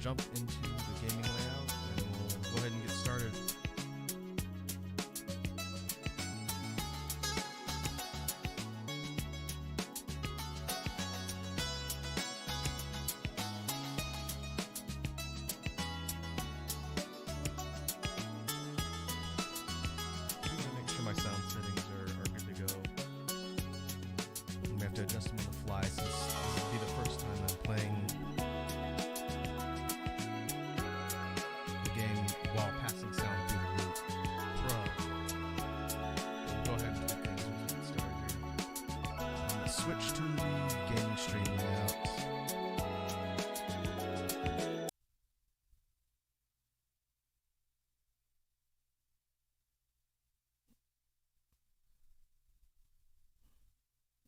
jump into the gaming layout and we'll go ahead and get started. Make sure my sound settings are good to go. I'm gonna have to adjust them on the fly since this will be the first time I'm playing the game while passing sound through the root pro. We'll go ahead and tweak things once we get started here. I'm gonna switch to the gaming stream layout.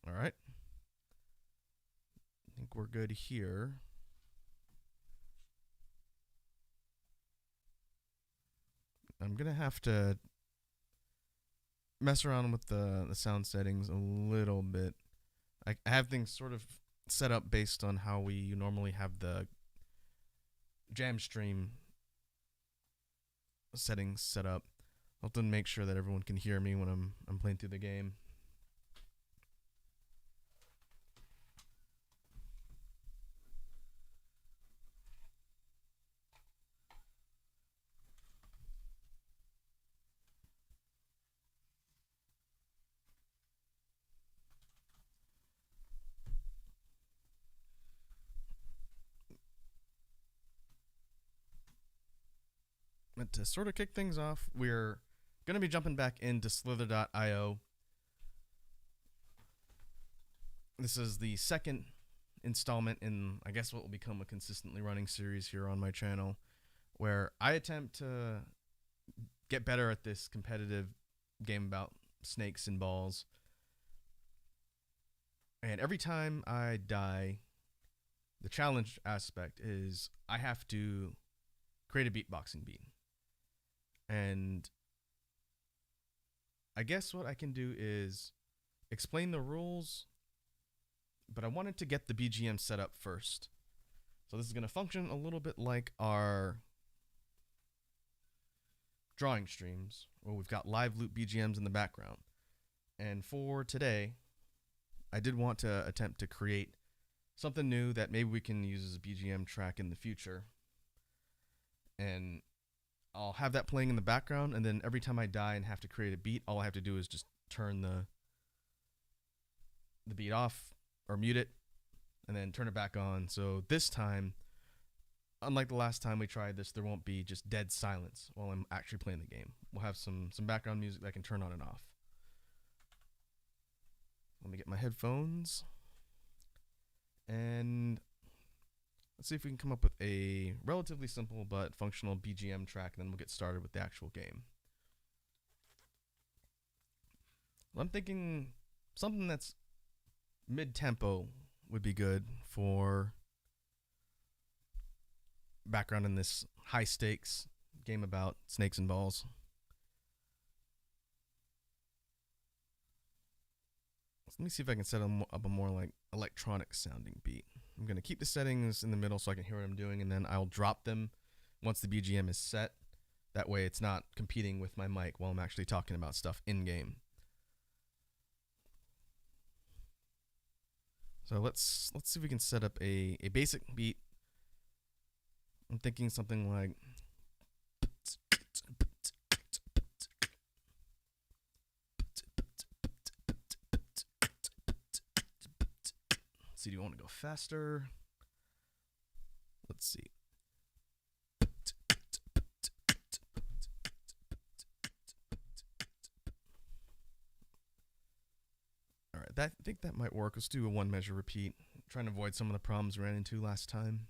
All right. I think we're good here. I'm going to have to mess around with the sound settings a little bit. I have things sort of set up based on how we normally have the jam stream settings set up. I'll have to make sure that everyone can hear me when I'm playing through the game. But to sort of kick things off, we're going to be jumping back into Slither.io. This is the second installment in, I guess, what will become a consistently running series here on my channel, where I attempt to get better at this competitive game about snakes and balls. And every time I die, the challenge aspect is I have to create a beatboxing beat. And I guess what I can do is explain the rules, but I wanted to get the BGM set up first. So this is going to function a little bit like our drawing streams, where we've got live loop BGMs in the background. And for today, I did want to attempt to create something new that maybe we can use as a BGM track in the future. And I'll have that playing in the background, and then every time I die and have to create a beat, all I have to do is just turn the beat off or mute it and then turn it back on. So this time, unlike the last time we tried this, there won't be just dead silence while I'm actually playing the game. We'll have some background music that I can turn on and off. Let me get my headphones, and let's see if we can come up with a relatively simple but functional BGM track, and then we'll get started with the actual game. Well, I'm thinking something that's mid-tempo would be good for background in this high-stakes game about snakes and balls. Let me see if I can set up a more like electronic sounding beat. I'm going to keep the settings in the middle so I can hear what I'm doing, and then I'll drop them once the BGM is set. That way it's not competing with my mic while I'm actually talking about stuff in-game. So let's see if we can set up a basic beat. I'm thinking something like see, do you want to go faster? Let's see. All right, I think that might work. Let's do a one measure repeat. I'm trying to avoid some of the problems we ran into last time.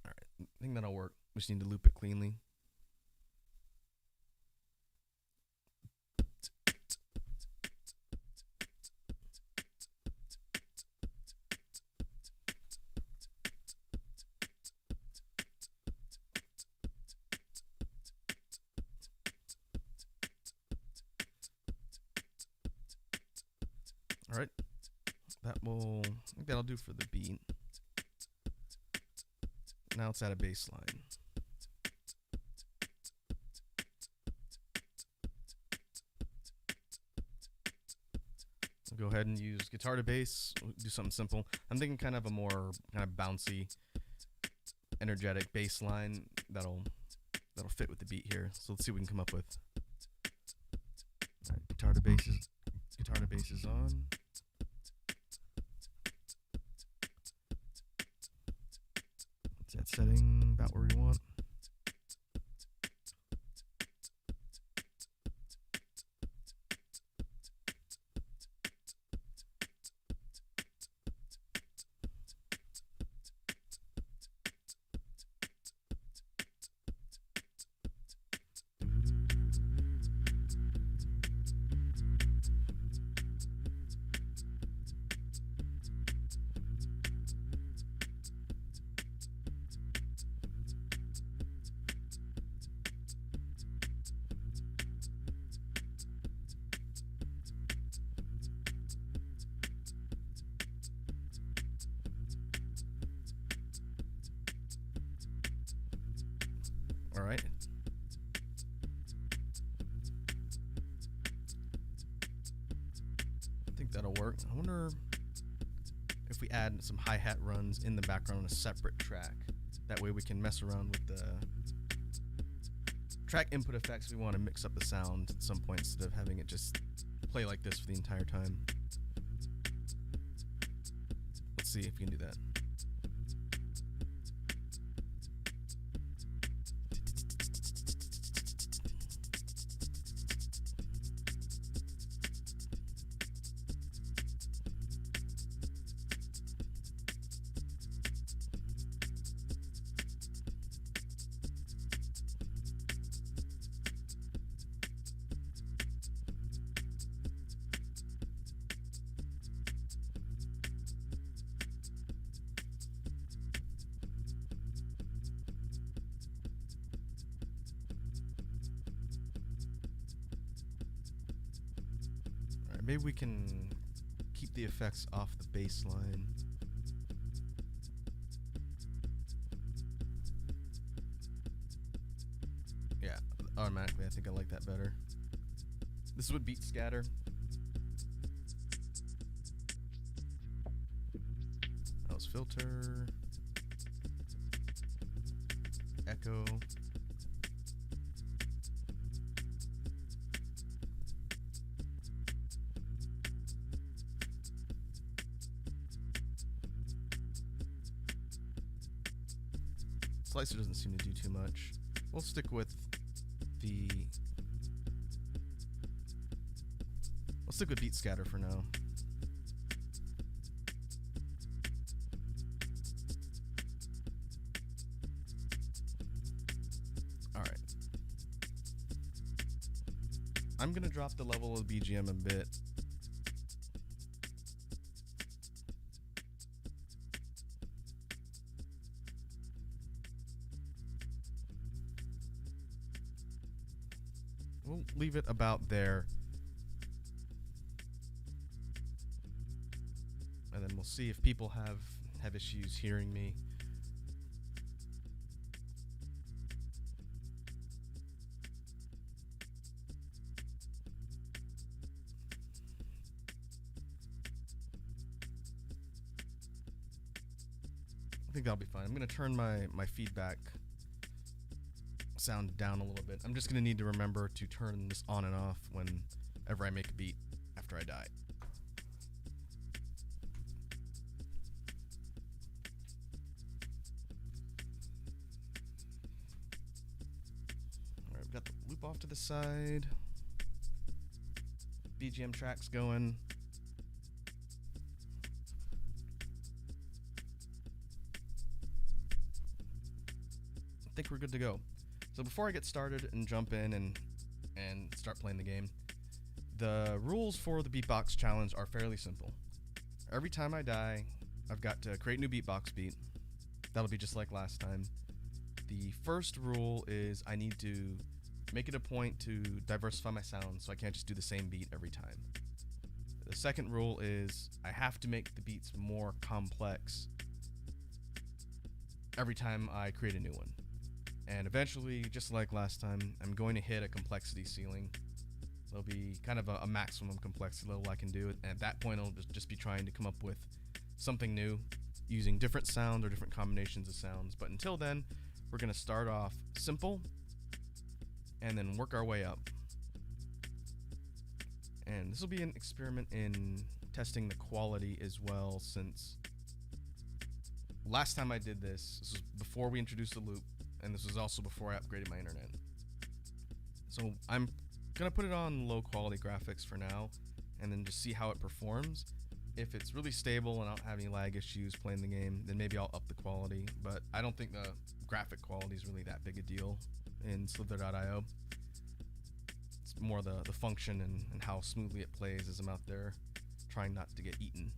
All right, I think that'll work. We just need to loop it cleanly. All right, I think that'll do for the beat. Now let's add a bass line. I'll go ahead and use guitar to bass. We'll do something simple. I'm thinking kind of a more kind of bouncy, energetic bass line that'll fit with the beat here. So let's see what we can come up with. All right, guitar to bass is on. That setting about where we want. All right. I think that'll work. I wonder if we add some hi-hat runs in the background on a separate track. That way we can mess around with the track input effects. We want to mix up the sound at some point instead of having it just play like this for the entire time. Let's see if we can do that. Maybe we can keep the effects off the bass line. Yeah, automatically I think I like that better. This would beat scatter. That was filter. Echo. Slicer doesn't seem to do too much. We'll stick with beat scatter for now. All right. I'm gonna drop the level of BGM a bit. We'll leave it about there. And then we'll see if people have issues hearing me. I think that'll be fine. I'm going to turn my feedback sound down a little bit. I'm just going to need to remember to turn this on and off whenever I make a beat after I die. Alright, we've got the loop off to the side. BGM tracks going. I think we're good to go. So before I get started and jump in and start playing the game, the rules for the beatbox challenge are fairly simple. Every time I die, I've got to create a new beatbox beat. That'll be just like last time. The first rule is I need to make it a point to diversify my sound, so I can't just do the same beat every time. The second rule is I have to make the beats more complex every time I create a new one. And eventually, just like last time, I'm going to hit a complexity ceiling. There'll be kind of a maximum complexity level I can do. And at that point, I'll just be trying to come up with something new using different sounds or different combinations of sounds. But until then, we're going to start off simple and then work our way up. And this will be an experiment in testing the quality as well, since last time I did this was before we introduced the loop, and this was also before I upgraded my internet. So I'm gonna put it on low quality graphics for now, and then just see how it performs. If it's really stable and I don't have any lag issues playing the game, then maybe I'll up the quality. But I don't think the graphic quality is really that big a deal in Slither.io. It's more the function and how smoothly it plays as I'm out there trying not to get eaten.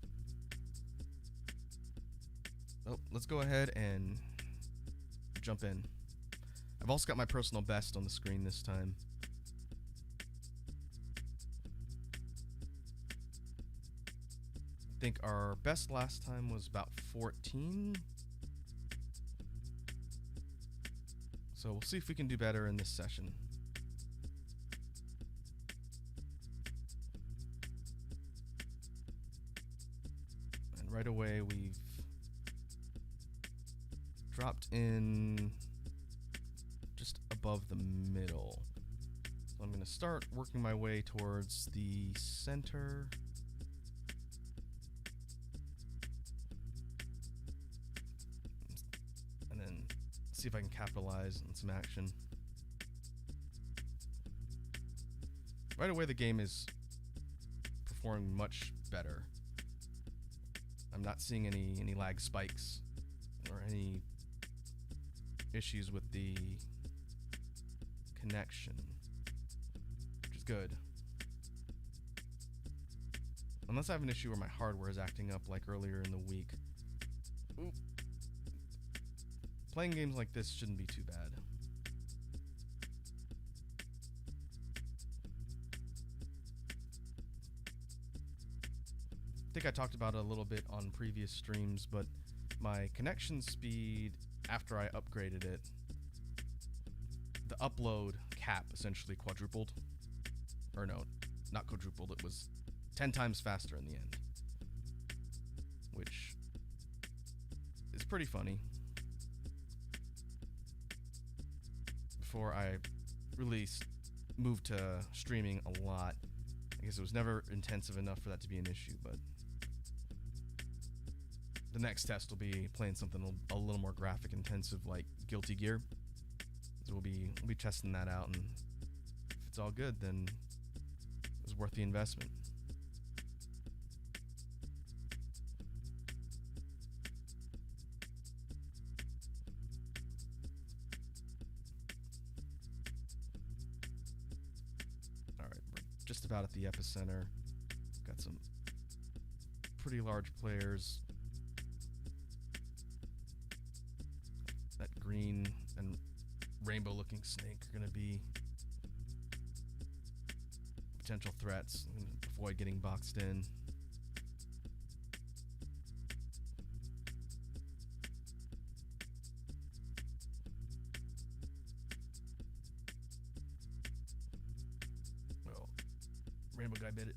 Oh, let's go ahead and jump in. I've also got my personal best on the screen this time. I think our best last time was about 14. So we'll see if we can do better in this session. And right away we've dropped in just above the middle. So I'm going to start working my way towards the center. And then see if I can capitalize on some action. Right away the game is performing much better. I'm not seeing any lag spikes or any issues with the connection, which is good. Unless I have an issue where my hardware is acting up like earlier in the week. Ooh. Playing games like this shouldn't be too bad. I think I talked about it a little bit on previous streams, but my connection speed after I upgraded it, the upload cap essentially quadrupled. Or no, not quadrupled, it was 10 times faster in the end. Which is pretty funny. Before I really moved to streaming a lot, I guess it was never intensive enough for that to be an issue, but the next test will be playing something a little more graphic intensive like Guilty Gear. So we'll be testing that out, and if it's all good, then it was worth the investment. Alright, we're just about at the epicenter. Got some pretty large players. That green and rainbow looking snake are going to be potential threats. I'm going to avoid getting boxed in. Well, rainbow guy bit it.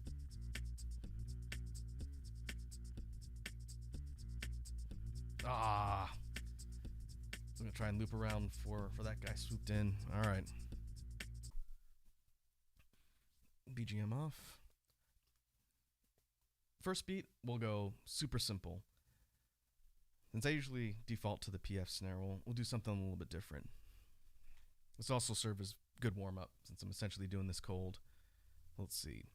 Ah! I'm going to try and loop around for that guy swooped in. Alright. BGM off. First beat, we'll go super simple. Since I usually default to the PF snare, we'll do something a little bit different. This also serves as good warm-up, since I'm essentially doing this cold. Let's see.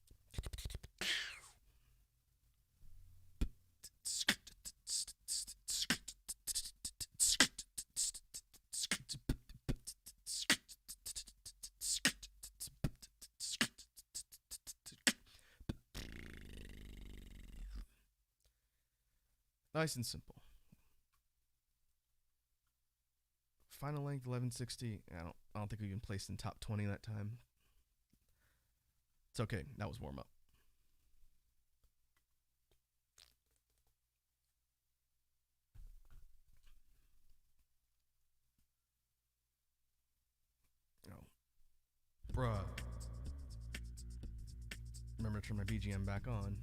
Nice and simple. Final length 1160. I don't think we even placed in top 20 that time. It's okay. That was warm up. Bruh. Remember to turn my BGM back on.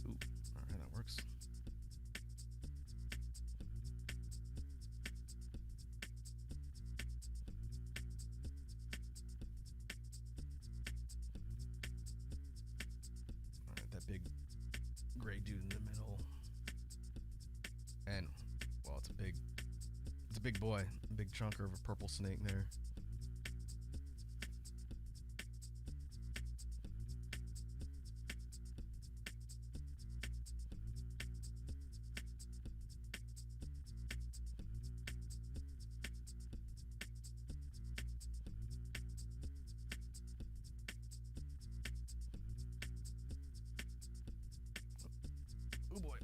Ooh, alright, that works. Alright, that big gray dude in the middle. And, well, it's a big boy. A big chunker of a purple snake there. Oh boy.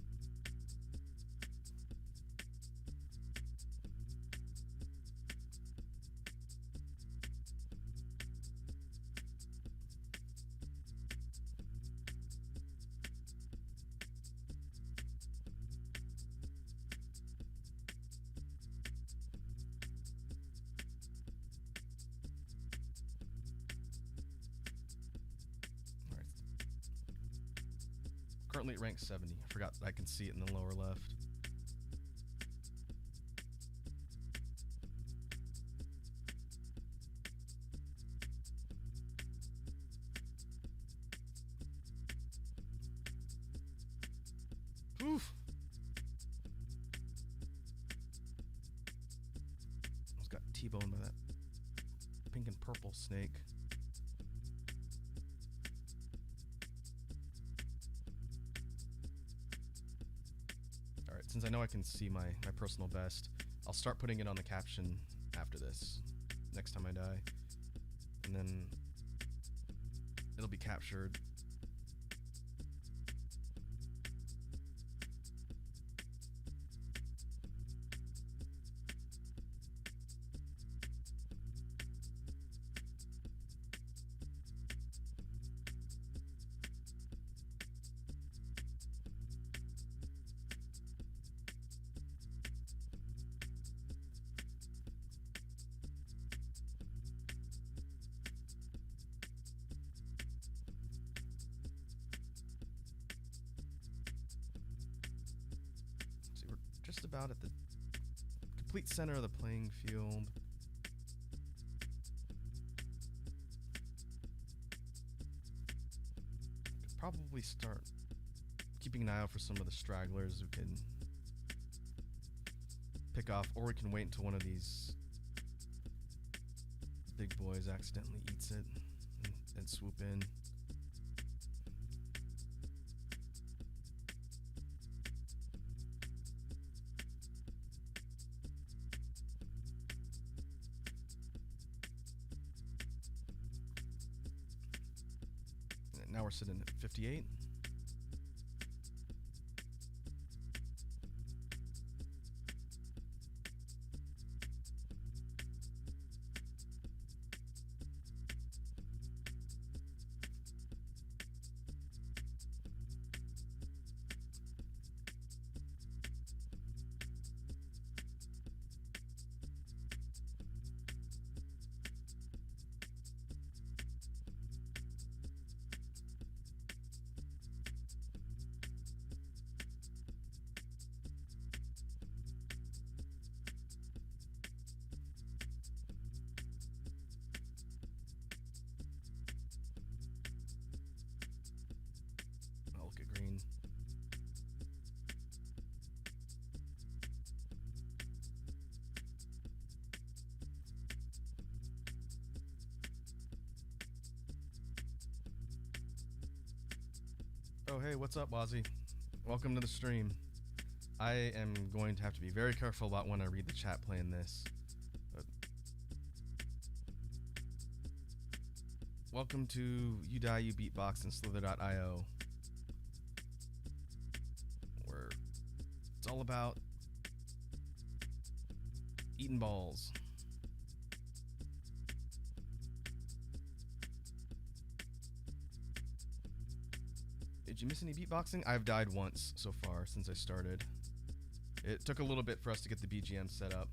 Alright. Currently it ranks 70. I forgot I can see it in the lower left. Oof. Almost got T-boned by that pink and purple snake. Alright, since I know I can see my personal best, I'll start putting it on the caption after this, next time I die. And then it'll be captured. See, we're just about at the complete center of the playing field. Could probably start keeping an eye out for some of the stragglers who can pick off, or we can wait until one of these big boys accidentally eats it and swoop in. And now we're sitting at 58. I'll look at green. Oh, hey, what's up, Wazzy? Welcome to the stream. I am going to have to be very careful about when I read the chat playing this. But welcome to You Die You Beatbox and Slither.io. all about eating balls. Did you miss any beatboxing? I've died once so far since I started. It took a little bit for us to get the BGM set up.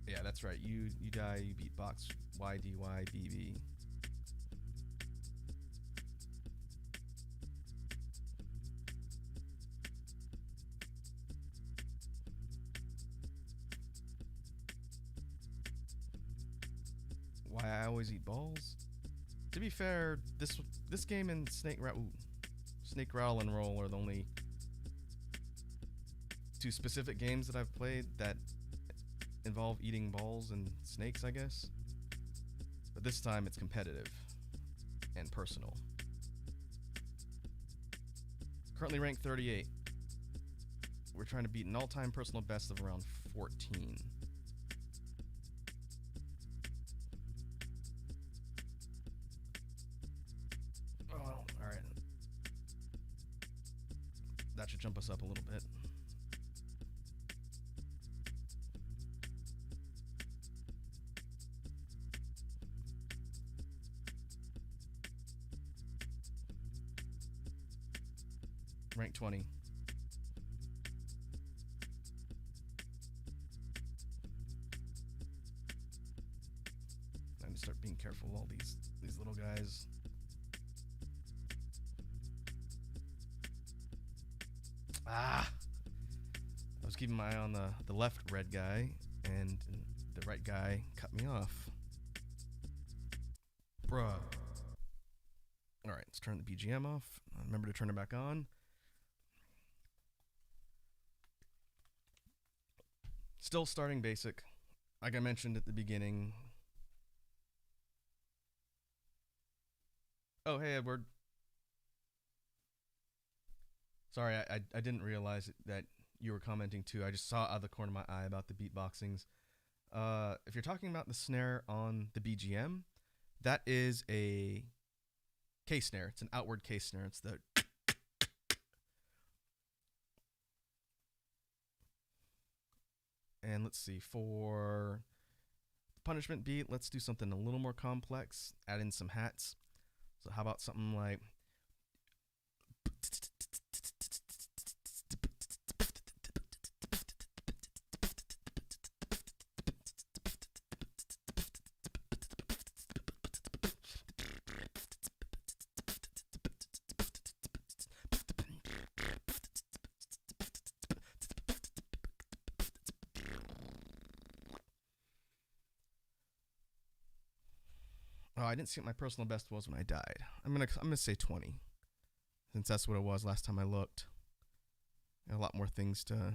Yeah, that's right. You die, you beatbox. YDYBB. Why I always eat balls? To be fair, this game and Snake Rattle and Roll are the only two specific games that I've played that involve eating balls and snakes, I guess. But this time it's competitive and personal. Currently ranked 38. We're trying to beat an all-time personal best of around 14. That should jump us up a little bit. Rank 20. I need to start being careful of all these little guys. I was keeping my eye on the left red guy, and the right guy cut me off. Bruh. Alright, let's turn the BGM off. Remember to turn it back on. Still starting basic. Like I mentioned at the beginning. Oh, hey, Edward. Sorry, I didn't realize that you were commenting too. I just saw out of the corner of my eye about the beatboxings. If you're talking about the snare on the BGM, that is a K snare. It's an outward K snare. It's the... And let's see, for the punishment beat, let's do something a little more complex. Add in some hats. So how about something like... Oh, I didn't see what my personal best was when I died. I'm gonna say 20, since that's what it was last time I looked. Got a lot more things to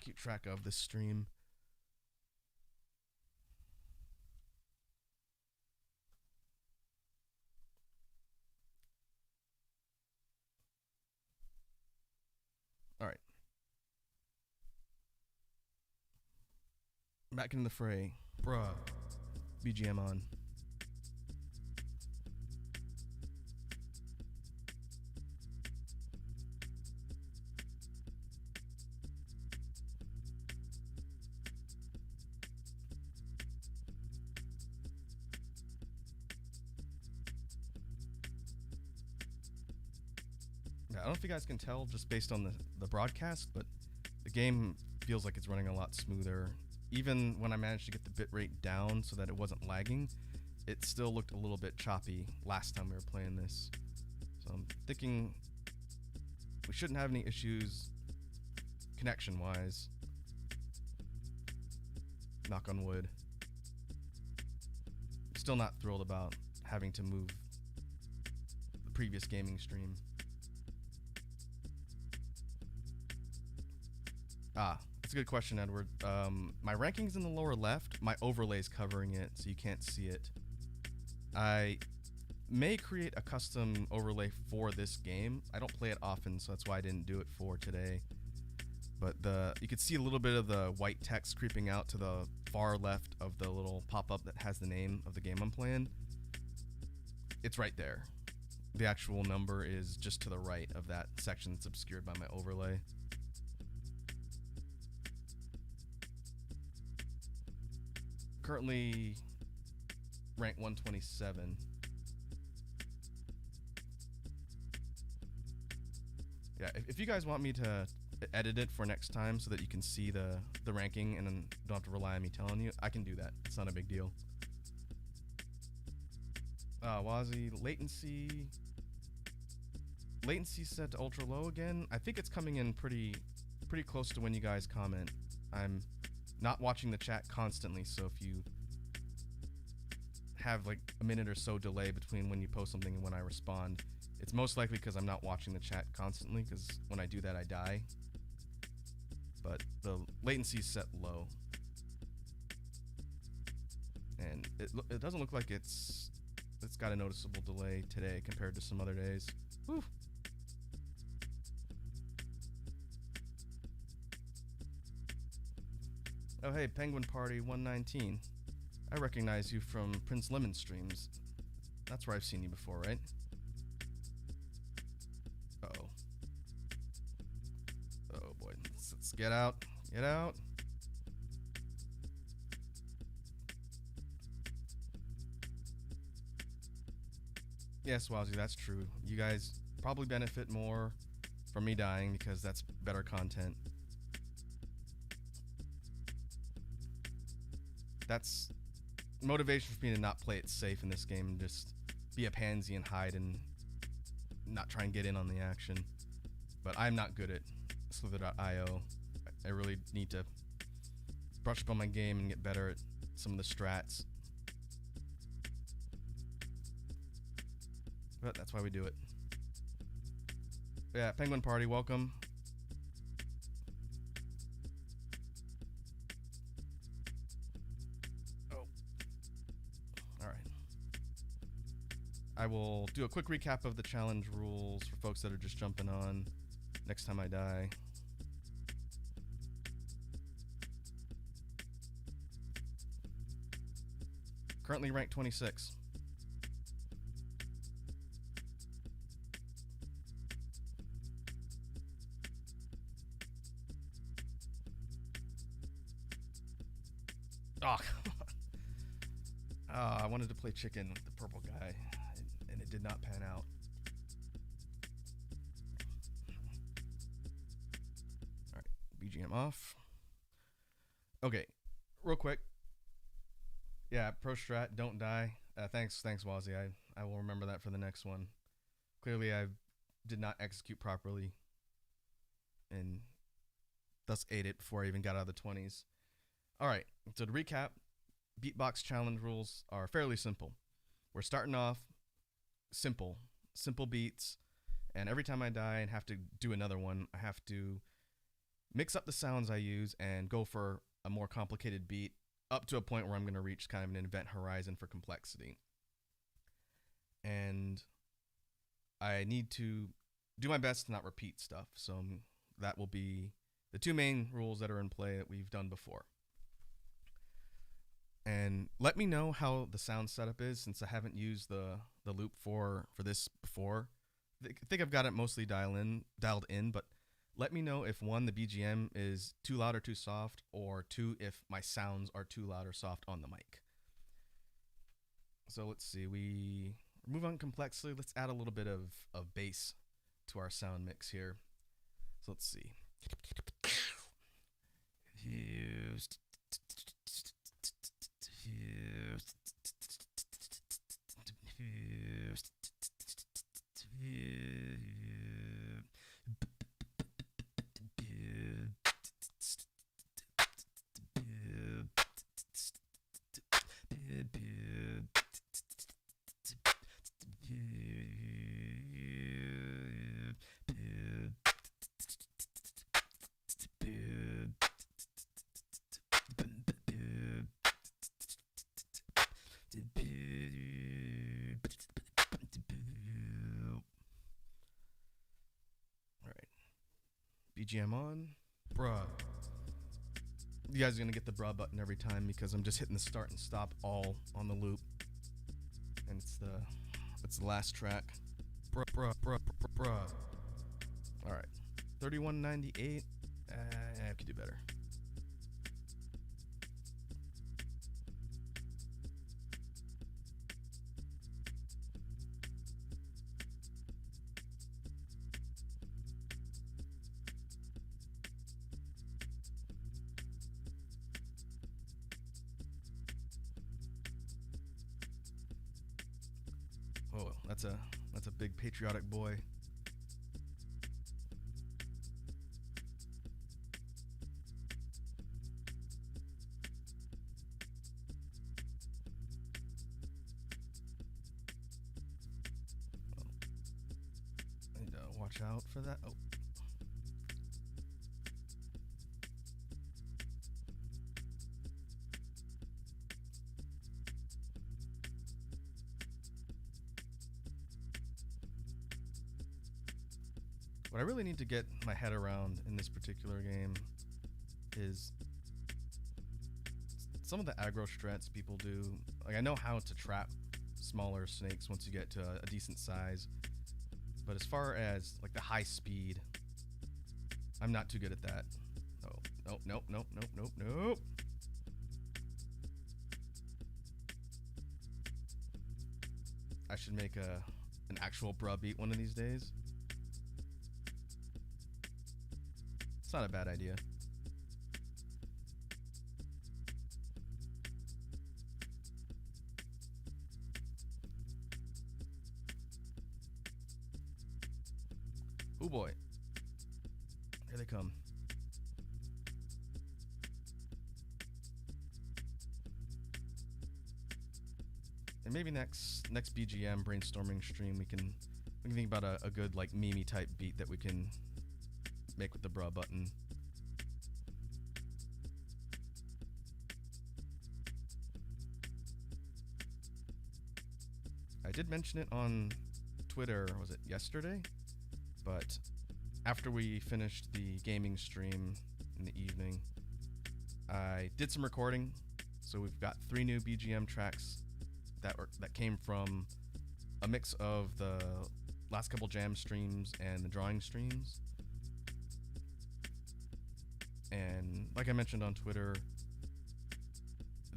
keep track of this stream. All right, back into the fray, bruh. BGM on. Yeah, I don't know if you guys can tell just based on the broadcast, but the game feels like it's running a lot smoother. Even when I managed to get the bitrate down so that it wasn't lagging, it still looked a little bit choppy last time we were playing this. So I'm thinking we shouldn't have any issues connection-wise. Knock on wood. Still not thrilled about having to move the previous gaming stream. That's a good question, Edward. My ranking's in the lower left. My overlay's covering it, so you can't see it. I may create a custom overlay for this game. I don't play it often, so that's why I didn't do it for today. But you could see a little bit of the white text creeping out to the far left of the little pop-up that has the name of the game I'm playing. It's right there. the actual number is just to the right of that section that's obscured by my overlay. Currently rank 127. Yeah, if you guys want me to edit it for next time so that you can see the ranking and then don't have to rely on me telling you, I can do that. It's not a big deal. Wazzy, latency set to ultra low again. I think it's coming in pretty close to when you guys comment. I'm not watching the chat constantly, so if you have like a minute or so delay between when you post something and when I respond, it's most likely because I'm not watching the chat constantly, because when I do that I die. But the latency's set low. And it doesn't look like it's got a noticeable delay today compared to some other days. Whew. Oh hey, Penguin Party 119. I recognize you from Prince Lemon streams. That's where I've seen you before, right? Uh-oh. Oh boy, let's get out. Get out. Yes, Wazzy, that's true. You guys probably benefit more from me dying because that's better content. That's motivation for me to not play it safe in this game and just be a pansy and hide and not try and get in on the action. But I'm not good at Slither.io. I really need to brush up on my game and get better at some of the strats. But that's why we do it. Yeah, Penguin Party, welcome. Oh. Alright. I will do a quick recap of the challenge rules for folks that are just jumping on next time I die. Currently ranked 26. Oh, come on. I wanted to play chicken with the purple guy, and it did not pan out. Alright, BGM off. Okay, real quick. Yeah, pro strat, don't die. Thanks, Wazzy. I will remember that for the next one. Clearly, I did not execute properly, and thus ate it before I even got out of the 20s. Alright, so to recap, beatbox challenge rules are fairly simple. We're starting off simple beats, and every time I die and have to do another one, I have to mix up the sounds I use and go for a more complicated beat up to a point where I'm going to reach kind of an event horizon for complexity. And I need to do my best to not repeat stuff, so that will be the two main rules that are in play that we've done before. And let me know how the sound setup is, since I haven't used the loop for this before. I think I've got it mostly dialed in, but let me know if one, the BGM is too loud or too soft, or two, if my sounds are too loud or soft on the mic. So let's see, we move on complexly. Let's add a little bit of bass to our sound mix here. So let's see. BGM on. Bruh. You guys are gonna get the bruh button every time because I'm just hitting the start and stop all on the loop. And it's the last track. bruh. All right, 31.98. I could do better. Oh, that's a big patriotic boy. I need to watch out for that. Oh. What I really need to get my head around in this particular game is some of the aggro strats people do. Like, I know how to trap smaller snakes once you get to a decent size, but as far as like the high speed, I'm not too good at that. Oh, nope. I should make an actual bruh beat one of these days. It's not a bad idea. Oh boy. Here they come. And maybe next BGM brainstorming stream we can think about a good like meme type beat that we can make with the bruh button. I did mention it on Twitter, was it yesterday? But after we finished the gaming stream in the evening, I did some recording. So we've got 3 new BGM tracks that came from a mix of the last couple jam streams and the drawing streams. And like I mentioned on Twitter,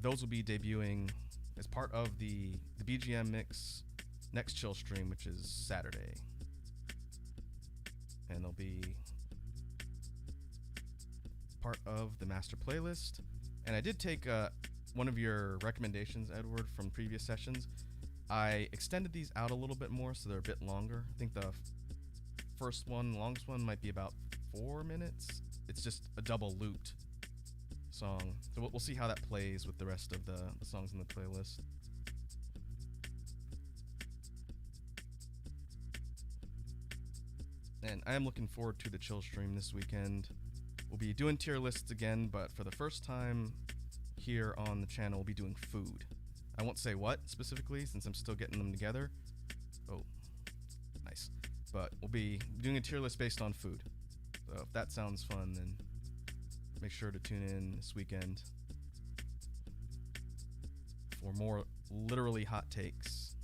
those will be debuting as part of the BGM mix next chill stream, which is Saturday. And they'll be part of the master playlist. And I did take one of your recommendations, Edward, from previous sessions. I extended these out a little bit more so they're a bit longer. I think the first one, the longest one, might be about 4 minutes. It's just a double looped song. So we'll see how that plays with the rest of the songs in the playlist. And I am looking forward to the chill stream this weekend. We'll be doing tier lists again, but for the first time here on the channel, we'll be doing food. I won't say what specifically since I'm still getting them together. Oh, nice. But we'll be doing a tier list based on food. So if that sounds fun, then make sure to tune in this weekend for more literally hot takes.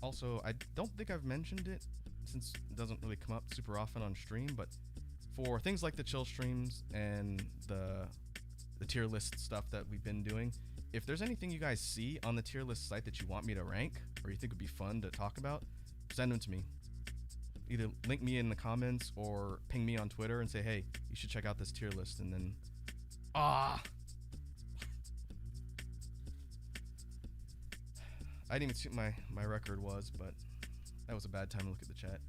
Also, I don't think I've mentioned it since it doesn't really come up super often on stream, but for things like the chill streams and the tier list stuff that we've been doing, if there's anything you guys see on the tier list site that you want me to rank or you think would be fun to talk about, send them to me. Either link me in the comments or ping me on Twitter and say, hey, you should check out this tier list, and then I didn't even see what my record was, but that was a bad time to look at the chat.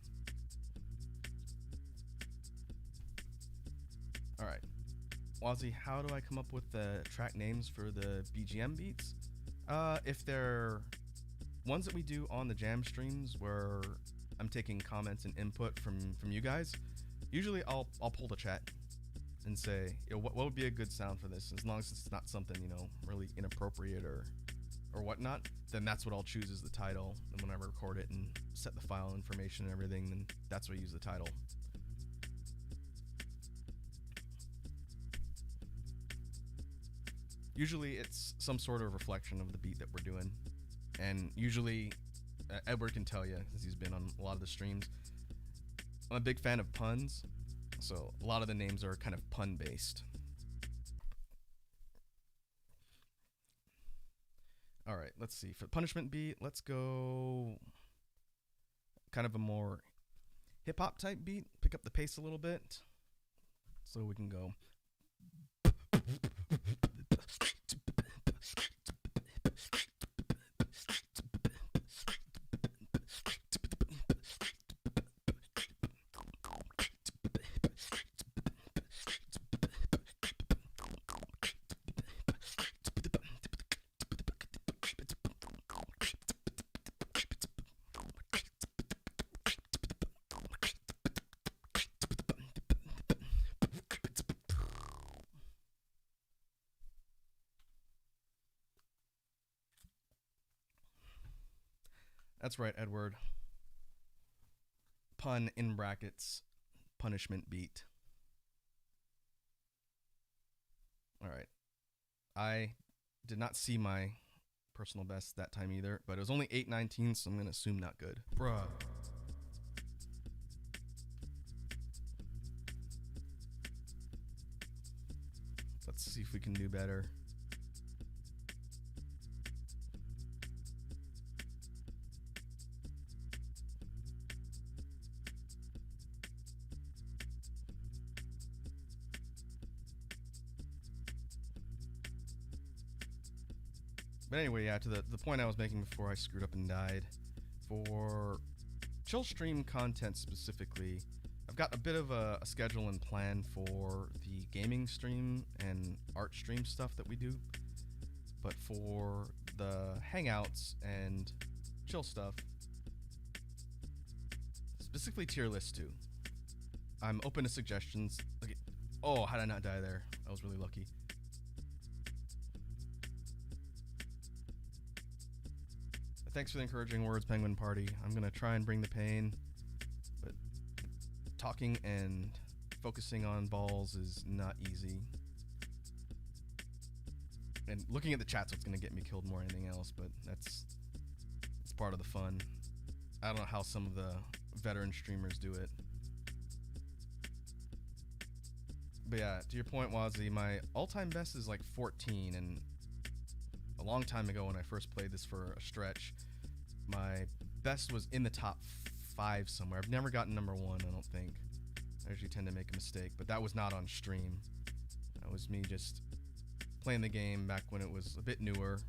All right. Wazzy, how do I come up with the track names for the BGM beats? If they're ones that we do on the jam streams where I'm taking comments and input from you guys, usually I'll pull the chat and say, what would be a good sound for this? As long as it's not something, really inappropriate or whatnot, then that's what I'll choose as the title. And when I record it and set the file information and everything, then that's what I use the title. Usually it's some sort of reflection of the beat that we're doing. And usually, Edward can tell you, because he's been on a lot of the streams, I'm a big fan of puns. So a lot of the names are kind of pun based. All right, let's see. For the punishment beat, let's go kind of a more hip hop type beat. Pick up the pace a little bit. So we can go. That's right, Edward. Pun in brackets, punishment beat. All right. I did not see my personal best that time either, but it was only 8:19, so I'm going to assume not good. Bruh. Let's see if we can do better. But anyway, yeah, to the point I was making before I screwed up and died. For chill stream content specifically, I've got a bit of a schedule and plan for the gaming stream and art stream stuff that we do. But for the hangouts and chill stuff, specifically tier list 2, I'm open to suggestions. Okay. Oh, how did I not die there? I was really lucky. Thanks for the encouraging words, Penguin Party. I'm going to try and bring the pain, but talking and focusing on balls is not easy. And looking at the chat's what's going to get me killed more than anything else, but it's part of the fun. I don't know how some of the veteran streamers do it. But yeah, to your point, Wazzy, my all-time best is like 14, and a long time ago when I first played this for a stretch, my best was in the top 5 somewhere. I've never gotten number 1, I don't think. I usually tend to make a mistake, but that was not on stream. That was me just playing the game back when it was a bit newer.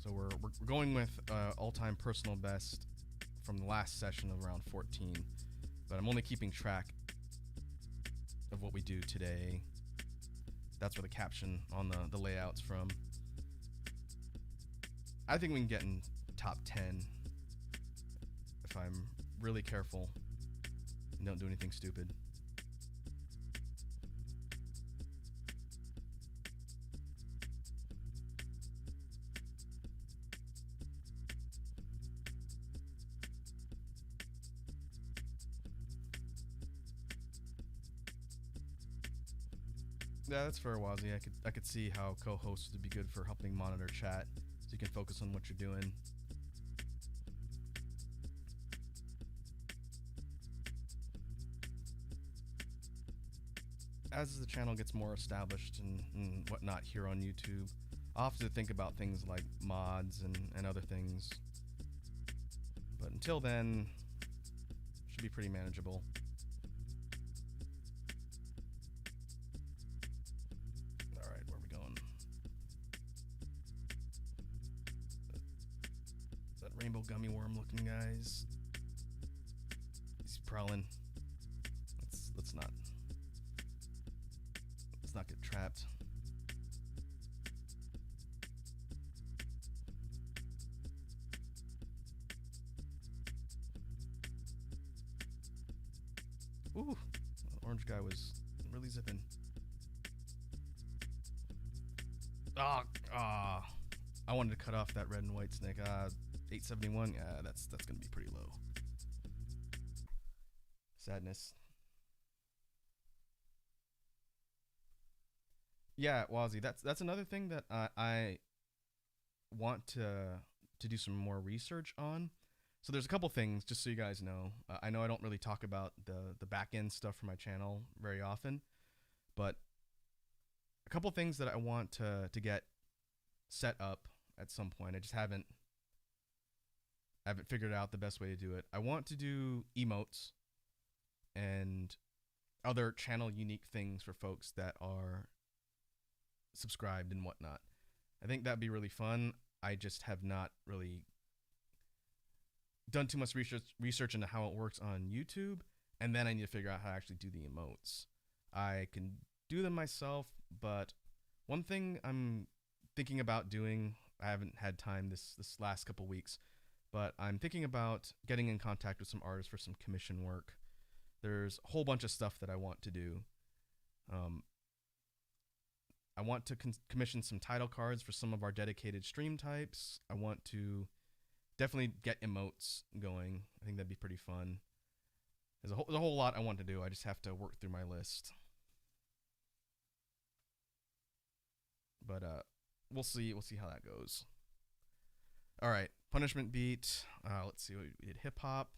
So we're going with all-time personal best from the last session of around 14, but I'm only keeping track of what we do today. That's where the caption on the layout's from. I think we can get in top 10 if I'm really careful and don't do anything stupid. Yeah, that's fair, Wazzy. I could see how co-hosts would be good for helping monitor chat, so you can focus on what you're doing. As the channel gets more established and whatnot here on YouTube, I'll have to think about things like mods and other things. But until then, should be pretty manageable. Rainbow gummy worm looking guys. He's prowling. Let's not get trapped. Ooh, the orange guy was really zipping. I wanted to cut off that red and white snake. 871, yeah, that's gonna be pretty low. Sadness. Yeah, Wazzy, that's another thing that I want to do some more research on. So there's a couple things, just so you guys know. I know I don't really talk about the back end stuff for my channel very often, but a couple things that I want to get set up at some point. I just haven't figured out the best way to do it. I want to do emotes and other channel unique things for folks that are subscribed and whatnot. I think that'd be really fun. I just have not really done too much research into how it works on YouTube, and then I need to figure out how to actually do the emotes. I can do them myself, but one thing I'm thinking about doing, I haven't had time this last couple weeks, but I'm thinking about getting in contact with some artists for some commission work. There's a whole bunch of stuff that I want to do. Um, I want to commission some title cards for some of our dedicated stream types. I want to definitely get emotes going. I think that'd be pretty fun. There's a whole lot I want to do. I just have to work through my list. But we'll see how that goes. All right, punishment beat. Let's see, we did hip hop.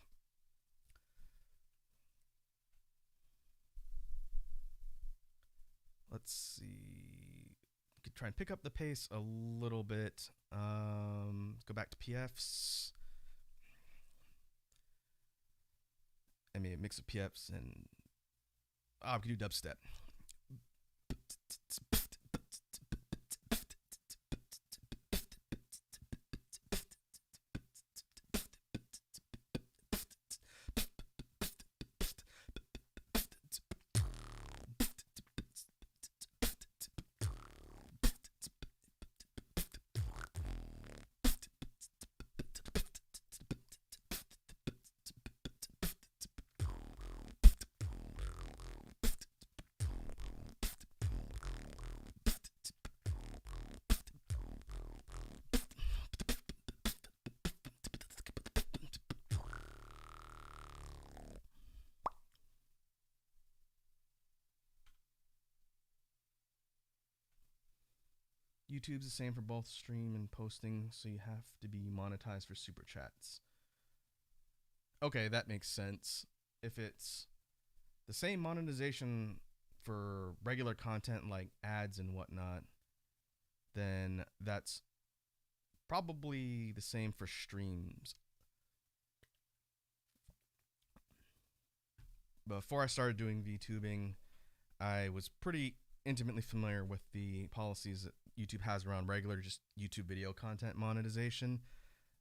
Let's see. We could try and pick up the pace a little bit. Go back to PFs. I mean, a mix of PFs and we could do dubstep. YouTube's the same for both stream and posting, so you have to be monetized for super chats. Okay, that makes sense. If it's the same monetization for regular content like ads and whatnot, then that's probably the same for streams. Before I started doing VTubing, I was pretty intimately familiar with the policies that YouTube has around regular just YouTube video content monetization.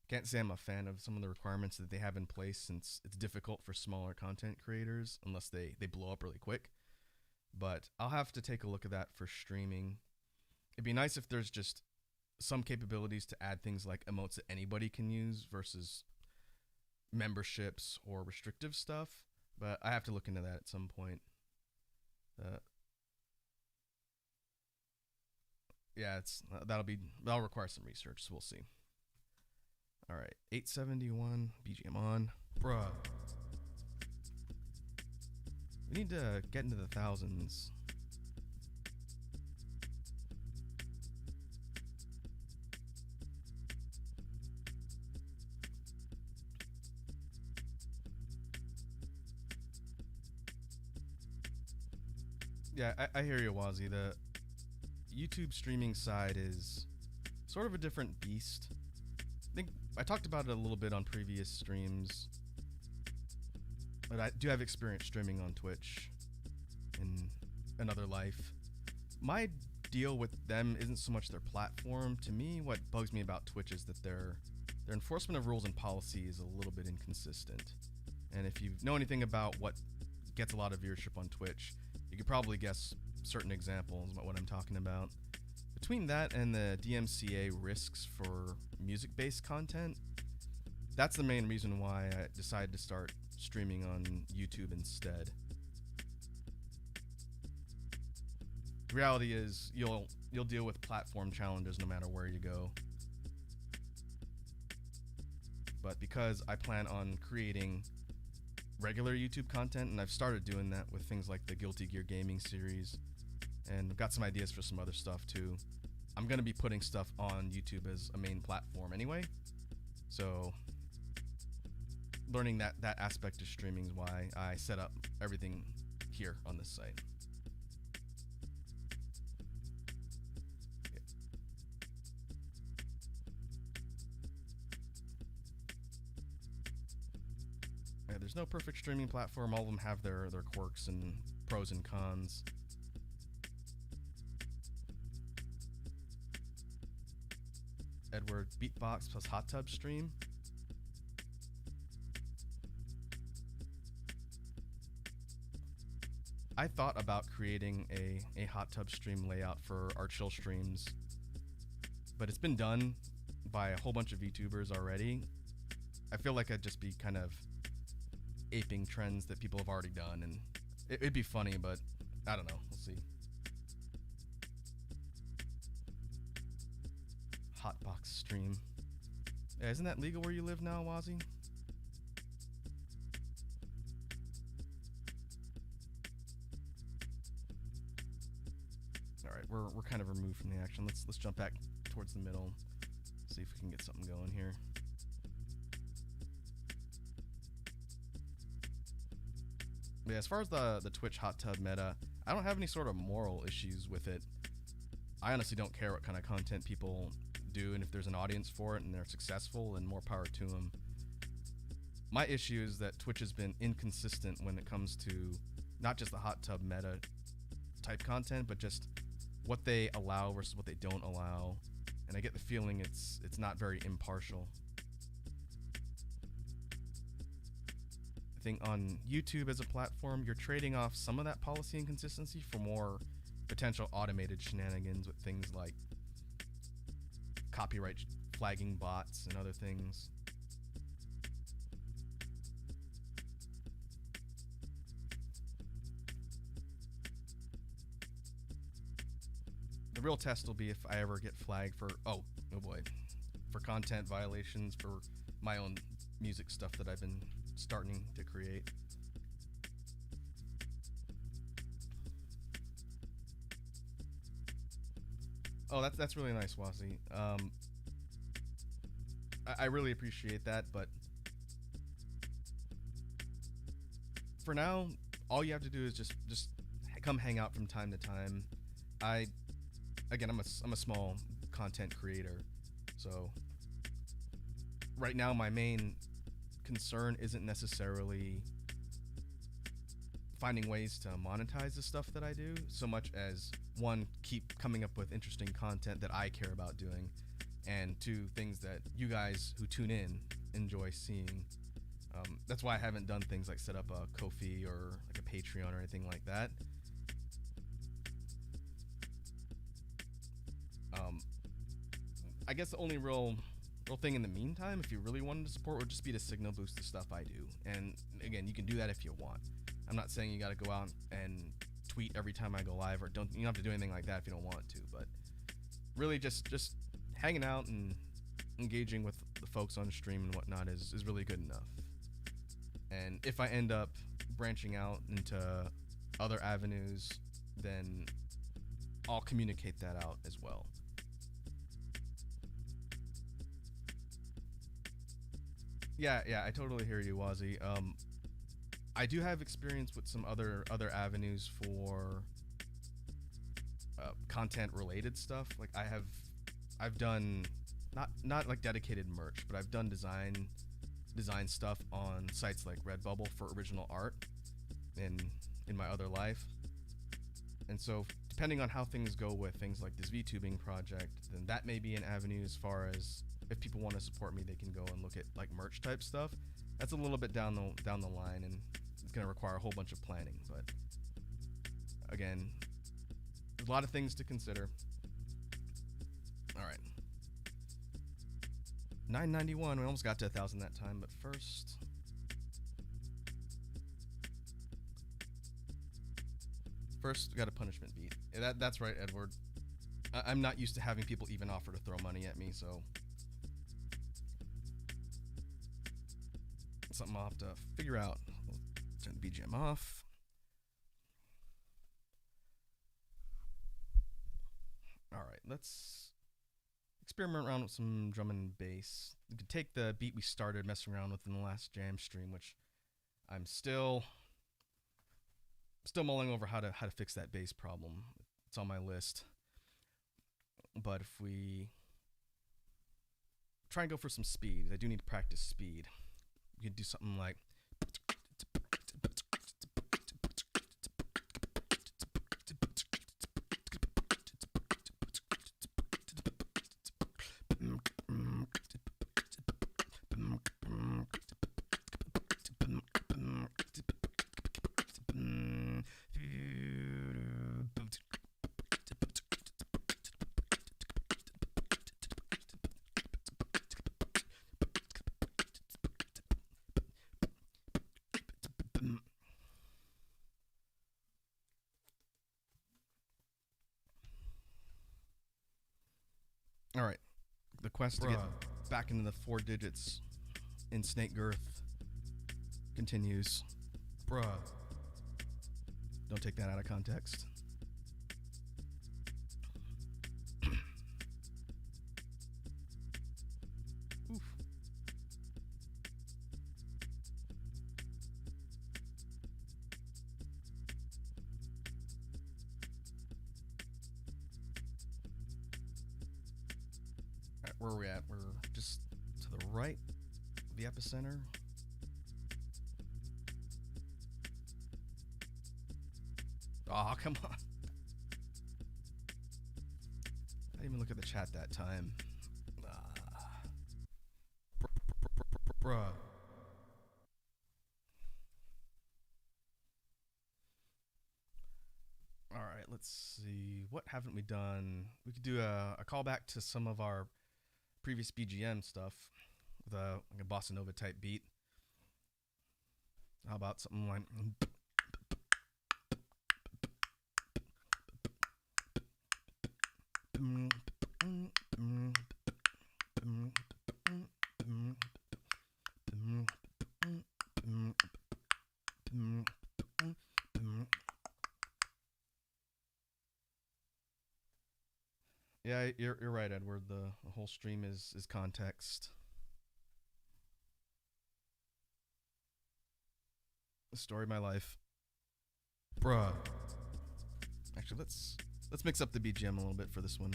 Can't say I'm a fan of some of the requirements that they have in place, since it's difficult for smaller content creators unless they blow up really quick. But I'll have to take a look at that for streaming. It'd be nice if there's just some capabilities to add things like emotes that anybody can use versus memberships or restrictive stuff, but I have to look into that at some point. Yeah, that'll require some research, so we'll see. All right, 871 BGM on, bruh. We need to get into the thousands. Yeah, I hear you, Wazzy. The YouTube streaming side is sort of a different beast. I think I talked about it a little bit on previous streams, but I do have experience streaming on Twitch in another life. My deal with them isn't so much their platform. To me, what bugs me about Twitch is that their enforcement of rules and policy is a little bit inconsistent. And if you know anything about what gets a lot of viewership on Twitch, you could probably guess certain examples about what I'm talking about. Between that and the DMCA risks for music-based content, that's the main reason why I decided to start streaming on YouTube instead. The reality is you'll deal with platform challenges no matter where you go. But because I plan on creating regular YouTube content, and I've started doing that with things like the Guilty Gear Gaming series, and I've got some ideas for some other stuff too. I'm gonna be putting stuff on YouTube as a main platform anyway, so learning that aspect of streaming is why I set up everything here on this site. Yeah, there's no perfect streaming platform. All of them have their quirks and pros and cons. Edward Beatbox plus hot tub stream. I thought about creating a hot tub stream layout for our chill streams, but it's been done by a whole bunch of YouTubers already. I feel like I'd just be kind of aping trends that people have already done, and it'd be funny, but I don't know. We'll see. Hotbox stream. Yeah, isn't that legal where you live now, Wazzy? All right, we're kind of removed from the action. Let's jump back towards the middle. See if we can get something going here. Yeah, as far as the Twitch hot tub meta, I don't have any sort of moral issues with it. I honestly don't care what kind of content people do, and if there's an audience for it and they're successful, then more power to them. My issue is that Twitch has been inconsistent when it comes to not just the hot tub meta type content, but just what they allow versus what they don't allow. And I get the feeling it's not very impartial. I think on YouTube as a platform, you're trading off some of that policy inconsistency for more potential automated shenanigans with things like copyright flagging bots and other things. The real test will be if I ever get flagged for oh boy, for content violations for my own music stuff that I've been starting to create. Oh, that's really nice, Wasi. I really appreciate that, but for now, all you have to do is just come hang out from time to time. I'm a small content creator, so right now my main concern isn't necessarily finding ways to monetize the stuff that I do, so much as one, keep coming up with interesting content that I care about doing, and two, things that you guys who tune in enjoy seeing. That's why I haven't done things like set up a Ko-fi or like a Patreon or anything like that. I guess the only real thing in the meantime, if you really wanted to support, would just be to signal boost the stuff I do. And again, you can do that if you want. I'm not saying you got to go out and tweet every time I go live, or you don't have to do anything like that if you don't want to. But really, just hanging out and engaging with the folks on stream and whatnot is really good enough. And if I end up branching out into other avenues, then I'll communicate that out as well. Yeah, I totally hear you, Wazzy. I do have experience with some other avenues for content related stuff. Like I've done not like dedicated merch, but I've done design stuff on sites like Redbubble for original art in my other life. And so depending on how things go with things like this VTubing project, then that may be an avenue. As far as if people want to support me, they can go and look at like merch type stuff. That's a little bit down the line, and it's going to require a whole bunch of planning. But again, there's a lot of things to consider. All right, 991. We almost got to 1,000 that time, but first, we got a punishment beat. Yeah, that's right, Edward. I'm not used to having people even offer to throw money at me, so something I'll have to figure out. We'll turn the BGM off. All right, let's experiment around with some drum and bass. We could take the beat we started messing around with in the last jam stream, which I'm still mulling over how to fix that bass problem. It's on my list. But if we try and go for some speed, I do need to practice speed. You could do something like all right, the quest to get back into the 4 digits in snake girth continues. Bruh. Don't take that out of context. Oof. All right, where are we at? We're just to the right of the epicenter. Oh, come on. I didn't even look at the chat that time. Bruh. All right, let's see. What haven't we done? We could do a callback to some of our previous BGM stuff with like a bossa nova type beat. How about something like... Yeah, you're right, Edward. The whole stream is context. The story of my life. Bruh. Actually, let's mix up the BGM a little bit for this one.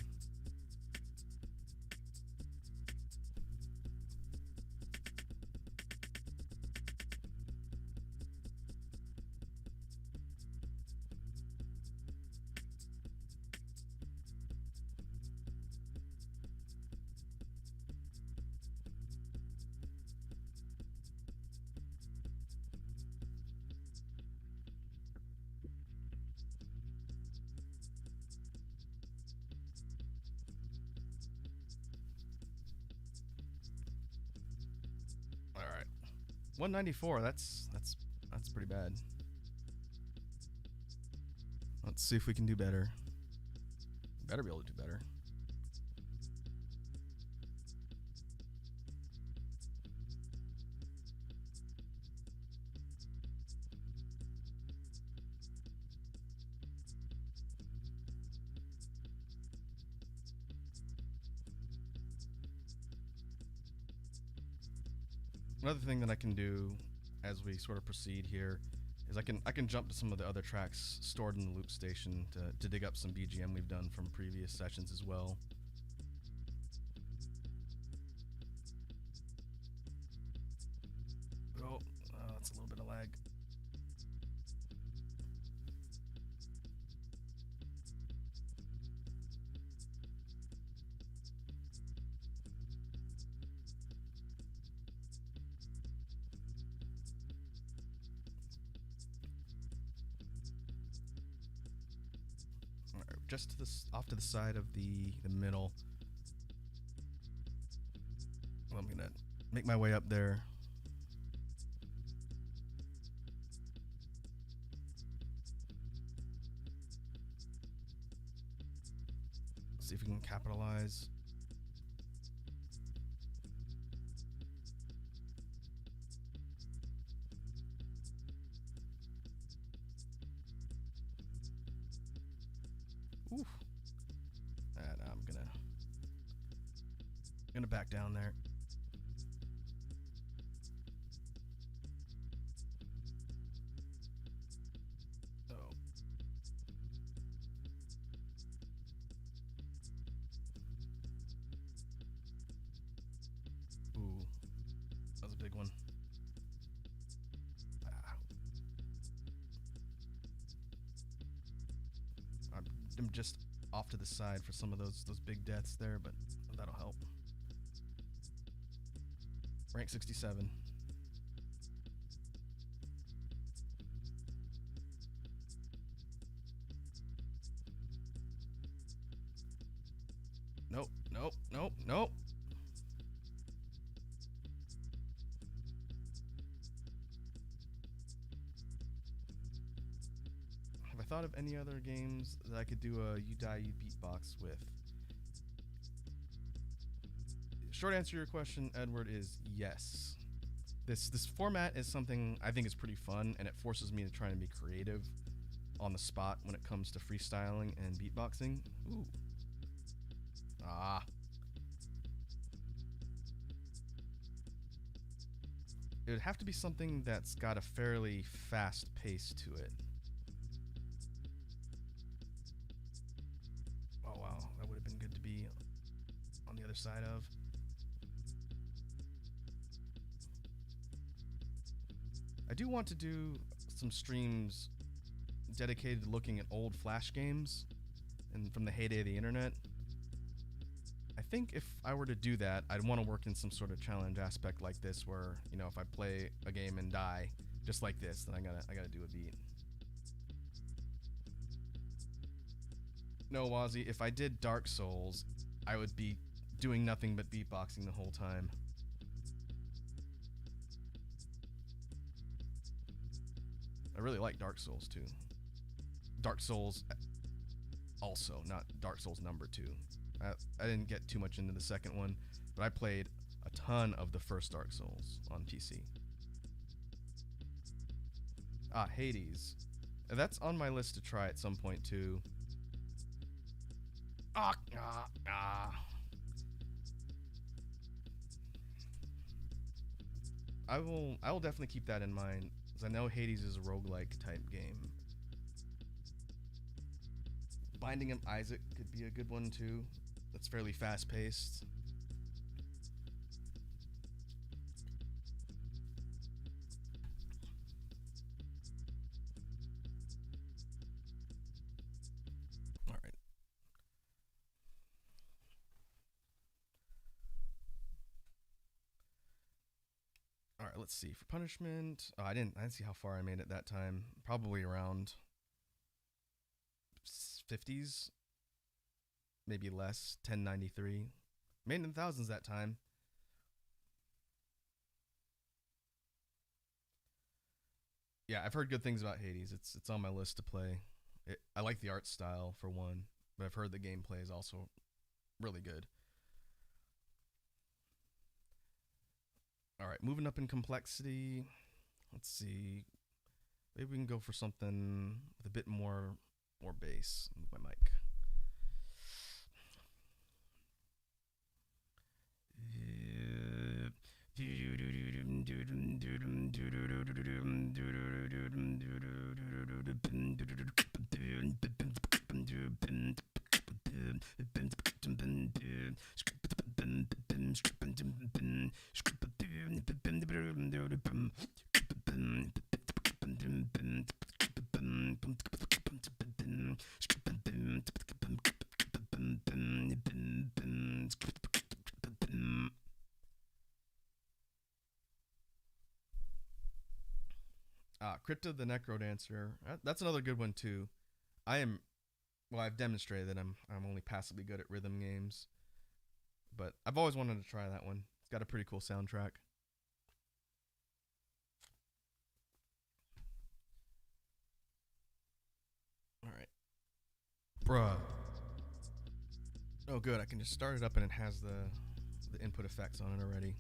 All right, 194. That's pretty bad. Let's see if we can do better. Better be able to do better. Another thing that I can do as we sort of proceed here is I can jump to some of the other tracks stored in the loop station to dig up some BGM we've done from previous sessions as well. Oh, that's a little bit of lag. Just to off to the side of the middle. Well, I'm gonna make my way up there. See if we can capitalize. Oof. That Gonna back down there. Oh. Ooh. That was a big one. I'm just off to the side for some of those big deaths there, but that'll help. Rank 67. Nope, nope, nope, nope. Have I thought of any other games that I could do a You Die You Beatbox with? Short answer to your question, Edward, is yes. This format is something I think is pretty fun, and it forces me to try and be creative on the spot when it comes to freestyling and beatboxing. Ooh. Ah. It would have to be something that's got a fairly fast pace to it. Oh wow, that would have been good to be on the other side of. I do want to do some streams dedicated to looking at old Flash games and from the heyday of the internet. I think if I were to do that, I'd want to work in some sort of challenge aspect like this, where, you know, if I play a game and die just like this, then I gotta do a beat. No, Wazzy, if I did Dark Souls, I would be doing nothing but beatboxing the whole time. I really like Dark Souls too. Dark Souls also, not Dark Souls number 2. I didn't get too much into the second one, but I played a ton of the first Dark Souls on PC. Ah, Hades. That's on my list to try at some point too. Ah. I will definitely keep that in mind, because I know Hades is a roguelike type game. Binding of Isaac could be a good one too. That's fairly fast paced. Alright. Alright, let's see. For punishment, I didn't see how far I made it that time. Probably around 50s, maybe less. 1093. Made in the thousands that time. Yeah, I've heard good things about Hades. It's on my list to play. I like the art style for one, but I've heard the gameplay is also really good. All right, moving up in complexity. Let's see. Maybe we can go for something with a bit more bass. Move my mic. Crypto the Necrodancer. That's another good one too. I've demonstrated that I'm only passively good at rhythm games, but I've always wanted to try that one. It's got a pretty cool soundtrack. All right, bruh. Oh, good. I can just start it up and it has the input effects on it already.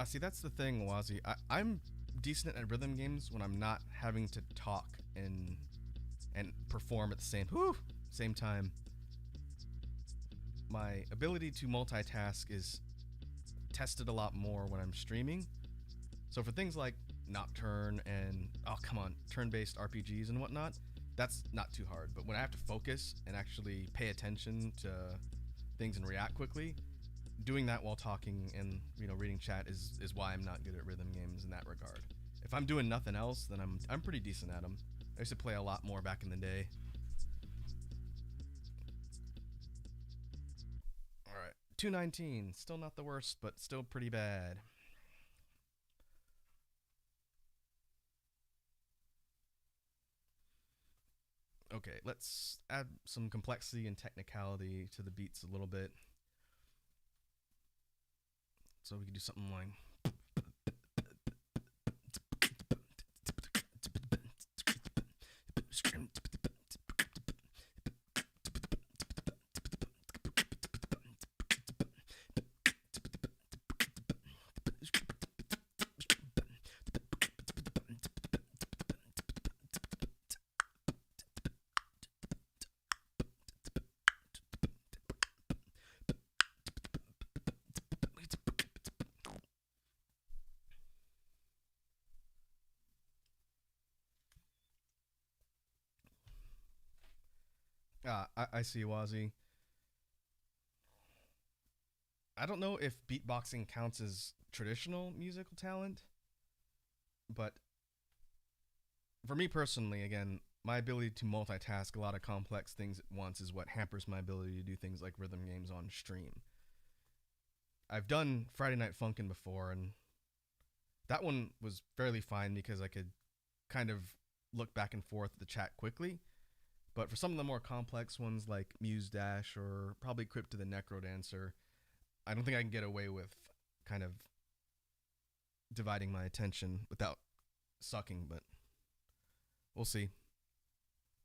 See, that's the thing, Wazi. I'm decent at rhythm games when I'm not having to talk and perform at the same time. My ability to multitask is tested a lot more when I'm streaming. So for things like Nocturne and turn-based RPGs and whatnot, that's not too hard. But when I have to focus and actually pay attention to things and react quickly, doing that while talking and reading chat is why I'm not good at rhythm games in that regard. If I'm doing nothing else, then I'm pretty decent at them. I used to play a lot more back in the day. All right, 219, still not the worst, but still pretty bad. Okay, let's add some complexity and technicality to the beats a little bit. So we can do something like I see, Wazi. I don't know if beatboxing counts as traditional musical talent, but for me personally, again, my ability to multitask a lot of complex things at once is what hampers my ability to do things like rhythm games on stream. I've done Friday Night Funkin' before, and that one was fairly fine because I could kind of look back and forth the chat quickly. But for some of the more complex ones like Muse Dash or probably Crypt to the Necrodancer, I don't think I can get away with kind of dividing my attention without sucking, but we'll see.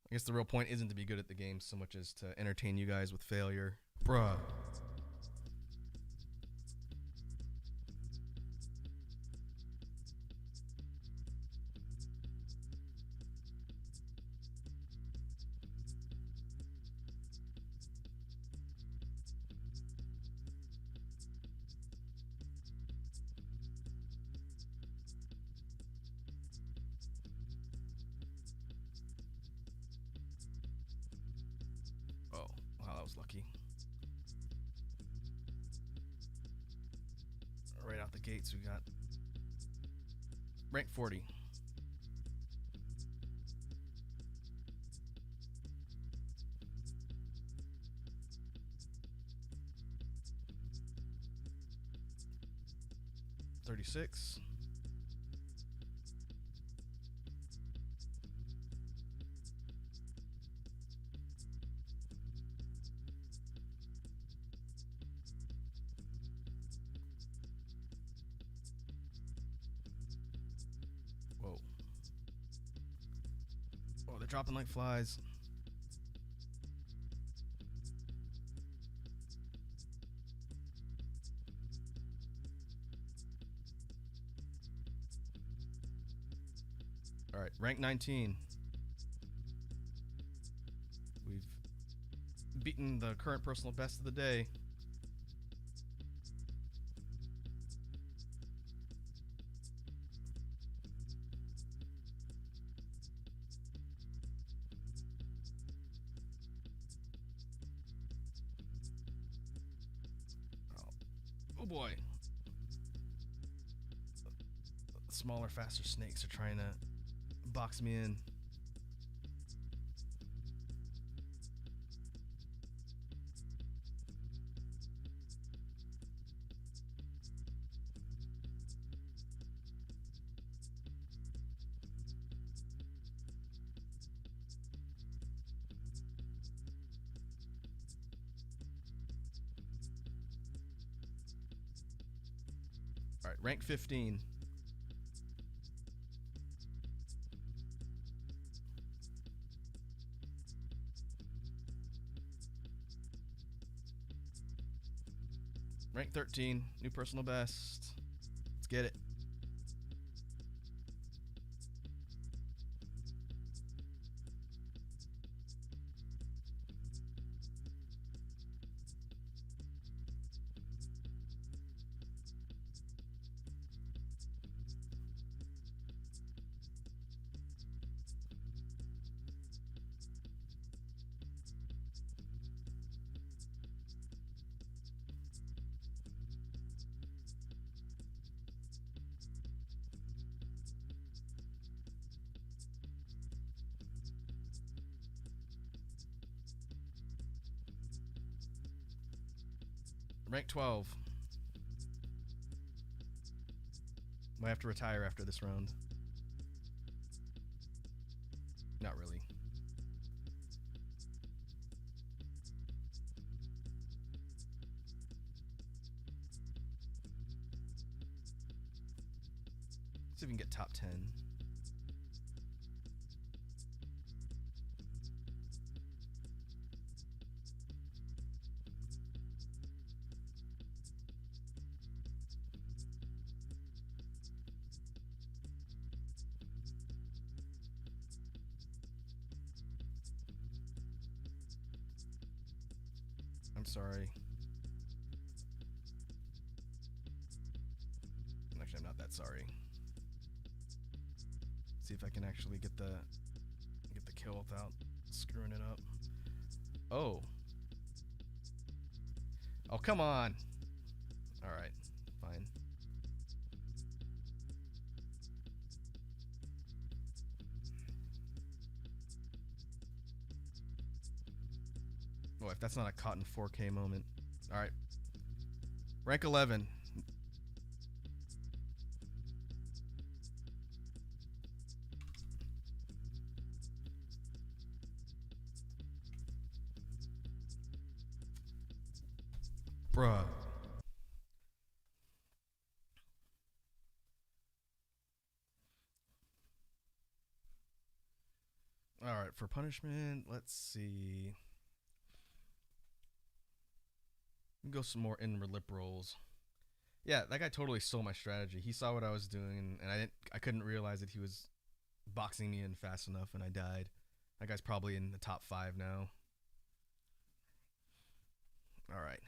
I guess the real point isn't to be good at the game so much as to entertain you guys with failure. Bruh. Oh, wow, that was lucky. Right out the gates, we got rank 40. $36. Whoa. Oh, they're dropping like flies. All right, rank 19. We've beaten the current personal best of the day. Oh boy. Smaller, faster snakes are trying to box me in. All right, rank 15. Rank 13, new personal best. Let's get it. Rank 12. Might have to retire after this round. Not really. Let's see if we can get top 10. I'm sorry. Actually, I'm not that sorry. See if I can actually get the kill without screwing it up. Oh. Oh, come on. All right. Fine. Oh, if that's not a caught in 4K moment. All right. Rank 11. Bruh. All right, for punishment, let's see. Go some more inward lip rolls. Yeah, that guy totally stole my strategy. He saw what I was doing, and I couldn't realize that he was boxing me in fast enough, and I died. That guy's probably in the top 5 now. All right.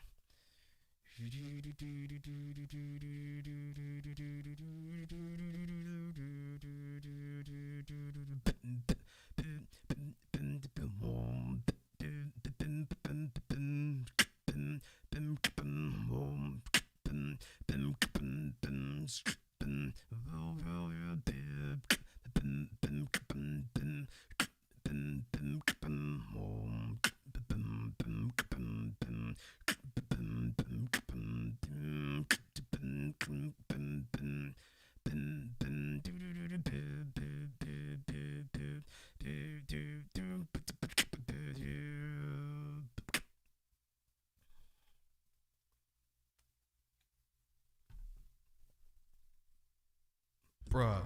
Bruh.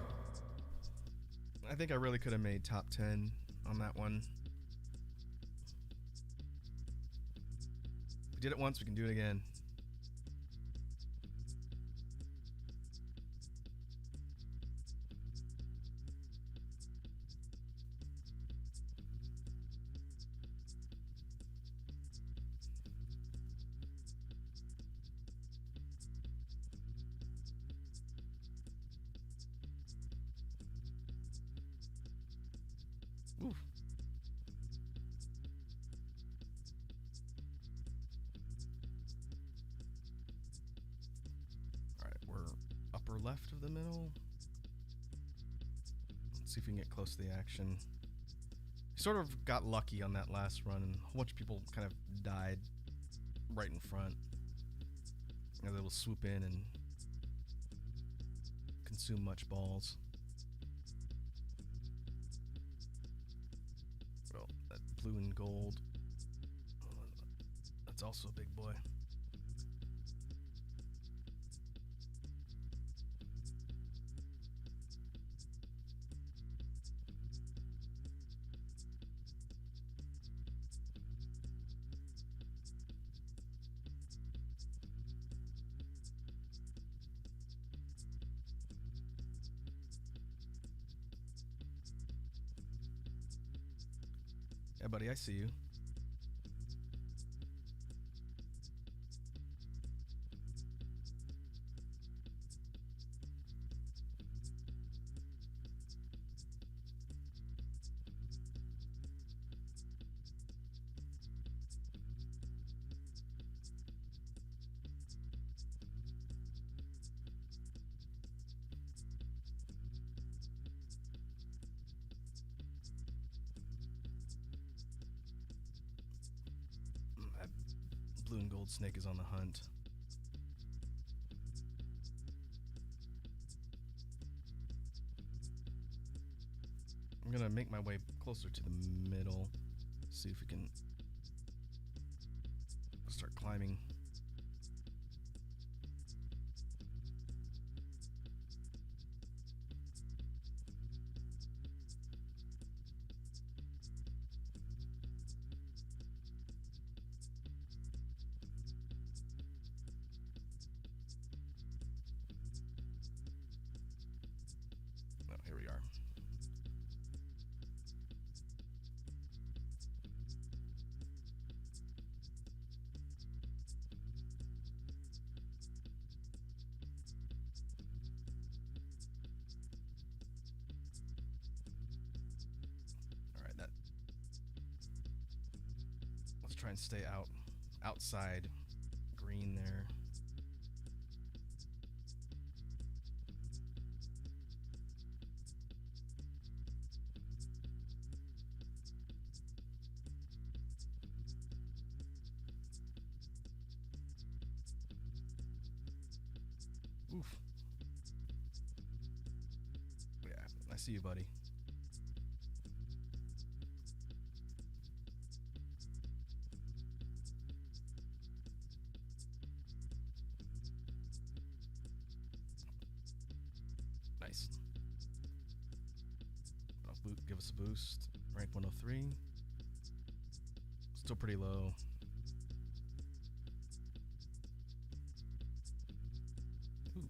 I think I really could have made top 10 on that one. We did it once, we can do it again. Oof. Alright, we're upper left of the middle. Let's see if we can get close to the action. Sort of got lucky on that last run, and a whole bunch of people kind of died right in front. And they will swoop in and consume much balls. Well, that blue and gold. That's also a big boy. Yeah, buddy, I see you. That blue and gold snake is on the hunt. I'm gonna make my way closer to the middle. See if we can start climbing. Oh, here we are. Let's try and stay outside green there. Oof. Yeah, I see you, buddy. Nice. Give us a boost. Rank 103. Still pretty low. Ooh.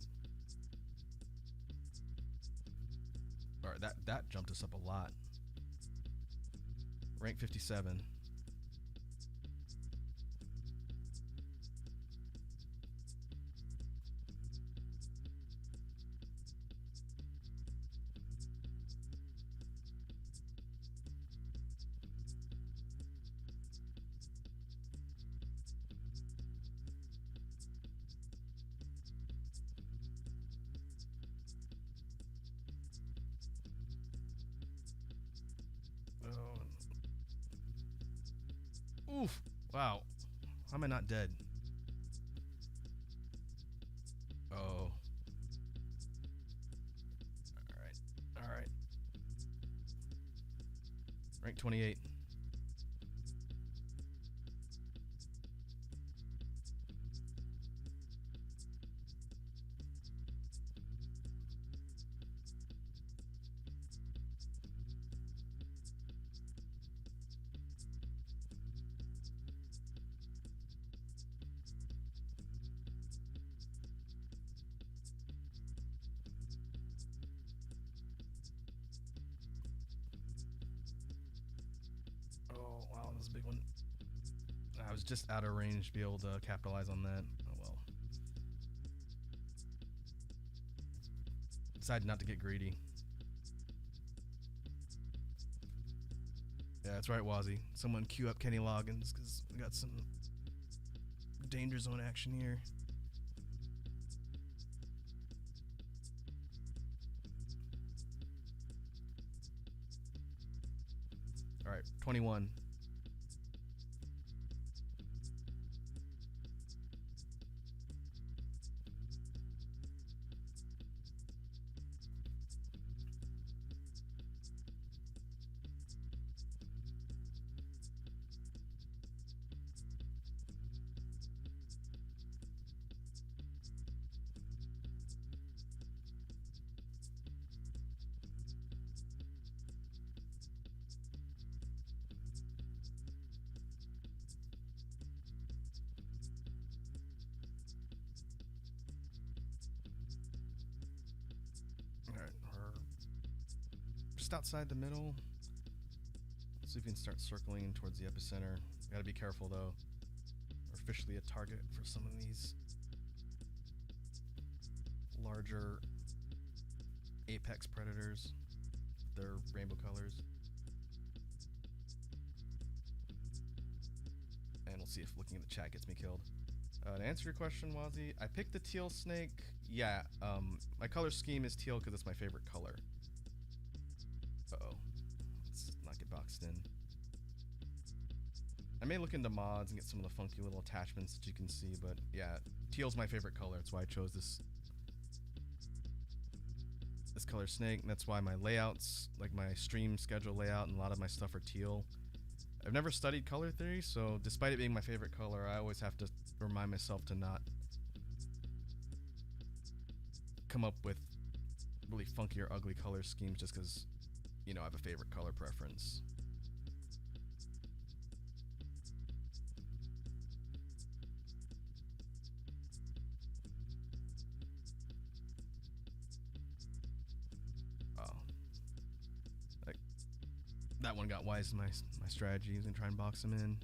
Alright, that jumped us up a lot. Rank 57. Oof. Wow. How am I not dead? Oh. Alright. Rank 28. Oh, wow, that was a big one. I was just out of range to be able to capitalize on that. Oh, well. Decided not to get greedy. Yeah, that's right, Wazzy. Someone queue up Kenny Loggins, because we got some danger zone action here. Alright, 21. Alright, we're just outside the middle. See if we can start circling towards the epicenter. Gotta be careful though. We're officially a target for some of these larger apex predators. Their rainbow colors. And we'll see if looking at the chat gets me killed. To answer your question, Wazzy, I picked the teal snake. Yeah, my color scheme is teal because it's my favorite color. Uh-oh. Let's not get boxed in. I may look into mods and get some of the funky little attachments that you can see, but yeah, teal's my favorite color. That's why I chose this color snake, and that's why my layouts, like my stream schedule layout and a lot of my stuff are teal. I've never studied color theory, so despite it being my favorite color, I always have to remind myself to not come up with really funky or ugly color schemes just because, you know, I have a favorite color preference. Oh. That one got wise to my strategy. I was gonna try and box him in.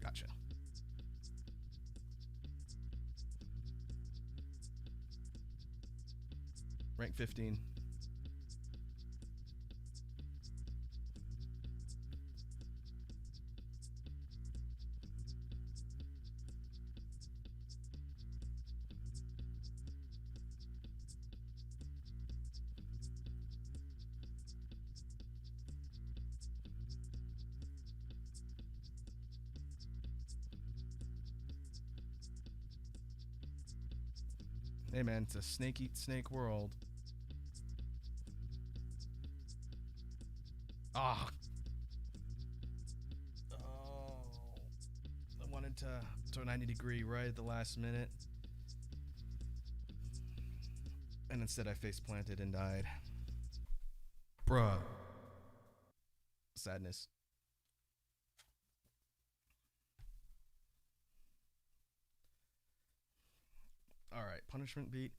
Gotcha. Rank 15. Hey man, it's a snake eat snake world. Ah. Oh. I wanted to 90-degree right at the last minute. And instead I face planted and died. Bruh. Sadness. Alright, punishment beat.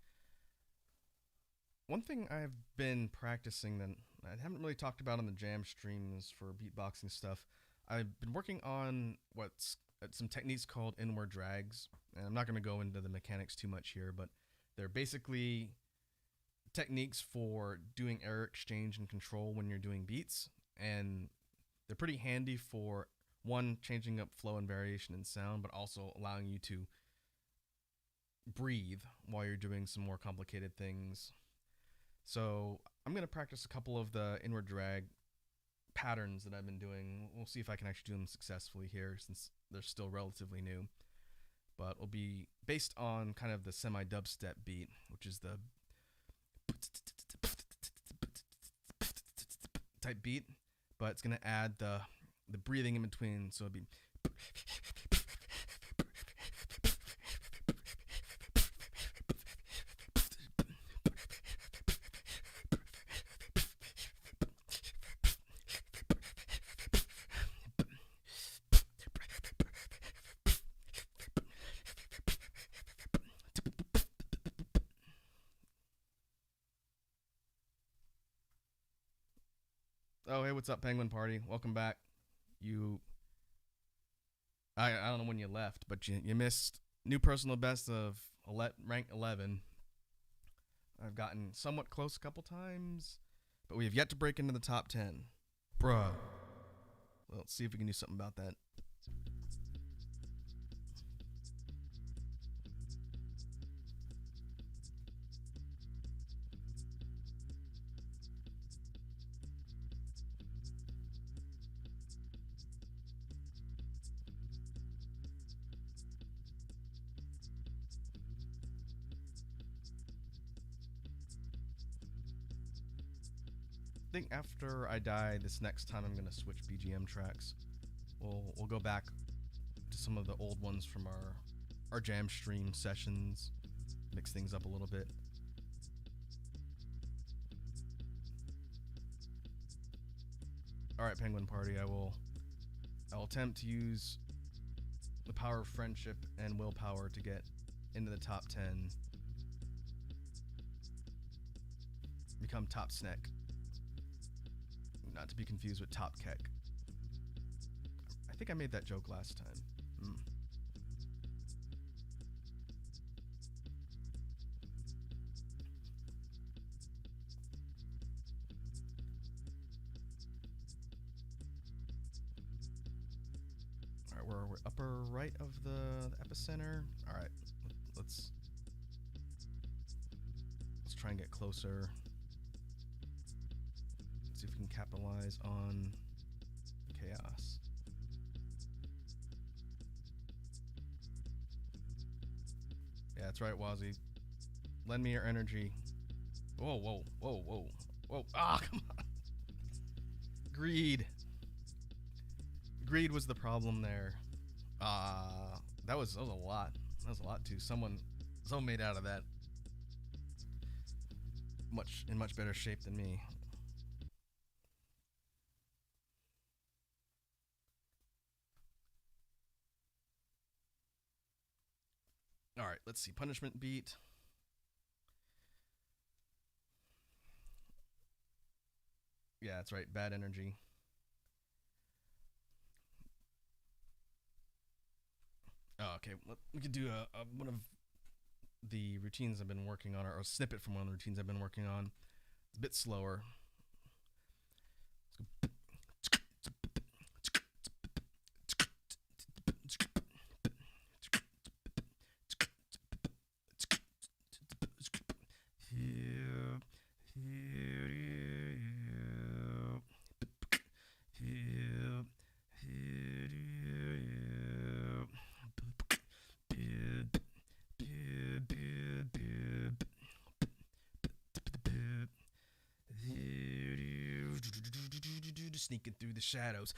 One thing I've been practicing that I haven't really talked about on the jam streams for beatboxing stuff, I've been working on what's some techniques called inward drags. And I'm not going to go into the mechanics too much here, but they're basically techniques for doing error exchange and control when you're doing beats. And they're pretty handy for, one, changing up flow and variation in sound, but also allowing you to breathe while you're doing some more complicated things. So I'm going to practice a couple of the inward drag patterns that I've been doing. We'll see if I can actually do them successfully here since they're still relatively new. But it'll be based on kind of the semi-dubstep beat, which is the type beat, but it's going to add the breathing in between, so it'll be Oh, hey, what's up, Penguin Party? Welcome back. I don't know when you left, but you missed new personal best of rank 11. I've gotten somewhat close a couple times, but we have yet to break into the top 10. Bruh. Well, let's see if we can do something about that. I think after I die this next time, I'm gonna switch BGM tracks. We'll go back to some of the old ones from our jam stream sessions, mix things up a little bit. All right, Penguin Party, I'll attempt to use the power of friendship and willpower to get into the top 10. Become top snack. Not to be confused with top kek. I think I made that joke last time. Alright, we're upper right of the epicenter. Alright, let's try and get closer. See if we can capitalize on chaos. Yeah, that's right, Wazzy. Lend me your energy. Whoa, whoa, whoa, whoa, whoa. Ah, come on. Greed. Greed was the problem there. That was a lot. That was a lot too. Someone made out of that. In much better shape than me. All right, let's see. Punishment beat. Yeah, that's right. Bad energy. Oh, okay. We could do one of the routines I've been working on, or a snippet from one of the routines I've been working on. It's a bit slower. Sneaking through the shadows.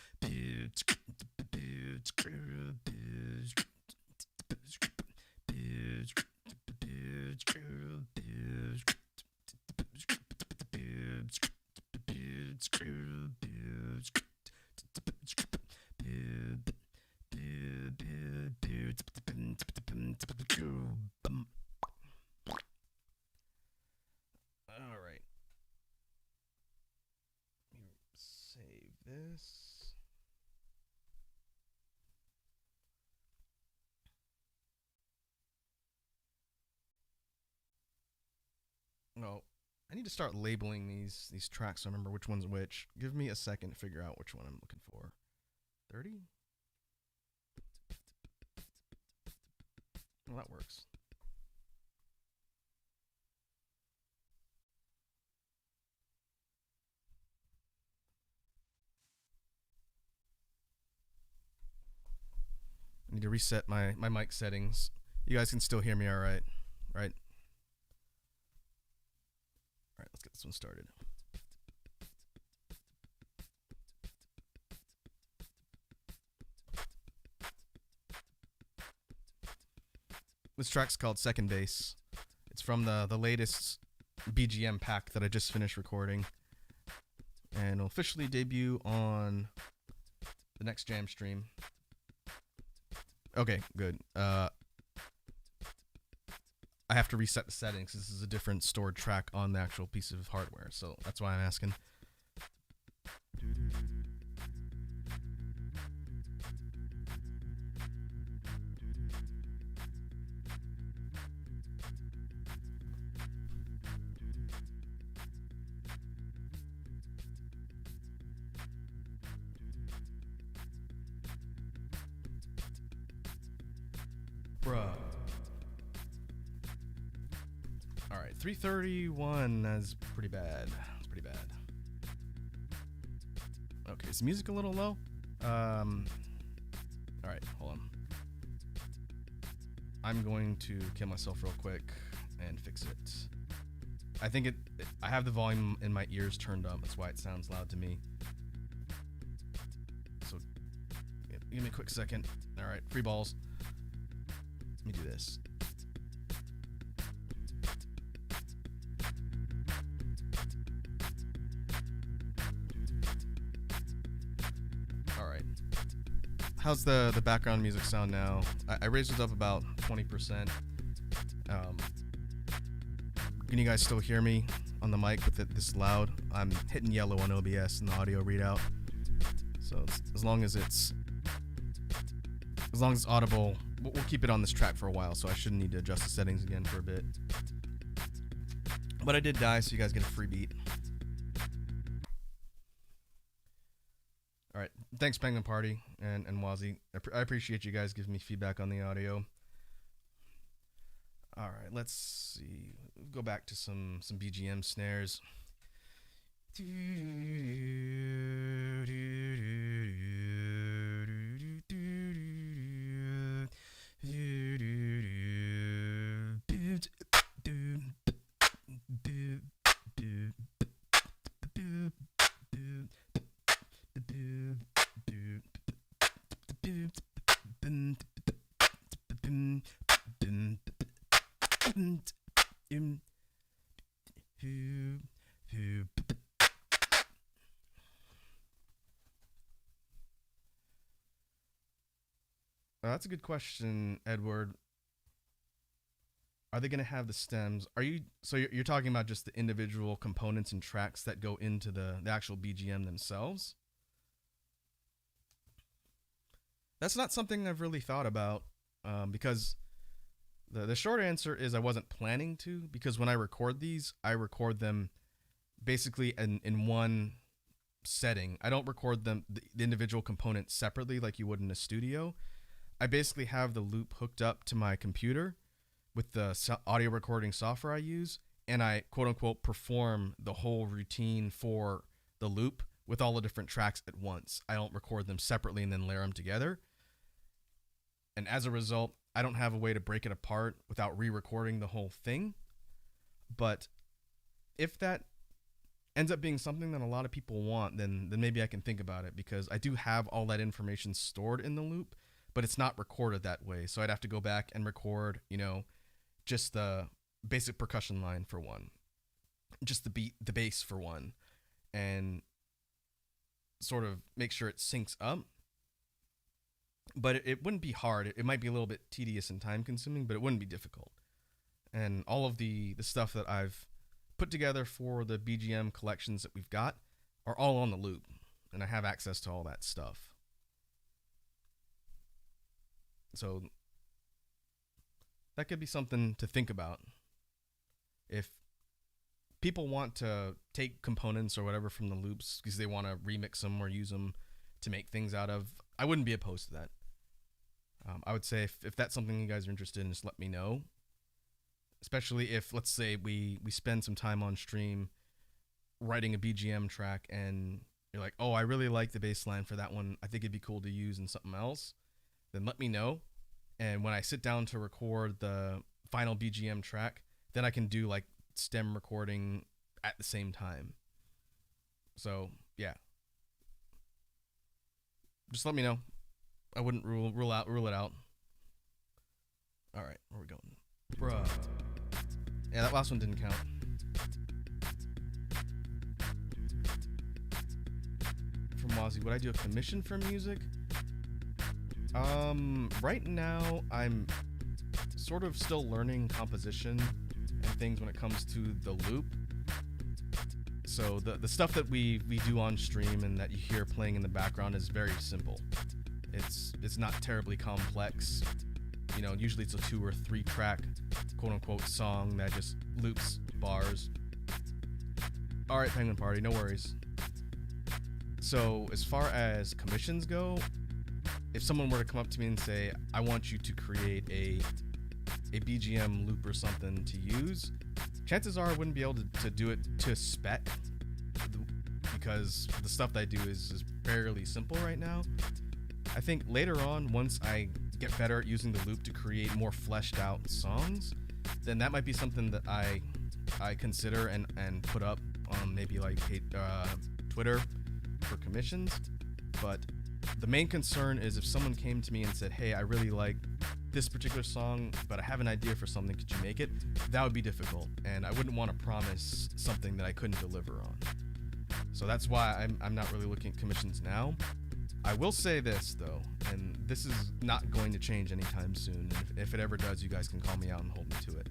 All right. Save this. No, I need to start labeling these tracks so I remember which one's which. Give me a second to figure out which one I'm looking for. 30? Well, that works. I need to reset my mic settings. You guys can still hear me all right? Right? All right, let's get this one started. This track's called Second Base. It's from the latest BGM pack that I just finished recording. And it'll officially debut on the next jam stream. Okay, good. I have to reset the settings. This is a different stored track on the actual piece of hardware, so that's why I'm asking. Bruh. Alright, 331. That's pretty bad. That's pretty bad. Okay, is the music a little low? Alright, hold on. I'm going to kill myself real quick and fix it. I think I have the volume in my ears turned up. That's why it sounds loud to me. So, give me a quick second. Alright, free balls. Let me do this. All right. How's the background music sound now? I raised it up about 20%. Can you guys still hear me on the mic with it this loud? I'm hitting yellow on OBS in the audio readout. So as long as it's audible, we'll keep it on this track for a while, so I shouldn't need to adjust the settings again for a bit. But I did die, so you guys get a free beat. Alright, thanks Penguin Party and Wazzy. I appreciate you guys giving me feedback on the audio. Alright, let's see. Go back to some BGM snares. That's a good question, Edward. Are they going to have the stems? You're talking about just the individual components and tracks that go into the actual BGM themselves? That's not something I've really thought about, because the short answer is I wasn't planning to, because when I record these, I record them basically in one setting. I don't record them, the individual components separately like you would in a studio. I basically have the loop hooked up to my computer with the audio recording software I use, and I quote-unquote perform the whole routine for the loop with all the different tracks at once. I don't record them separately and then layer them together. And as a result, I don't have a way to break it apart without re-recording the whole thing. But if that ends up being something that a lot of people want, then maybe I can think about it, because I do have all that information stored in the loop, but it's not recorded that way. So I'd have to go back and record, just the basic percussion line for one, just the beat, the bass for one, and sort of make sure it syncs up. But it wouldn't be hard. It might be a little bit tedious and time consuming, but it wouldn't be difficult. And all of the stuff that I've put together for the BGM collections that we've got are all on the loop, and I have access to all that stuff. So that could be something to think about. If people want to take components or whatever from the loops because they want to remix them or use them to make things out of, I wouldn't be opposed to that. I would say if that's something you guys are interested in, just let me know. Especially if, let's say, we spend some time on stream writing a BGM track and you're like, oh, I really like the bass line for that one. I think it'd be cool to use in something else. Then let me know. And when I sit down to record the final BGM track, then I can do like stem recording at the same time. So, yeah. Just let me know. I wouldn't rule it out. All right, where are we going? Bruh. Yeah, that last one didn't count. From Wazzy, would I do a commission for music? Right now I'm sort of still learning composition and things when it comes to the loop. So the stuff that we do on stream and that you hear playing in the background is very simple. It's not terribly complex. Usually it's a 2 or 3 track quote unquote song that just loops bars. All right, Penguin Party, no worries. So as far as commissions go, if someone were to come up to me and say, I want you to create a BGM loop or something to use, chances are I wouldn't be able to do it to spec, because the stuff that I do is fairly simple right now. I think later on, once I get better at using the loop to create more fleshed out songs, then that might be something that I consider and put up on maybe like Twitter for commissions. But the main concern is if someone came to me and said, hey, I really like this particular song, but I have an idea for something, could you make it? That would be difficult, and I wouldn't want to promise something that I couldn't deliver on. So that's why I'm not really looking at commissions now. I will say this, though, and this is not going to change anytime soon. And if it ever does, you guys can call me out and hold me to it.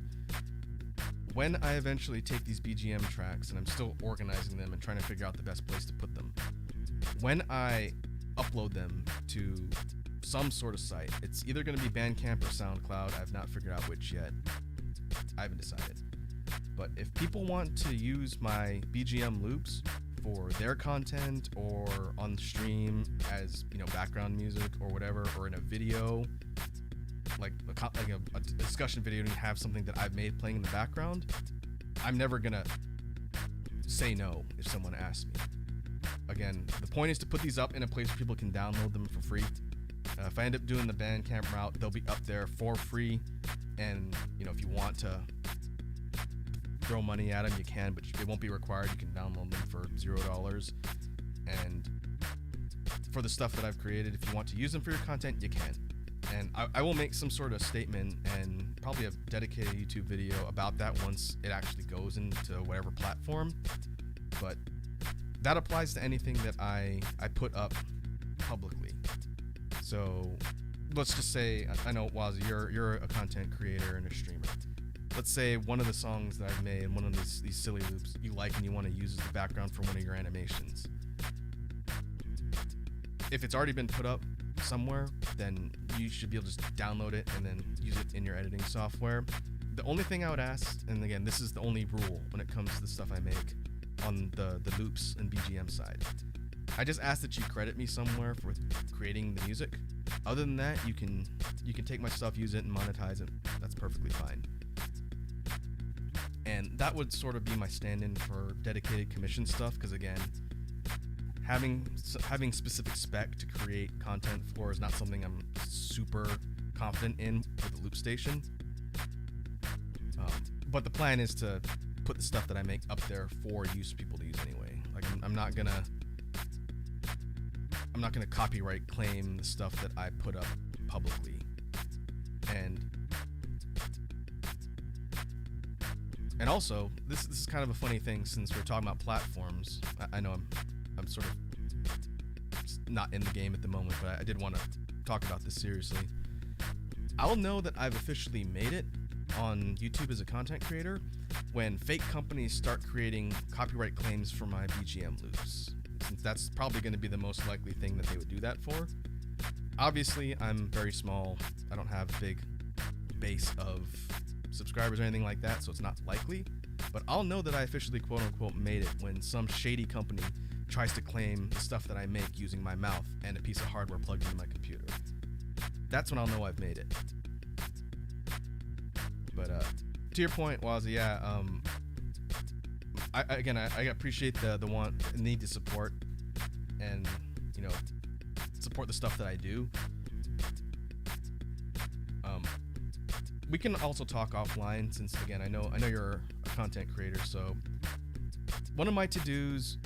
When I eventually take these BGM tracks, and I'm still organizing them and trying to figure out the best place to put them, when I upload them to some sort of site, it's either going to be Bandcamp or SoundCloud. I've not figured out which yet. I haven't decided. But if people want to use my BGM loops for their content or on stream as, you know, background music or whatever, or in a video, like a discussion video, and you have something that I've made playing in the background, I'm never gonna say no if someone asks me. Again, the point is to put these up in a place where people can download them for free. If I end up doing the Bandcamp route, they'll be up there for free, and you know, if you want to throw money at them, you can, but it won't be required. You can download them for $0. And for the stuff that I've created, if you want to use them for your content, you can. And I will make some sort of statement and probably a dedicated YouTube video about that once it actually goes into whatever platform. But that applies to anything that I put up publicly. So let's just say, I know, Wazzy, you're a content creator and a streamer. Let's say one of the songs that I've made, one of these silly loops you like and you want to use as the background for one of your animations. If it's already been put up somewhere, then you should be able to just download it and then use it in your editing software. The only thing I would ask, and again, this is the only rule when it comes to the stuff I make on the loops and BGM side, I just ask that you credit me somewhere for creating the music. Other than that, you can take my stuff, use it, and monetize it. That's perfectly fine. And that would sort of be my stand-in for dedicated commission stuff, because again, having specific spec to create content for is not something I'm super confident in with the loop station. But the plan is to put the stuff that I make up there for use people to use anyway. Like I'm not gonna copyright claim the stuff that I put up publicly. And also, this is kind of a funny thing since we're talking about platforms. I know I'm sort of not in the game at the moment, but I did want to talk about this seriously. I'll know that I've officially made it on YouTube as a content creator when fake companies start creating copyright claims for my BGM loops, since that's probably going to be the most likely thing that they would do that for. Obviously, I'm very small. I don't have a big base of subscribers or anything like that, so it's not likely. But I'll know that I officially quote-unquote made it when some shady company tries to claim the stuff that I make using my mouth and a piece of hardware plugged into my computer. That's when I'll know I've made it. But to your point, Wazzy, yeah, I appreciate the need to support and, you know, support the stuff that I do. We can also talk offline, since again I know you're a content creator. So one of my to-dos,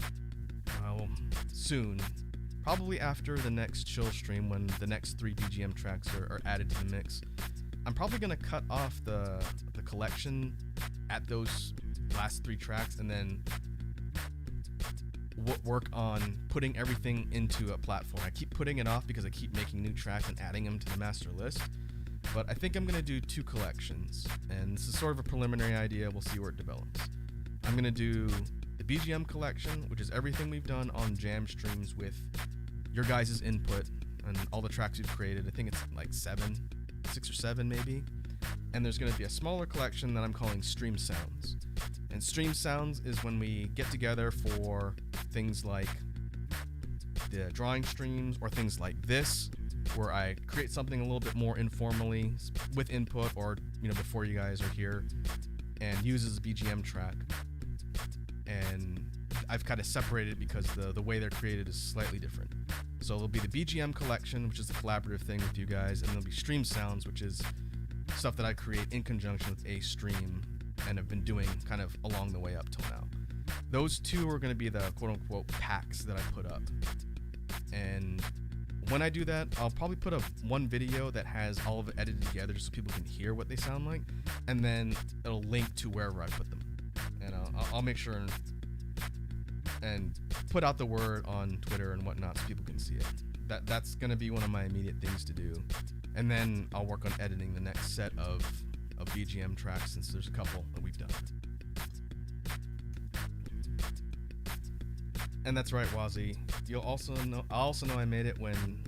soon, probably after the next chill stream when the next 3 BGM tracks are added to the mix, I'm probably gonna cut off the collection at those last 3 tracks and then work on putting everything into a platform. I keep putting it off because I keep making new tracks and adding them to the master list. But I think I'm going to do 2 collections, and this is sort of a preliminary idea. We'll see where it develops. I'm going to do the BGM collection, which is everything we've done on jam streams with your guys' input and all the tracks we've created. I think it's like 6 or 7 maybe. And there's going to be a smaller collection that I'm calling Stream Sounds. And Stream Sounds is when we get together for things like the drawing streams or things like this, where I create something a little bit more informally with input or, you know, before you guys are here, and use as a BGM track. And I've kind of separated because the way they're created is slightly different. So there'll be the BGM collection, which is the collaborative thing with you guys, and there'll be Stream Sounds, which is stuff that I create in conjunction with a stream and have been doing kind of along the way up till now. Those 2 are going to be the quote-unquote packs that I put up. And when I do that, I'll probably put up one video that has all of it edited together so people can hear what they sound like, and then it'll link to wherever I put them. And I'll make sure and put out the word on Twitter and whatnot so people can see it. That's gonna be one of my immediate things to do, and then I'll work on editing the next set of BGM tracks, since there's a couple that we've done. And that's right, Wazzy. I also know I made it when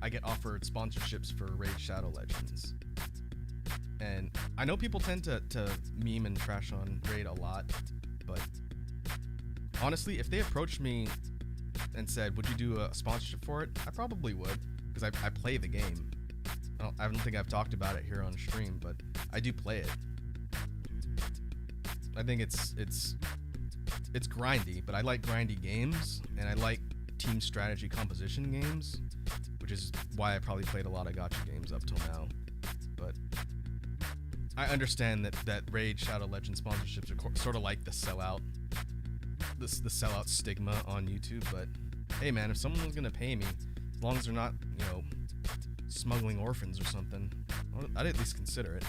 I get offered sponsorships for Raid Shadow Legends. And I know people tend to meme and trash on Raid a lot, but honestly, if they approached me and said, would you do a sponsorship for it? I probably would, because I play the game. I don't think I've talked about it here on stream, but I do play it. I think it's grindy, but I like grindy games, and I like team strategy composition games, which is why I probably played a lot of gacha games up till now. But I understand that Raid Shadow Legends sponsorships are sort of like the sellout stigma on YouTube. But hey, man, if someone was gonna pay me, as long as they're not, smuggling orphans or something, I'd at least consider it.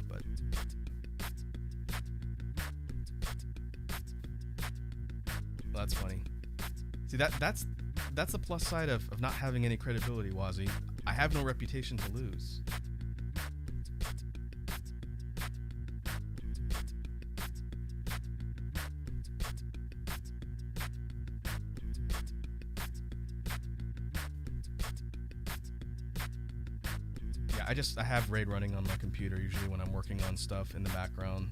But that's funny. See, that's the plus side of not having any credibility, Wazzy. I have no reputation to lose. Yeah, I have Raid running on my computer usually when I'm working on stuff in the background.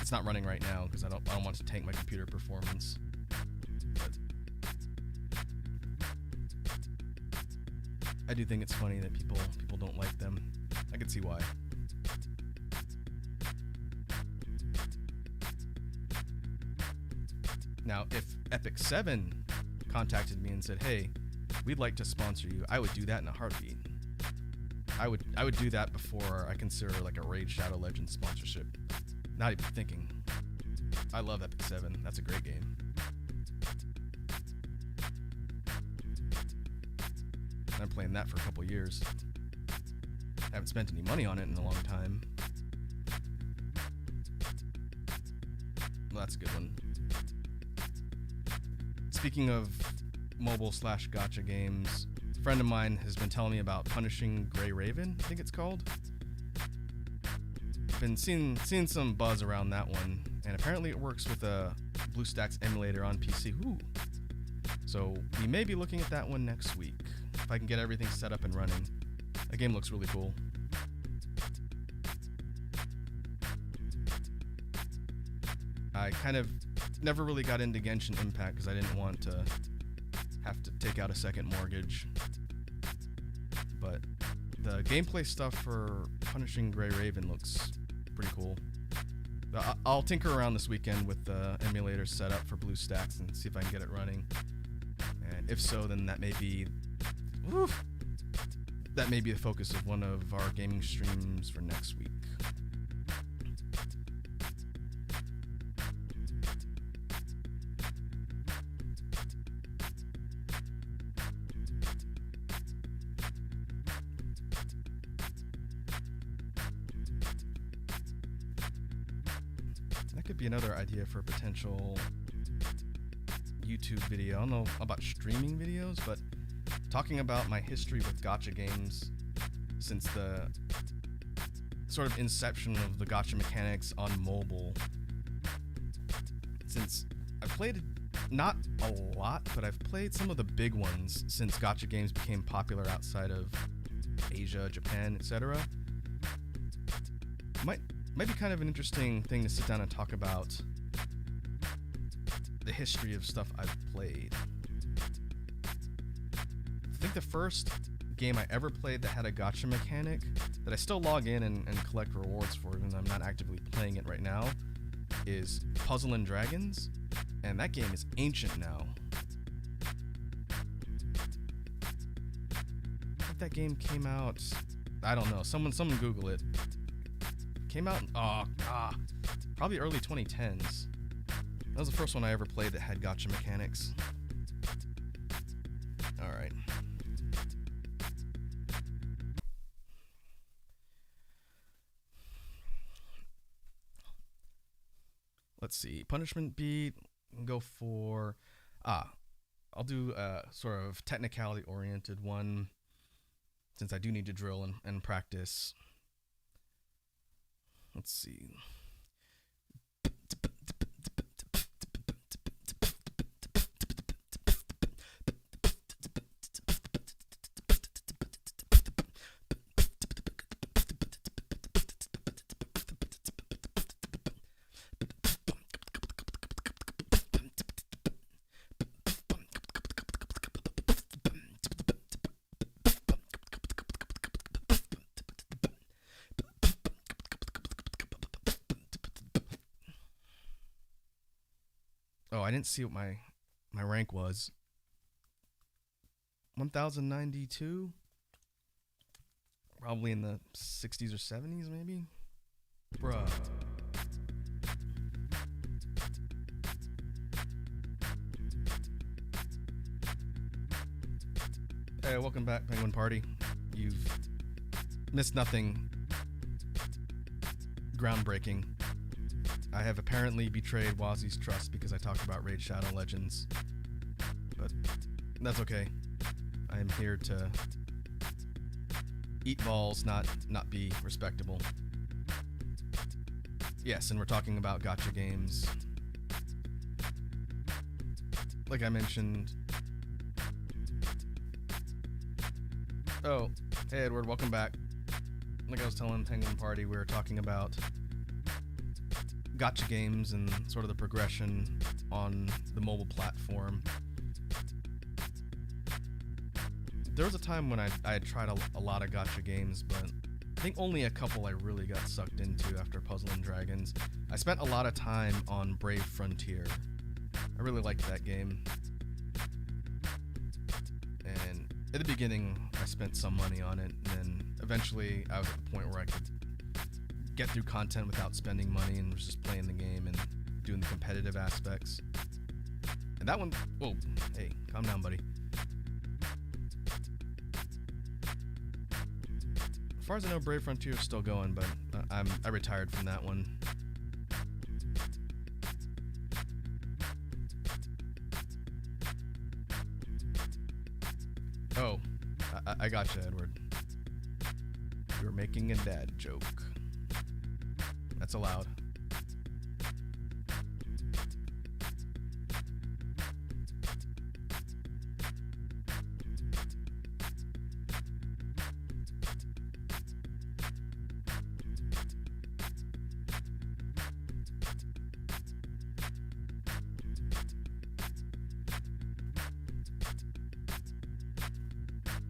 It's not running right now because I don't want to tank my computer performance. But I do think it's funny that people don't like them. I can see why. Now, if Epic 7 contacted me and said, "Hey, we'd like to sponsor you," I would do that in a heartbeat. I would do that before I consider like a Raid Shadow Legends sponsorship. Not even thinking. I love Epic 7. That's a great game. I've been playing that for a couple years. I haven't spent any money on it in a long time. Well, that's a good one. Speaking of mobile/gacha games, a friend of mine has been telling me about Punishing Gray Raven, I think it's called. Been seeing some buzz around that one, and apparently it works with a BlueStacks emulator on PC. Ooh. So we may be looking at that one next week if I can get everything set up and running. That game looks really cool. I kind of never really got into Genshin Impact because I didn't want to have to take out a second mortgage. But the gameplay stuff for Punishing Gray Raven looks pretty cool. I'll tinker around this weekend with the emulator set up for BlueStacks and see if I can get it running. And if so, then that may be the focus of one of our gaming streams for next week. That could be another idea for a potential YouTube video. I don't know about streaming videos, but talking about my history with gacha games since the sort of inception of the gacha mechanics on mobile. Since I've played not a lot, but I've played some of the big ones since gacha games became popular outside of Asia, Japan, etc. Might be kind of an interesting thing to sit down and talk about the history of stuff I've played. I think the first game I ever played that had a gacha mechanic that I still log in and collect rewards for, even though I'm not actively playing it right now, is Puzzle and Dragons, and that game is ancient now. I think that game came out, I don't know, someone Google it. Came out probably early 2010s. That was the first one I ever played that had gacha mechanics. Alright. Let's see. Punishment beat. Go for I'll do a sort of technicality oriented one, since I do need to drill and practice. Let's see. Oh, I didn't see what my rank was. 1092? Probably in the 60s or 70s, maybe? Bruh. Hey, welcome back, Penguin Party. You've missed nothing groundbreaking. I have apparently betrayed Wazzy's trust because I talked about Raid Shadow Legends. But that's okay. I am here to eat balls, not be respectable. Yes, and we're talking about gacha games. Like I mentioned. Oh, hey Edward, welcome back. Like I was telling Penguin Party, we were talking about gacha games and sort of the progression on the mobile platform. There was a time when I had tried a lot of gacha games, but I think only a couple I really got sucked into after Puzzle and Dragons. I spent a lot of time on Brave Frontier. I really liked that game. And at the beginning, I spent some money on it, and then eventually I was at the point where I could get through content without spending money and was just playing the game and doing the competitive aspects. And that one, whoa, hey, calm down, buddy. As far as I know, Brave Frontier is still going, but I retired from that one. Oh, I gotcha, Edward. You were making a dad joke. That's allowed.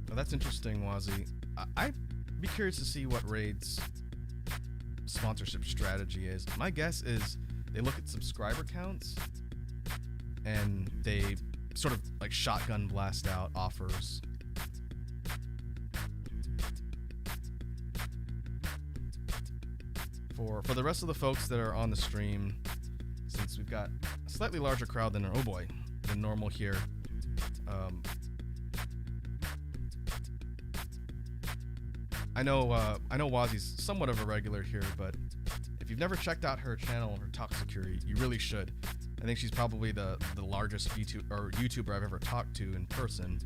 Well, that's interesting, Wazzy. I'd be curious to see what Raid's sponsorship strategy is. My guess is they look at subscriber counts and they sort of like shotgun blast out offers. For the rest of the folks that are on the stream, since we've got a slightly larger crowd than than normal here. I know Wazzy's somewhat of a regular here, but if you've never checked out her channel, her Talk Security, you really should. I think she's probably the largest YouTuber I've ever talked to in person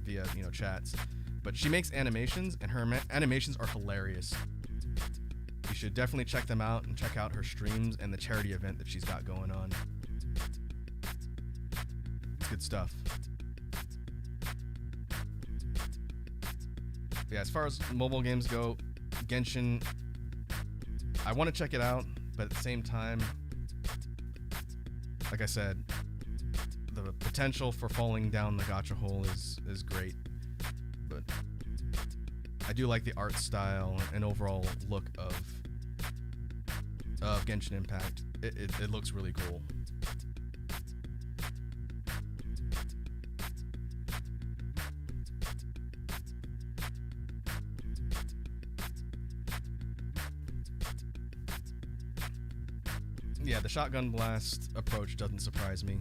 via chats. But she makes animations, and her animations are hilarious. You should definitely check them out and check out her streams and the charity event that she's got going on. It's good stuff. Yeah, as far as mobile games go, Genshin, I want to check it out, but at the same time, like I said, the potential for falling down the gacha hole is great. But I do like the art style and overall look of Genshin Impact. It looks really cool. Yeah, the shotgun blast approach doesn't surprise me.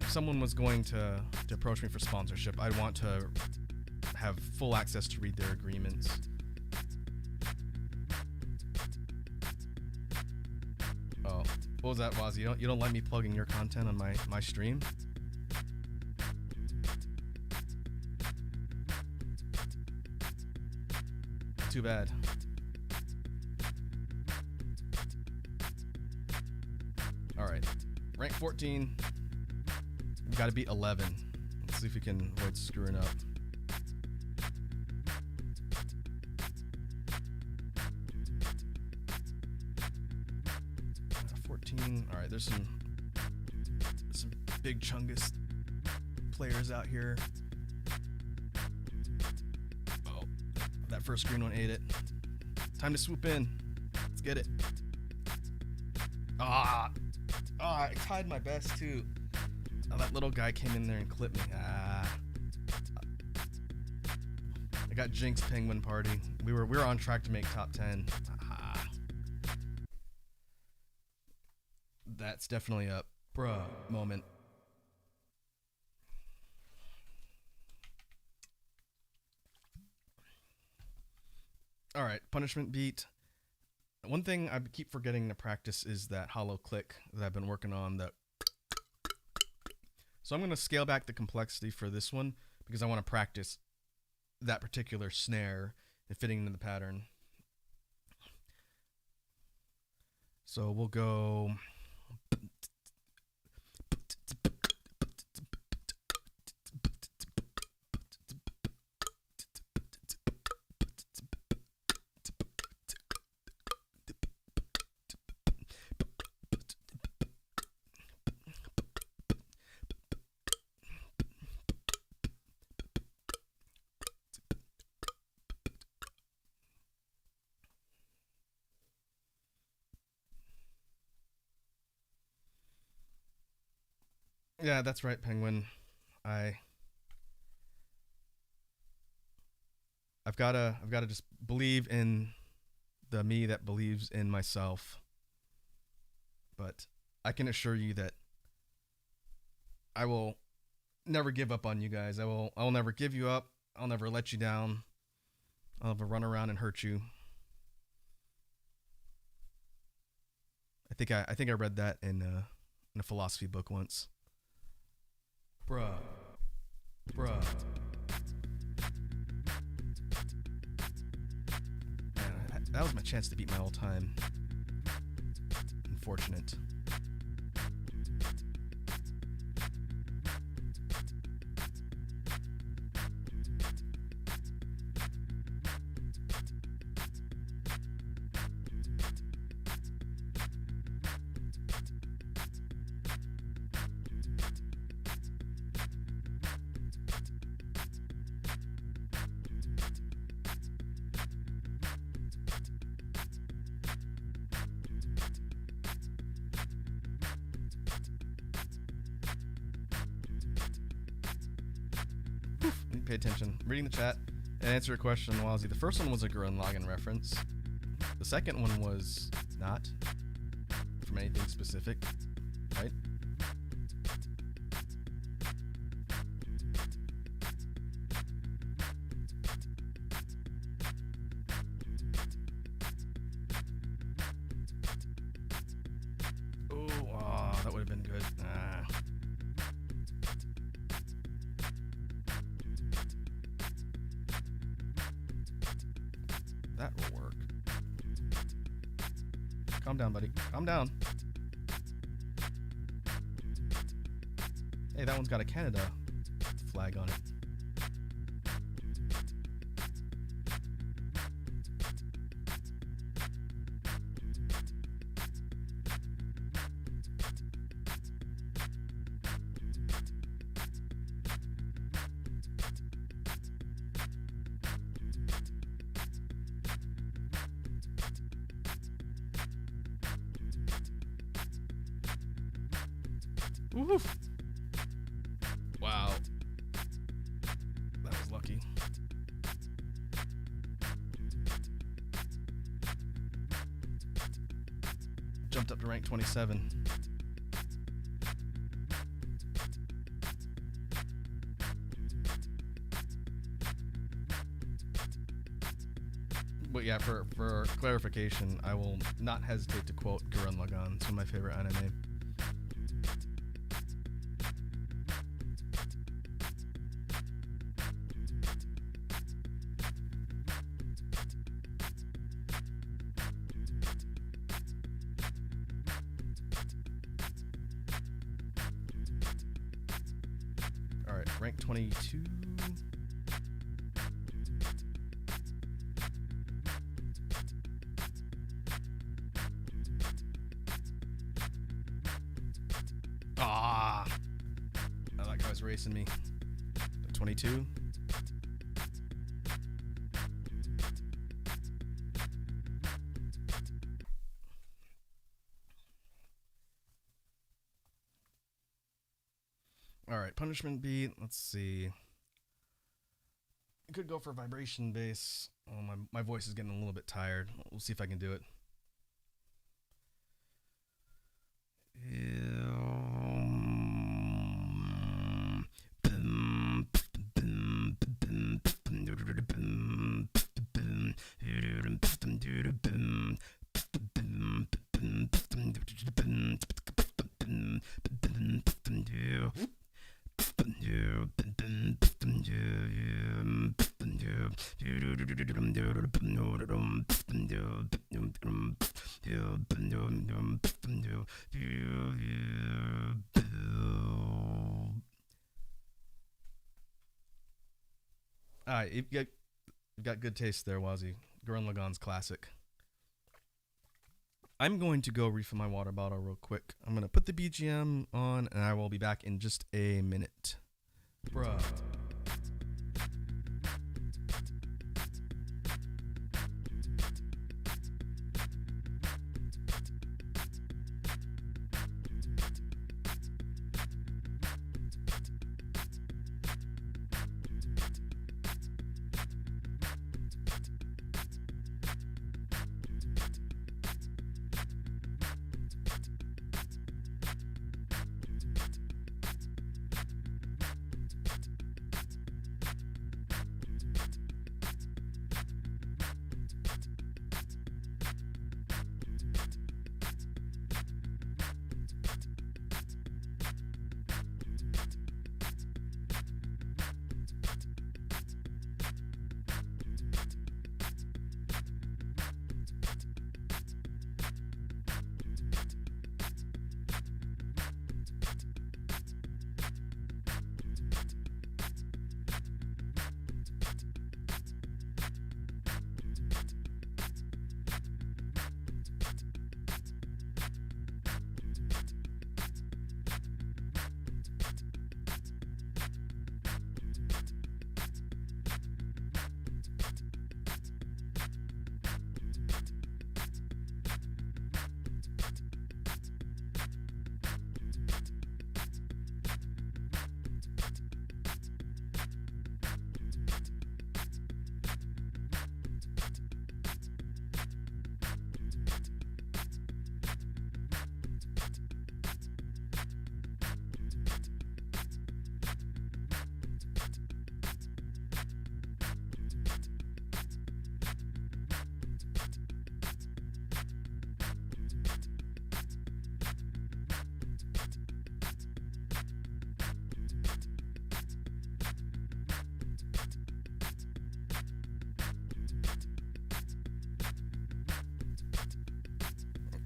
If someone was going to approach me for sponsorship, I'd want to have full access to read their agreements. What was that, Waz? You don't like me plugging your content on my stream? Too bad. All right, rank 14. We've got to beat 11. Let's see if we can avoid screwing up. 14. All right, there's some big chungus players out here. Oh, that first green one ate it. Time to swoop in. Let's get it. I tied my best too. Oh, that little guy came in there and clipped me. I got Jinx Penguin Party. We were on track to make top 10. That's definitely a bruh moment. All right, punishment beat. One thing I keep forgetting to practice is that hollow click that I've been working on. So I'm going to scale back the complexity for this one because I want to practice that particular snare and fitting into the pattern. So we'll go. Yeah, that's right, Penguin. I've gotta just believe in the me that believes in myself. But I can assure you that I will never give up on you guys. I'll never give you up. I'll never let you down. I'll never run around and hurt you. I think I read that in a philosophy book once. Bruh. Man, that was my chance to beat my all-time. Unfortunate. Pay attention. Reading the chat and answer a question, Wazzy. The first one was a Gurren Lagann reference. The second one was not from anything specific, right? Oh, that would have been good. That will work. Calm down, buddy. Calm down. Hey, that one's got a Canada flag on it. Woof. Wow. That was lucky. Jumped up to rank 27. But yeah, for clarification, I will not hesitate to quote Gurren Lagann. It's one of my favorite anime. All right, rank 22. Ah, that guy was racing me. 22. All right, punishment beat. Let's see. I could go for vibration bass. Oh, my voice is getting a little bit tired. We'll see if I can do it. You've got good taste there, Wazzy. Gurren Lagann's classic. I'm going to go refill my water bottle real quick. I'm going to put the BGM on, and I will be back in just a minute. Bruh.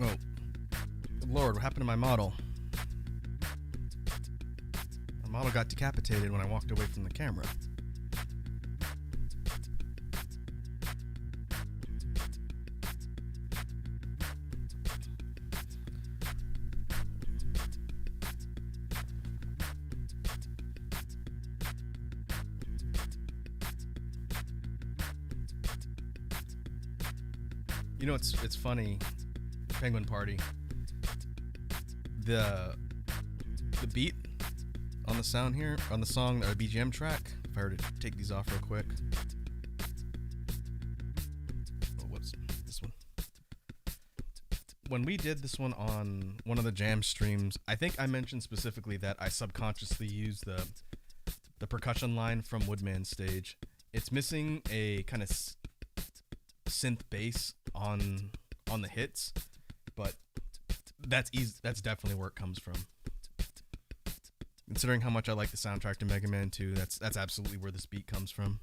Oh, Lord, what happened to my model? My model got decapitated when I walked away from the camera. You know, it's funny, Penguin Party. The beat on the sound here, on the song, or BGM track, if I were to take these off real quick. Oh, what's this one? When we did this one on one of the jam streams, I think I mentioned specifically that I subconsciously used the percussion line from Woodman's Stage. It's missing a kind of synth bass on the hits, but that's easy. That's definitely where it comes from. Considering how much I like the soundtrack to Mega Man 2, that's absolutely where this beat comes from.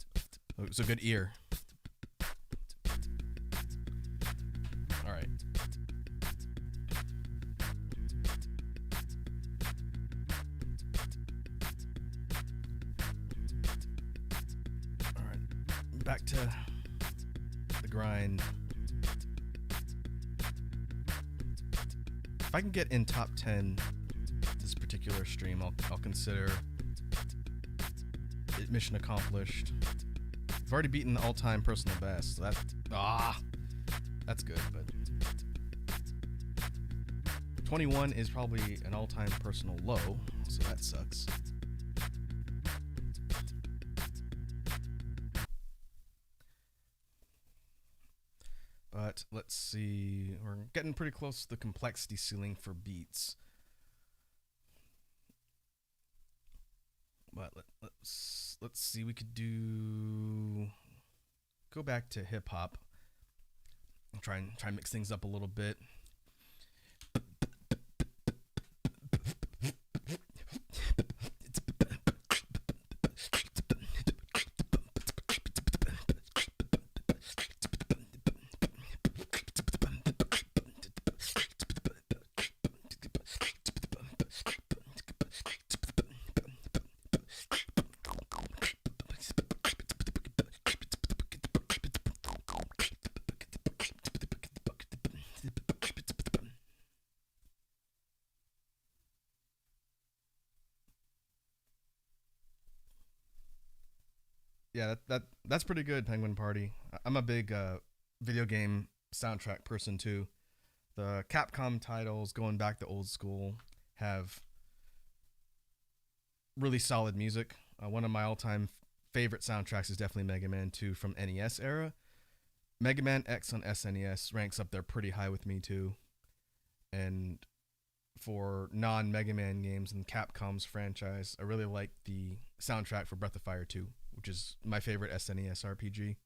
It's a good ear. All right. All right. Back to the grind. If I can get in top 10 this particular stream, I'll consider it mission accomplished. I've already beaten the all-time personal best, so that's good, but 21 is probably an all-time personal low, so that sucks. But let's see, we're getting pretty close to the complexity ceiling for beats. But let's see, we could go back to hip hop. I'll try and mix things up a little bit. Yeah, that's pretty good, Penguin Party. I'm a big video game soundtrack person too. The Capcom titles, going back to old school, have really solid music. One of my all-time favorite soundtracks is definitely Mega Man 2 from NES era. Mega Man X on SNES ranks up there pretty high with me too. And for non-Mega Man games in Capcom's franchise, I really like the soundtrack for Breath of Fire 2, which is my favorite SNES RPG.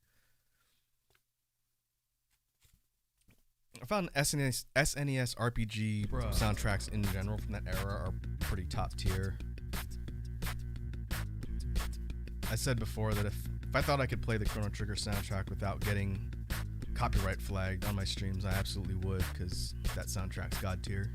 I found SNES RPG soundtracks in general from that era are pretty top tier. I said before that if I thought I could play the Chrono Trigger soundtrack without getting copyright flagged on my streams, I absolutely would, because that soundtrack's god tier.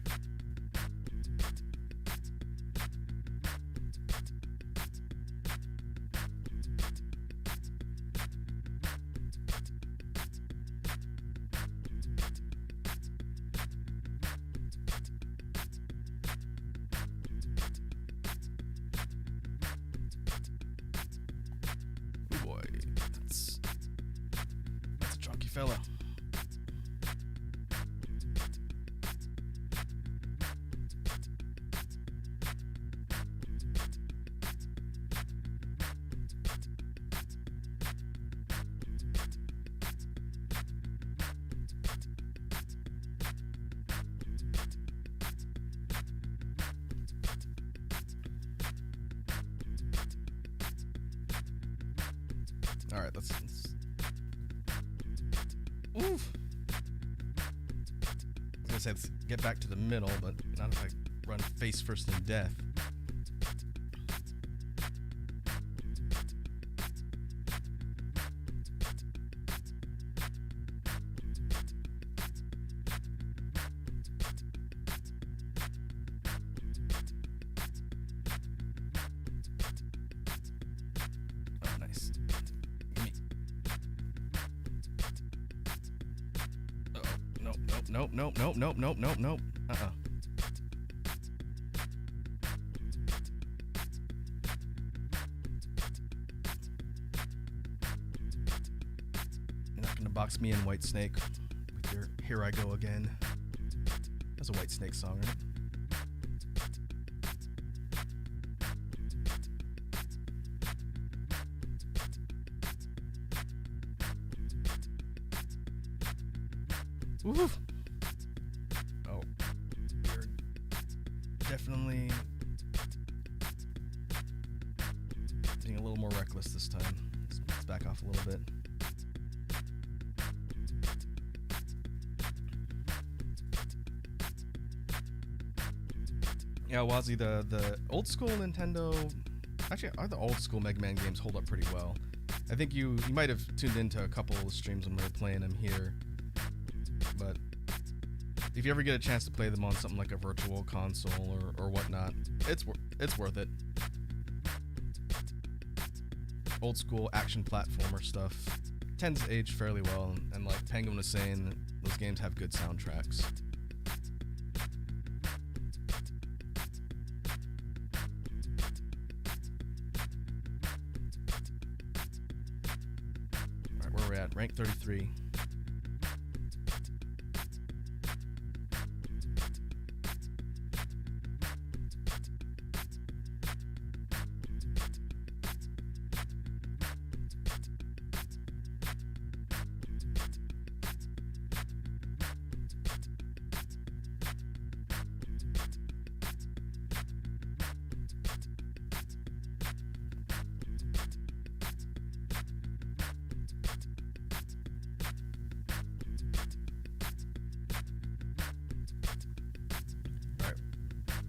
Fella. All right, let's oof. I was gonna say let's get back to the middle, but not if I run face first in death. Oh, nice. Nope. You're not gonna box me in, White Snake, with your "Here I Go Again." That's a White Snake song, right? Woof. Oh, you're definitely being a little more reckless this time. Let's back off a little bit. Yeah, Wazzy, the old school Nintendo, actually, the old school Mega Man games hold up pretty well. I think you might have tuned into a couple of streams when we were playing them here, but if you ever get a chance to play them on something like a virtual console or whatnot, it's worth it. Old school action platformer stuff tends to age fairly well, and like Penguin was saying, those games have good soundtracks. Alright, where we're at, rank 33.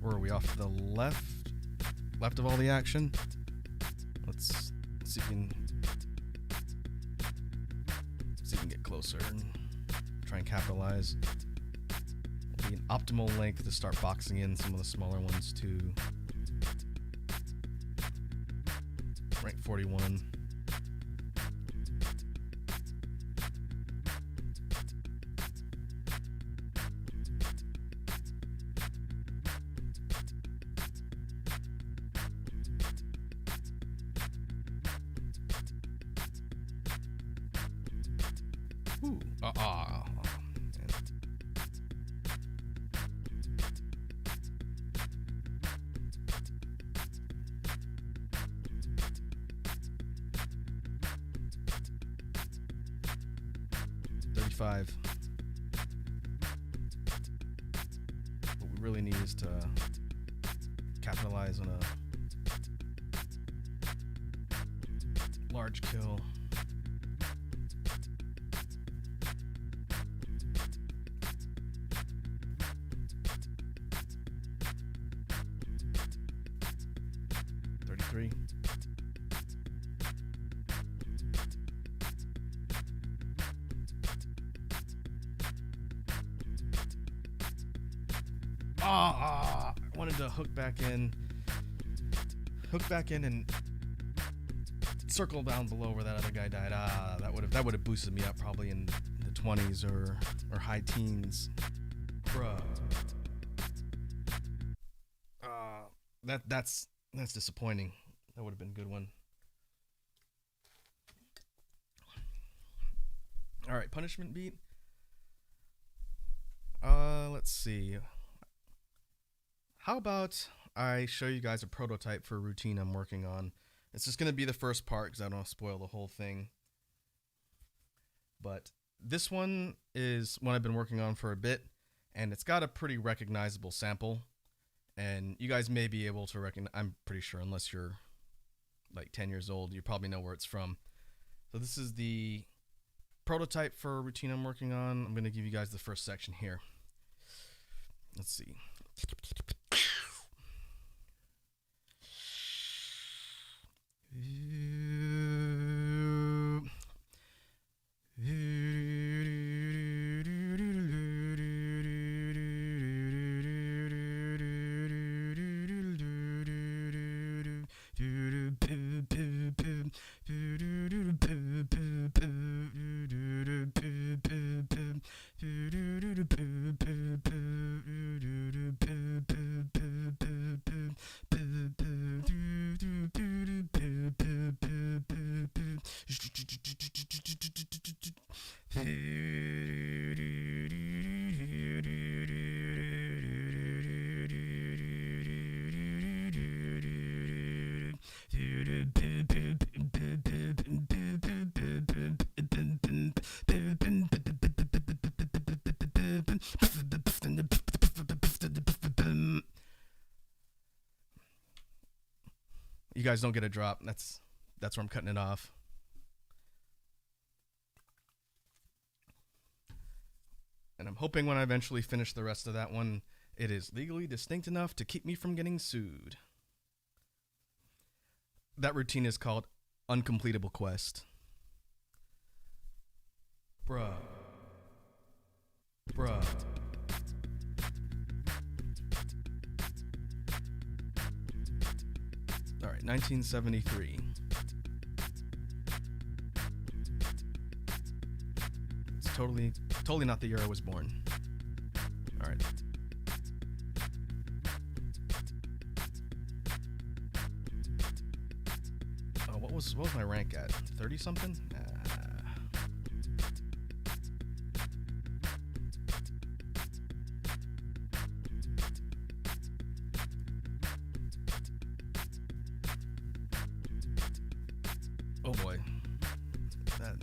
Where are we, off to the left of all the action? Let's see if we can get closer and try and capitalize. It'll be an optimal length to start boxing in some of the smaller ones too. Rank 41. Ooh, 35. What we really need is to capitalize on a large kill. Three. I wanted to hook back in and circle down below where that other guy died. That would have boosted me up probably in the 20s or high teens. Bruh. That's disappointing. That would have been a good one. All right, punishment beat. Let's see. How about I show you guys a prototype for a routine I'm working on. It's just going to be the first part because I don't want to spoil the whole thing. But this one is one I've been working on for a bit, and it's got a pretty recognizable sample. And you guys may be able to recognize, I'm pretty sure, unless you're like 10 years old, you probably know where it's from. So this is the prototype for a routine I'm working on. I'm going to give you guys the first section here. Let's see. You guys don't get a drop. That's where I'm cutting it off. And I'm hoping when I eventually finish the rest of that one, It is legally distinct enough to keep me from getting sued. That routine is called Uncompletable Quest. Bruh. Alright, 1973. It's totally not the year I was born. Alright. What was my rank at? 30 something? Oh boy. I'm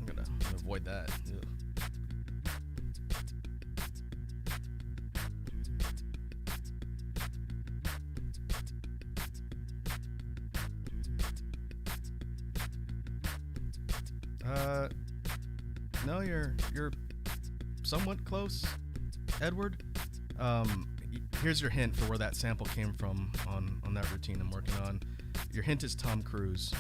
gonna avoid that. Ugh. No, you're somewhat close, Edward. Here's your hint for where that sample came from on that routine I'm working on. Your hint is Tom Cruise.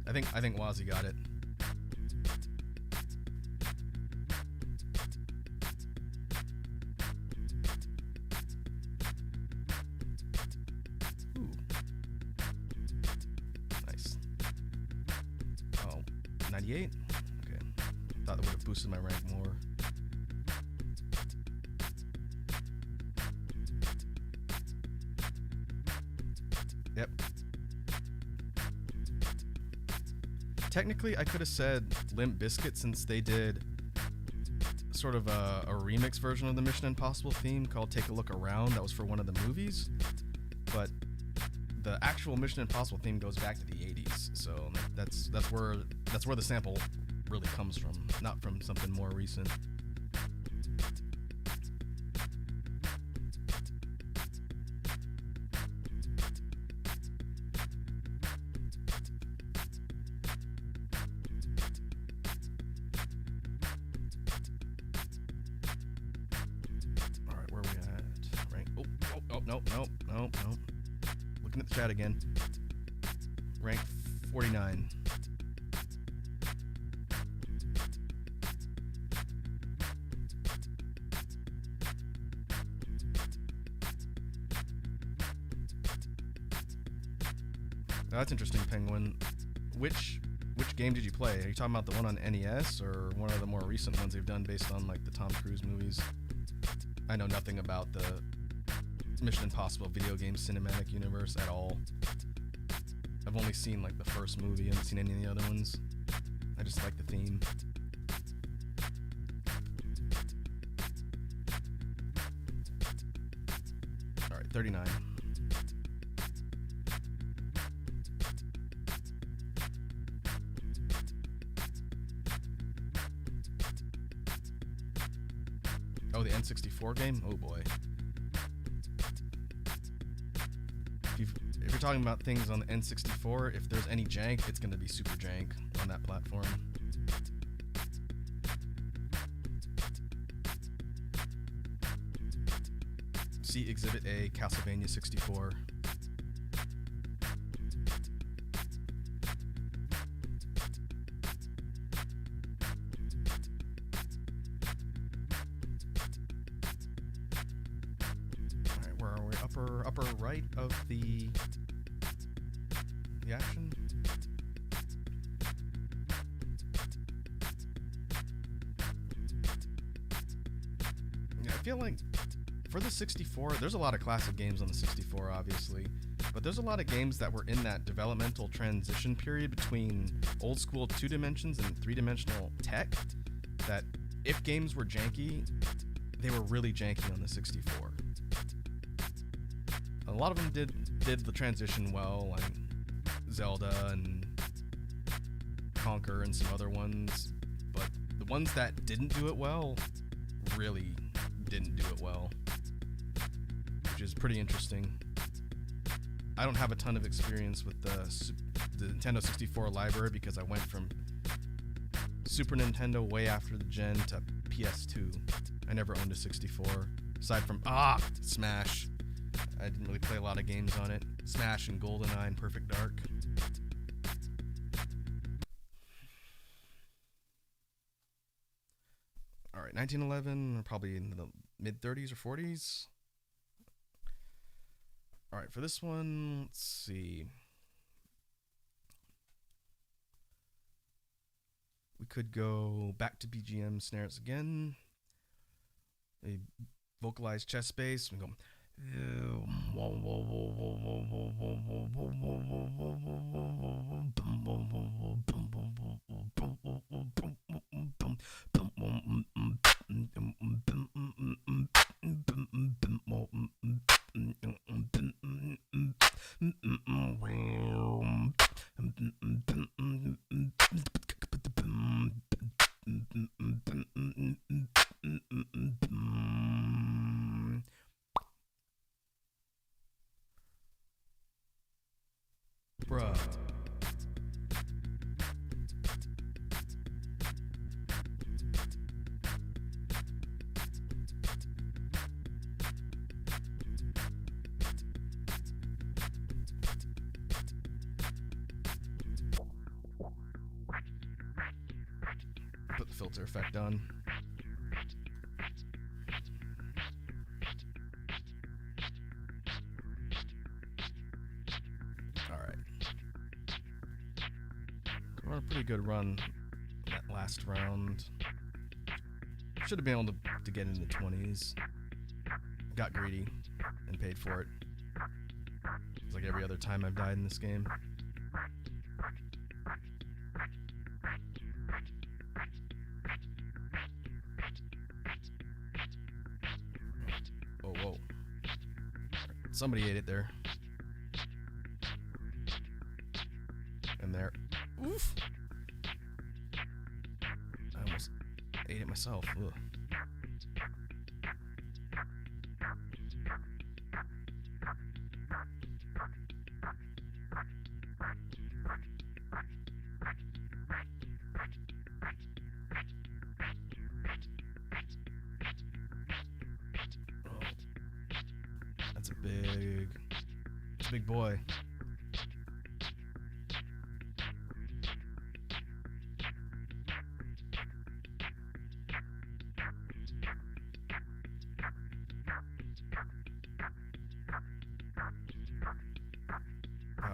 I think Wazzy got it. Ooh. Nice. Oh, 98? Okay. Thought that would have boosted my rank more. Yep. Technically, I could have said Limp Bizkit since they did sort of a remix version of the Mission Impossible theme called Take a Look Around. That was for one of the movies. But the actual Mission Impossible theme goes back to the 80s. So that's where the sample really comes from, not from something more recent. Nope. Looking at the chat again. Rank 49. Now that's interesting, Penguin. Which game did you play? Are you talking about the one on NES or one of the more recent ones they've done based on like the Tom Cruise movies? I know nothing about the Mission Impossible video game cinematic universe at all. I've only seen like the first movie. I haven't seen any of the other ones. I just like the theme. Alright, 39. Oh, the N64 game? Oh boy. If you're talking about things on the N64, if there's any jank, it's going to be super jank on that platform. See Exhibit A, Castlevania 64. Alright, where are we? Upper right of the action. Yeah, I feel like for the 64, there's a lot of classic games on the 64, obviously, but there's a lot of games that were in that developmental transition period between old school 2 dimensions and 3-dimensional tech, that if games were janky, they were really janky on the 64. A lot of them did the transition well, like Zelda and Conquer and some other ones, but the ones that didn't do it well really didn't do it well, which is pretty interesting. I don't have a ton of experience with the Nintendo 64 library because I went from Super Nintendo way after the gen to PS2. I never owned a 64, aside from Smash. I didn't really play a lot of games on it. Smash and GoldenEye and Perfect Dark. Alright, 1911, probably in the mid 30s or 40s. Alright, for this one, let's see. We could go back to BGM snares again. A vocalized chest bass. We go. Bruh. Put the filter effect on. A pretty good run that last round. Should have been able to get into the 20s. Got greedy and paid for it. It's like every other time I've died in this game. Oh, whoa. Somebody ate it there. And there. Oof! I almost ate it myself. Ugh. That's a big boy.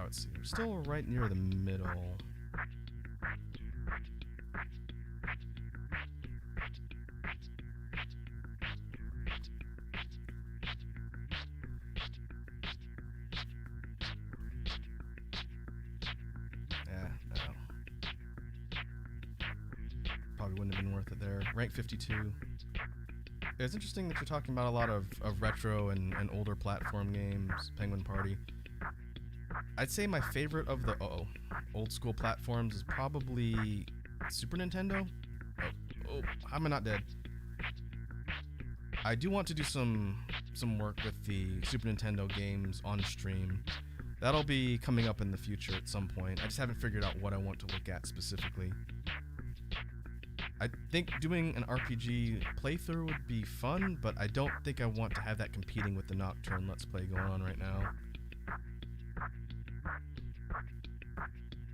Let's see, we're still right near the middle. Yeah, no. Probably wouldn't have been worth it there. Rank 52. It's interesting that you're talking about a lot of retro and older platform games, Penguin Party. I'd say my favorite of the old school platforms is probably Super Nintendo. Oh, how am I not dead? I do want to do some work with the Super Nintendo games on stream. That'll be coming up in the future at some point. I just haven't figured out what I want to look at specifically. I think doing an RPG playthrough would be fun, but I don't think I want to have that competing with the Nocturne Let's Play going on right now.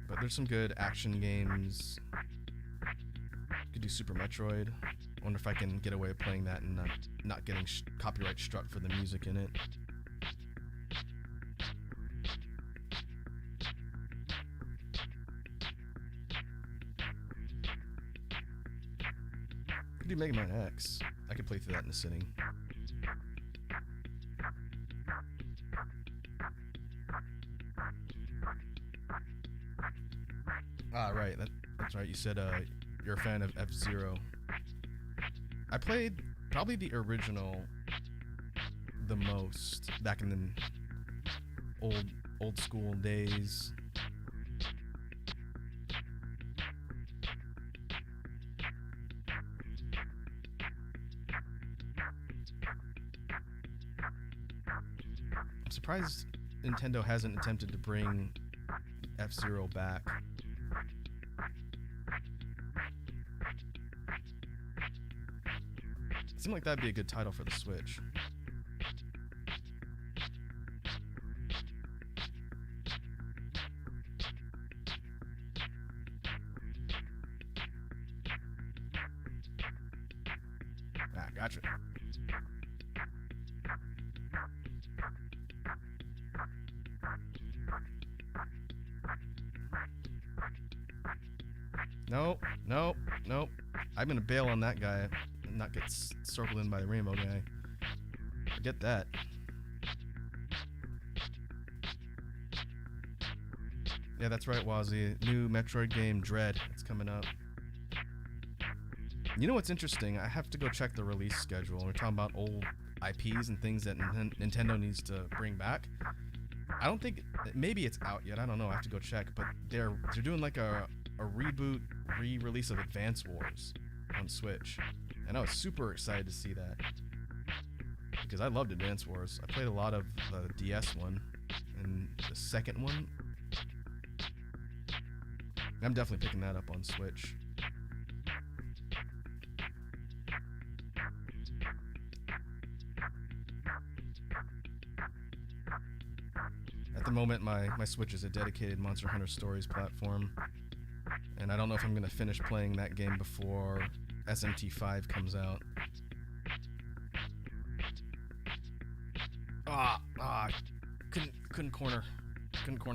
But there's some good action games. Could do Super Metroid. Wonder if I can get away with playing that and not getting copyright struck for the music in it. Could do Mega Man X. I could play through that in a sitting. Ah, right. That's right. You said you're a fan of F-Zero. I played probably the original the most back in the old school days. I'm surprised Nintendo hasn't attempted to bring F-Zero back. It seemed like that'd be a good title for the Switch. Ah, gotcha. Nope, nope, nope. I'm gonna bail on that guy and not get circled in by the rainbow guy. Forget that. Yeah, that's right, Wazzy. New Metroid game, Dread. It's coming up. You know what's interesting? I have to go check the release schedule. We're talking about old IPs and things that Nintendo needs to bring back. I don't think... Maybe it's out yet. I don't know. I have to go check. But they're doing like a reboot, re-release of Advance Wars on Switch. And I was super excited to see that. Because I loved Advance Wars. I played a lot of the DS one. And the second one... I'm definitely picking that up on Switch. At the moment, my Switch is a dedicated Monster Hunter Stories platform. And I don't know if I'm going to finish playing that game before SMT5 comes out. Couldn't corner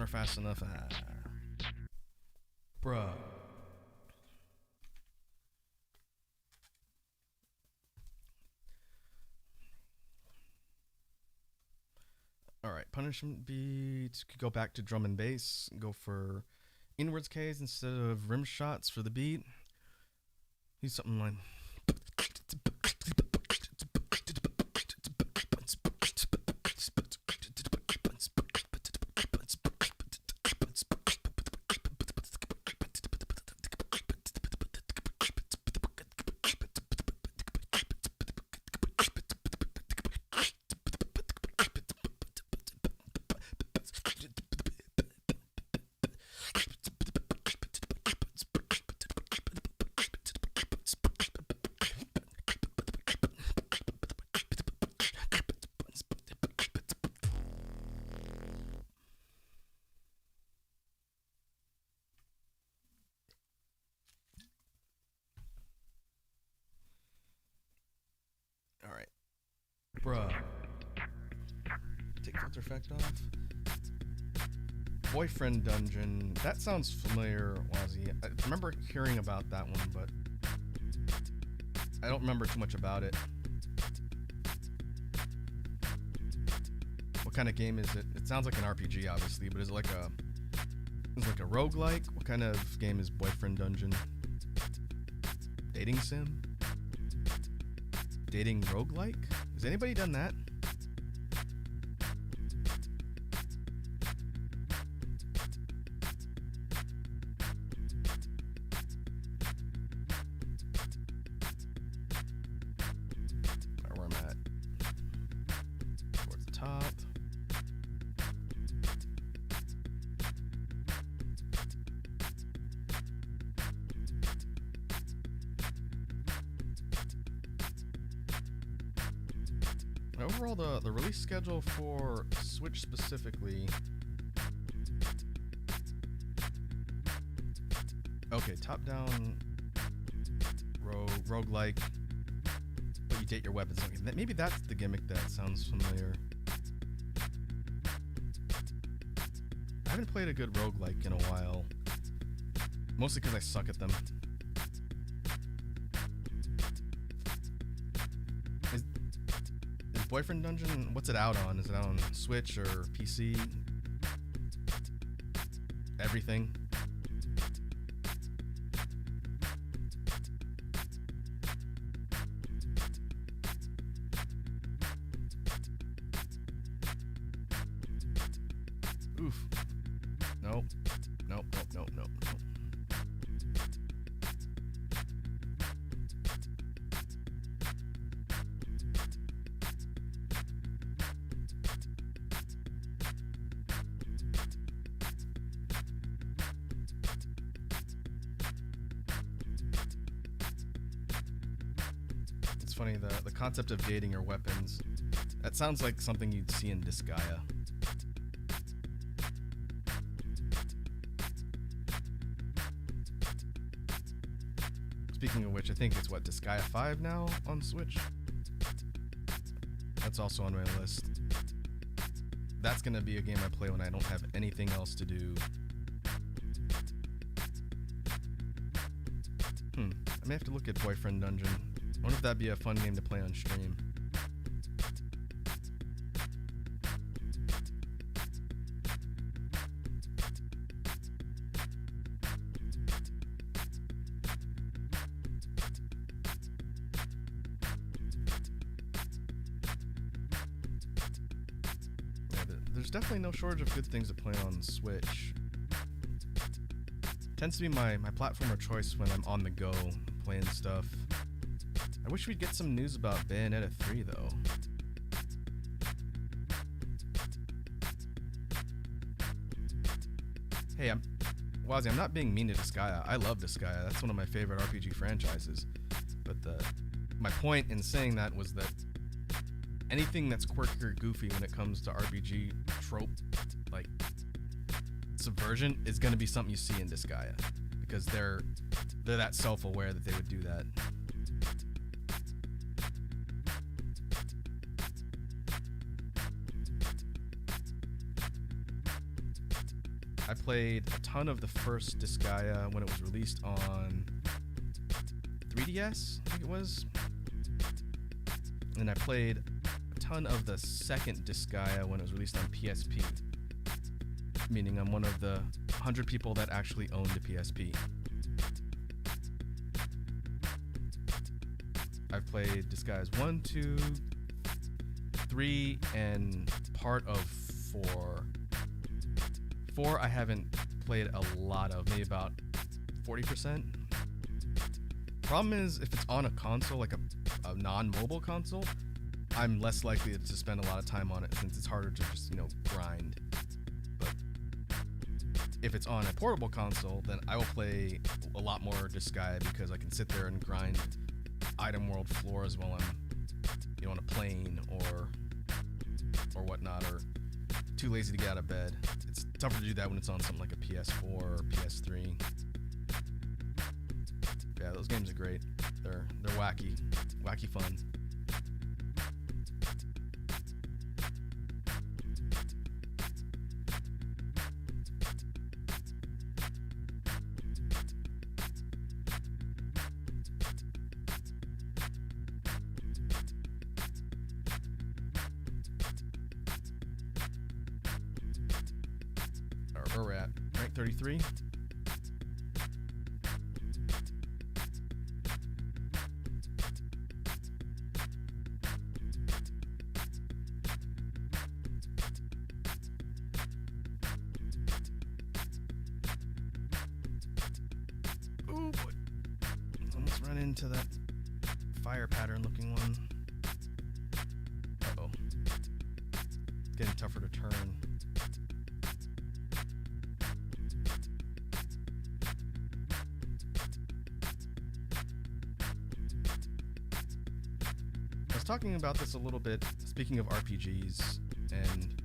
fast enough. Bruh. Alright, punishment beats. Could go back to drum and bass. Go for inwards Ks instead of rim shots for the beat. Use something like... Alright. Bruh. Take filter effect off. Boyfriend Dungeon. That sounds familiar, Wazzy. I remember hearing about that one, but I don't remember too much about it. What kind of game is it? It sounds like an RPG, obviously, but is it like a roguelike? What kind of game is Boyfriend Dungeon? Dating sim? Dating roguelike? Has anybody done that? Where I'm at. Towards the top. Overall, the release schedule for Switch specifically. Okay, top-down roguelike, but you date your weapons. Maybe that's the gimmick that sounds familiar. I haven't played a good roguelike in a while, mostly because I suck at them. Boyfriend Dungeon, what's it out on? Is it out on Switch or PC? Everything? Oof. Nope. Nope, nope, nope, nope, nope. funny, the concept of dating your weapons. That sounds like something you'd see in Disgaea. Speaking of which, I think it's what, Disgaea 5 now on Switch? That's also on my list. That's gonna be a game I play when I don't have anything else to do. I may have to look at Boyfriend Dungeon. I wonder if that'd be a fun game to play on stream. There's definitely no shortage of good things to play on Switch. Tends to be my platform of choice when I'm on the go playing stuff. I wish we'd get some news about Bayonetta 3 though. Hey, Wazzy, I'm not being mean to Disgaea. I love Disgaea. That's one of my favorite RPG franchises. But my point in saying that was that anything that's quirky or goofy when it comes to RPG trope, like subversion, is going to be something you see in Disgaea, because they're that self-aware that they would do that. I played a ton of the first Disgaea when it was released on 3DS, I think it was. And I played a ton of the second Disgaea when it was released on PSP. Meaning I'm one of the 100 people that actually owned a PSP. I've played Disgaeas 1, 2, 3, and part of 4. 4 I haven't played a lot of, maybe about 40%. Problem is, if it's on a console, like a non-mobile console, I'm less likely to spend a lot of time on it since it's harder to just, grind. But if it's on a portable console, then I will play a lot more Disgaea because I can sit there and grind item world floors while I'm, on a plane or whatnot, or too lazy to get out of bed. It's tougher to do that when it's on something like a PS4 or PS3. Yeah, those games are great. They're wacky fun. Where we're at, rank 33. Oh boy. Almost run into that fire pattern looking one. Uh-oh. It's getting tougher to turn. Talking about this a little bit, speaking of RPGs and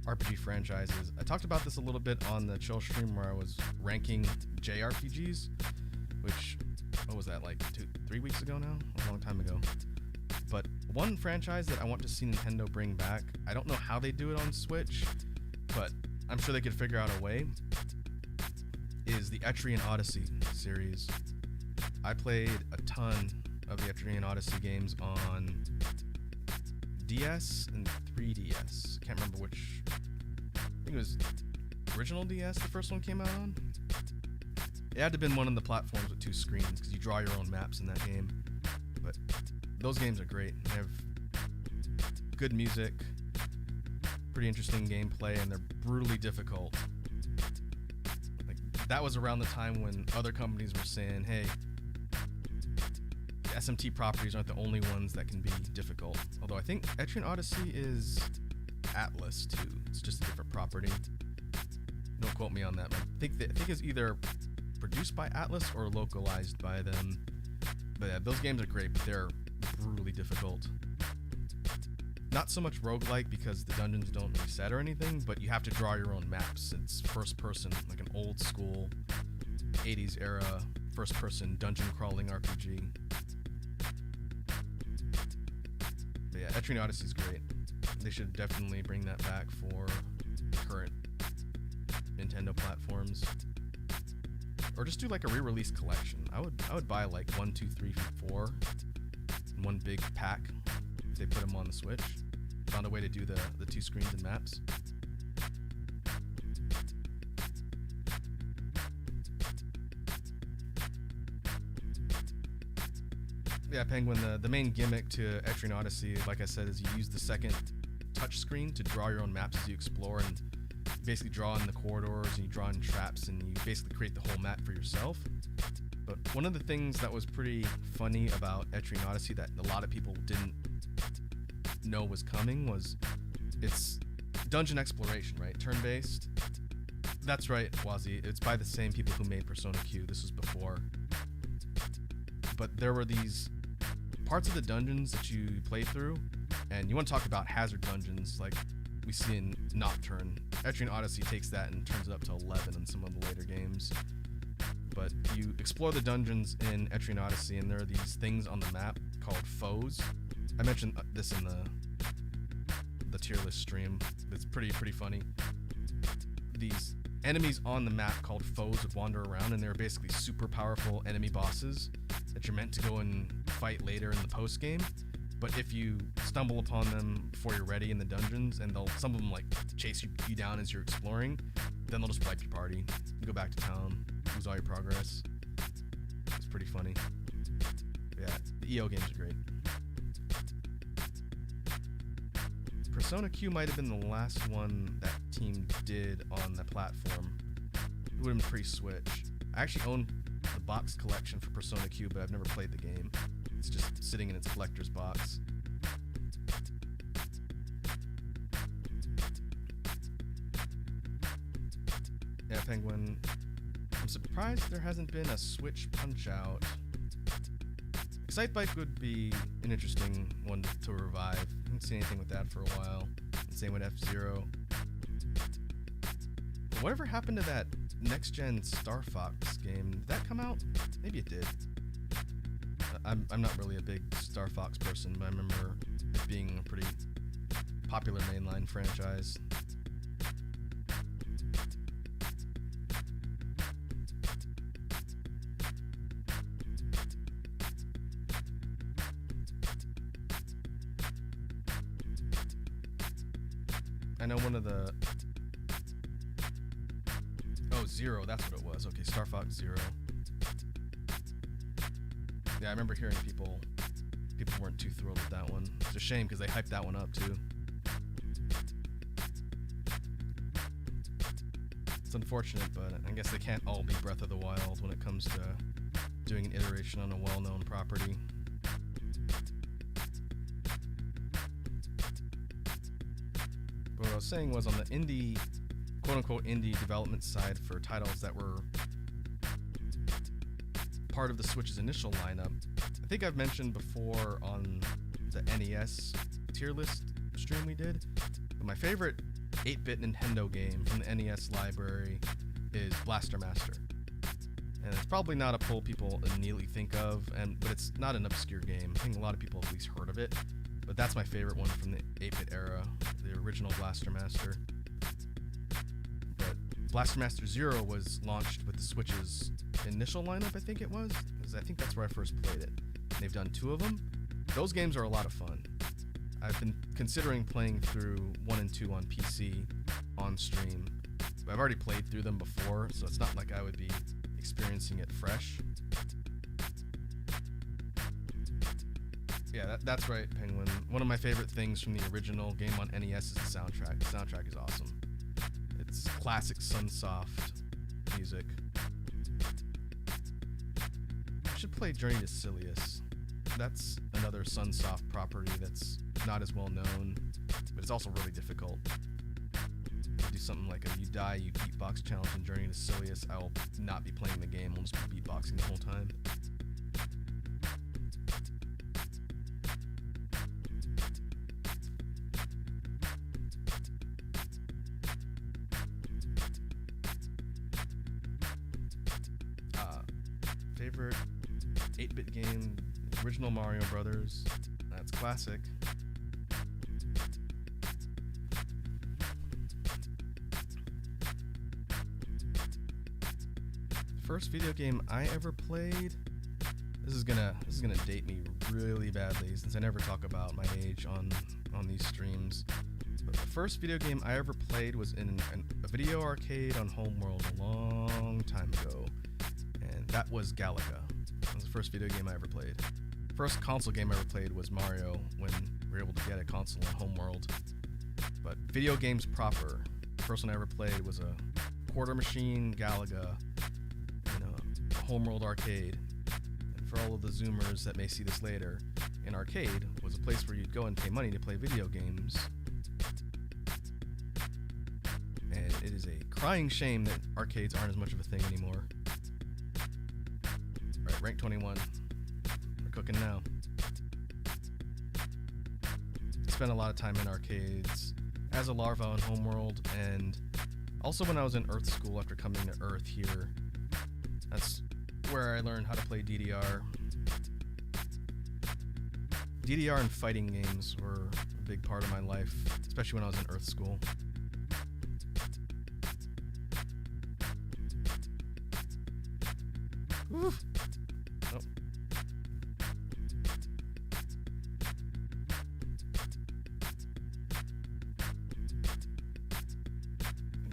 RPG franchises, I talked about this a little bit on the chill stream where I was ranking JRPGs, which, what was that, like 3 weeks ago now? A long time ago. But one franchise that I want to see Nintendo bring back, I don't know how they do it on Switch, but I'm sure they could figure out a way, is the Etrian Odyssey series. I played a ton of the Etrian Odyssey games on DS and 3DS. Can't remember which. I think it was original DS the first one came out on. It had to have been one of the platforms with 2 screens because you draw your own maps in that game. But those games are great. They have good music, pretty interesting gameplay, and they're brutally difficult. Like, that was around the time when other companies were saying, hey, SMT properties aren't the only ones that can be difficult. Although I think Etrian Odyssey is Atlas too. It's just a different property. Don't quote me on that. I think it's either produced by Atlas or localized by them. But yeah, those games are great, but they're brutally difficult. Not so much roguelike because the dungeons don't reset or anything, but you have to draw your own maps. It's first person, like an old school 80s era first person dungeon crawling RPG. But yeah, Etrian Odyssey is great. They should definitely bring that back for current Nintendo platforms. Or just do like a re-release collection. I would buy like 1, 2, 3, 4 in one big pack if they put them on the Switch. Found a way to do the 2 screens and maps. Yeah, Penguin, the main gimmick to Etrian Odyssey, like I said, is you use the second touch screen to draw your own maps as you explore, and you basically draw in the corridors and you draw in traps and you basically create the whole map for yourself. But one of the things that was pretty funny about Etrian Odyssey that a lot of people didn't know was coming was it's dungeon exploration, right? Turn-based. That's right, Wazi. It's by the same people who made Persona Q. This was before. But there were these parts of the dungeons that you play through, and you want to talk about hazard dungeons like we see in Nocturne. Etrian Odyssey takes that and turns it up to 11 in some of the later games. But you explore the dungeons in Etrian Odyssey, and there are these things on the map called foes. I mentioned this in the tier list stream. It's pretty funny. These enemies on the map called foes would wander around, and they're basically super powerful enemy bosses that you're meant to go and fight later in the post game. But if you stumble upon them before you're ready in the dungeons, and some of them like chase you down as you're exploring, then they'll just wipe your party. You go back to town, lose all your progress. It's pretty funny. Yeah, the EO games are great. Persona Q might have been the last one that team did on the platform. It would have been pre-Switch. I actually own the box collection for Persona Q, but I've never played the game. It's just sitting in its collector's box. Yeah, Penguin. I'm surprised there hasn't been a Switch Punch-Out. Excitebike would be an interesting one to revive. I haven't seen anything with that for a while. And same with F-Zero. But whatever happened to that next-gen Star Fox game? Did that come out? Maybe it did. I'm not really a big Star Fox person, but I remember it being a pretty popular mainline franchise. I know one of the... Oh, Zero, that's what it was. Okay, Star Fox Zero. Yeah, I remember hearing people weren't too thrilled with that one. It's a shame because they hyped that one up too. It's unfortunate, but I guess they can't all be Breath of the Wild when it comes to doing an iteration on a well-known property. But what I was saying was on the indie, quote-unquote indie development side for titles that were part of the Switch's initial lineup. I think I've mentioned before on the NES tier list stream we did, but my favorite 8-bit Nintendo game from the NES library is Blaster Master. And it's probably not a pull people immediately think of, but it's not an obscure game. I think a lot of people have at least heard of it, but that's my favorite one from the 8-bit era, the original Blaster Master. But Blaster Master Zero was launched with the Switch's initial lineup, I think it was, because I think that's where I first played it. They've done 2 of them. Those games are a lot of fun. I've been considering playing through 1 and 2 on PC on stream, but I've already played through them before, so it's not like I would be experiencing it fresh. Yeah, that's right, Penguin. One of my favorite things from the original game on NES is the soundtrack. The soundtrack is awesome. It's classic Sunsoft music. I should play Journey to Silius. That's another Sunsoft property that's not as well known, but it's also really difficult. Do something like a Die You Beatbox challenge in Journey to Silius. I will not be playing the game, I'll just be beatboxing the whole time. favorite 8-bit game, original Mario Brothers. That's classic. First video game I ever played. This is gonna date me really badly since I never talk about my age on these streams. But the first video game I ever played was in a video arcade on Homeworld a long time ago, and that was Galaga. That was the first video game I ever played. First console game I ever played was Mario when we were able to get a console on Homeworld. But video games proper, the first one I ever played was a quarter machine Galaga in a Homeworld arcade. And for all of the Zoomers that may see this later, an arcade was a place where you'd go and pay money to play video games. And it is a crying shame that arcades aren't as much of a thing anymore. Alright, rank 21. We're cooking now. I spent a lot of time in arcades as a larva on Homeworld, and also when I was in Earth School after coming to Earth here. That's where I learned how to play DDR. DDR and fighting games were a big part of my life, especially when I was in Earth School. Oof. Oh.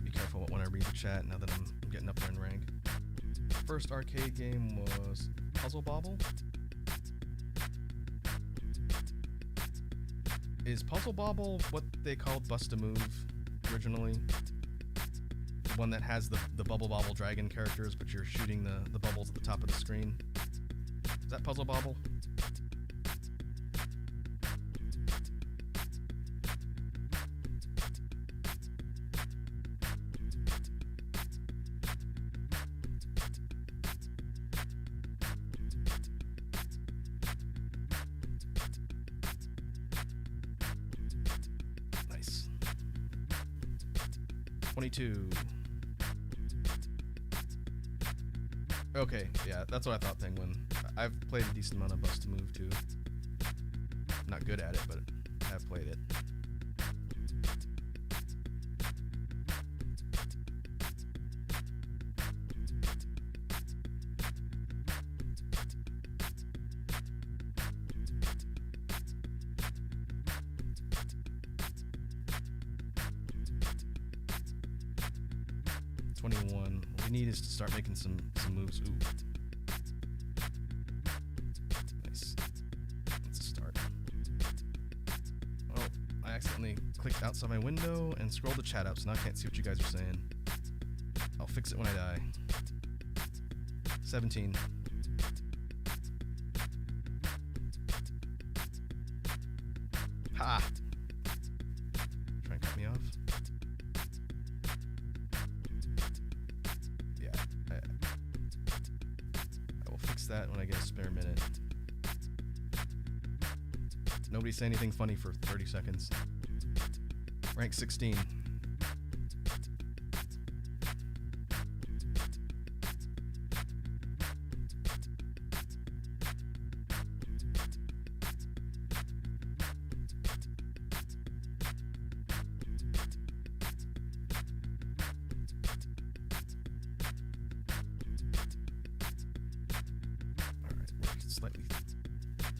Be careful when I read the chat now that I'm getting up there in rank. First arcade game was Puzzle Bobble. Is Puzzle Bobble what they called Bust-A-Move originally? The one that has the Bubble Bobble dragon characters, but you're shooting the bubbles at the top of the screen. Is that Puzzle Bobble? Nice. 22. Okay, yeah, that's what I thought, Penguin. I've played a decent amount of Bust-A-Move too. Not good at it, but I have played it. What we need is to start making some moves. Ooh. Nice. That's a start. Oh, I accidentally clicked outside my window and scrolled the chat up, so now I can't see what you guys are saying. I'll fix it when I die. 17. Ha! Try and cut me off. That when I get a spare minute. Nobody say anything funny for 30 seconds. Rank 16.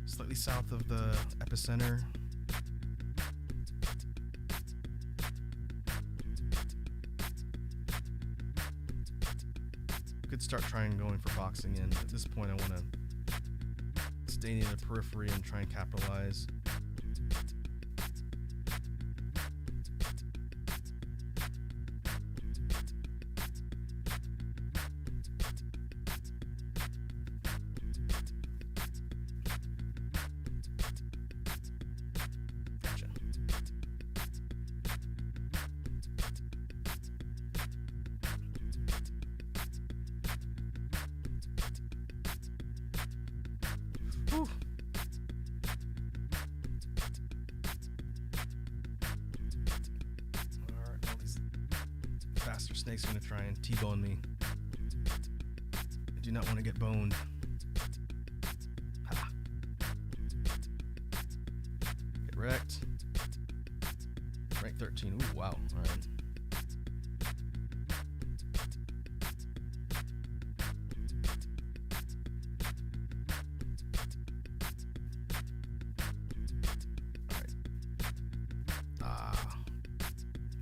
Slightly south of the epicenter. Could start trying going for boxing in. At this point I want to stay near the periphery and try and capitalize. Whew. Alright, all these faster snakes are going to try and T-bone me. I do not want to get boned. Correct. Rank 13. Ooh, wow. All right.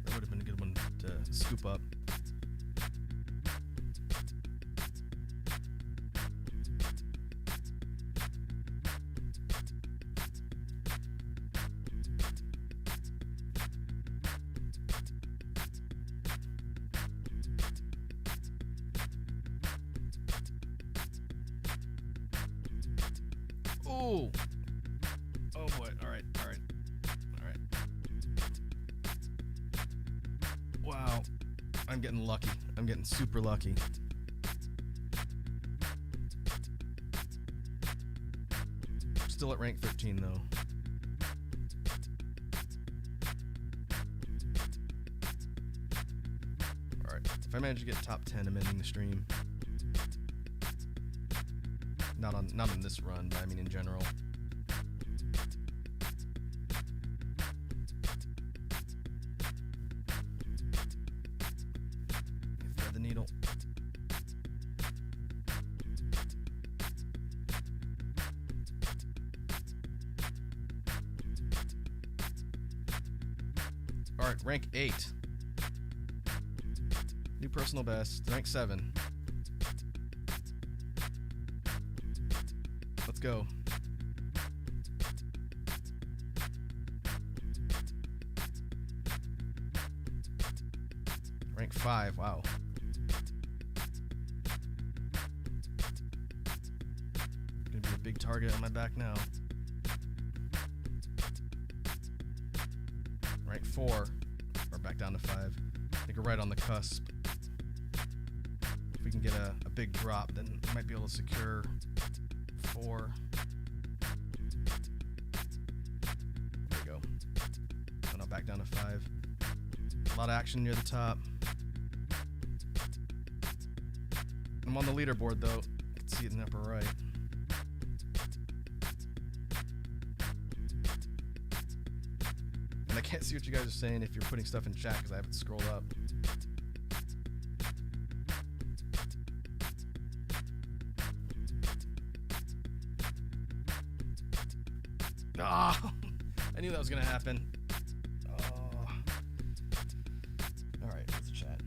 That would have been a good one to scoop up. Ooh. Oh boy. All right. All right. All right. Wow. I'm getting lucky. I'm getting super lucky. Still at rank 13 though. Alright, if I manage to get top 10, I'm ending the stream. Not on this run, but I mean in general. Thread the needle. Alright, rank 8. New personal best, rank 7. Let's go. Rank 5, wow. Gonna be a big target on my back now. Rank 4, or back down to 5. I think we're right on the cusp. If we can get a big drop, then we might be able to secure 4. There we go. And I'll back down to 5. A lot of action near the top. I'm on the leaderboard though. You can see it in the upper right. And I can't see what you guys are saying if you're putting stuff in chat because I haven't scrolled up. Ah, I knew that was gonna happen. Oh. All right, what's the chat?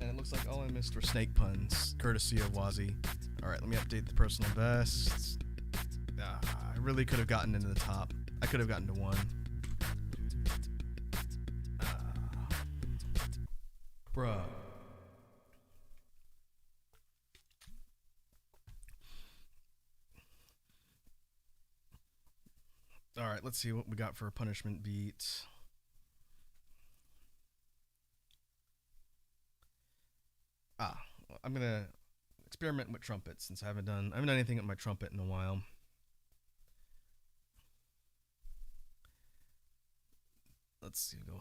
And it looks like all I missed were snake puns, courtesy of Wazzy. All right, let me update the personal bests. I really could have gotten into the top. I could have gotten to 1. Bruh. All right, let's see what we got for a punishment beat. I'm gonna experiment with trumpets since I haven't done anything with my trumpet in a while. Let's see, go.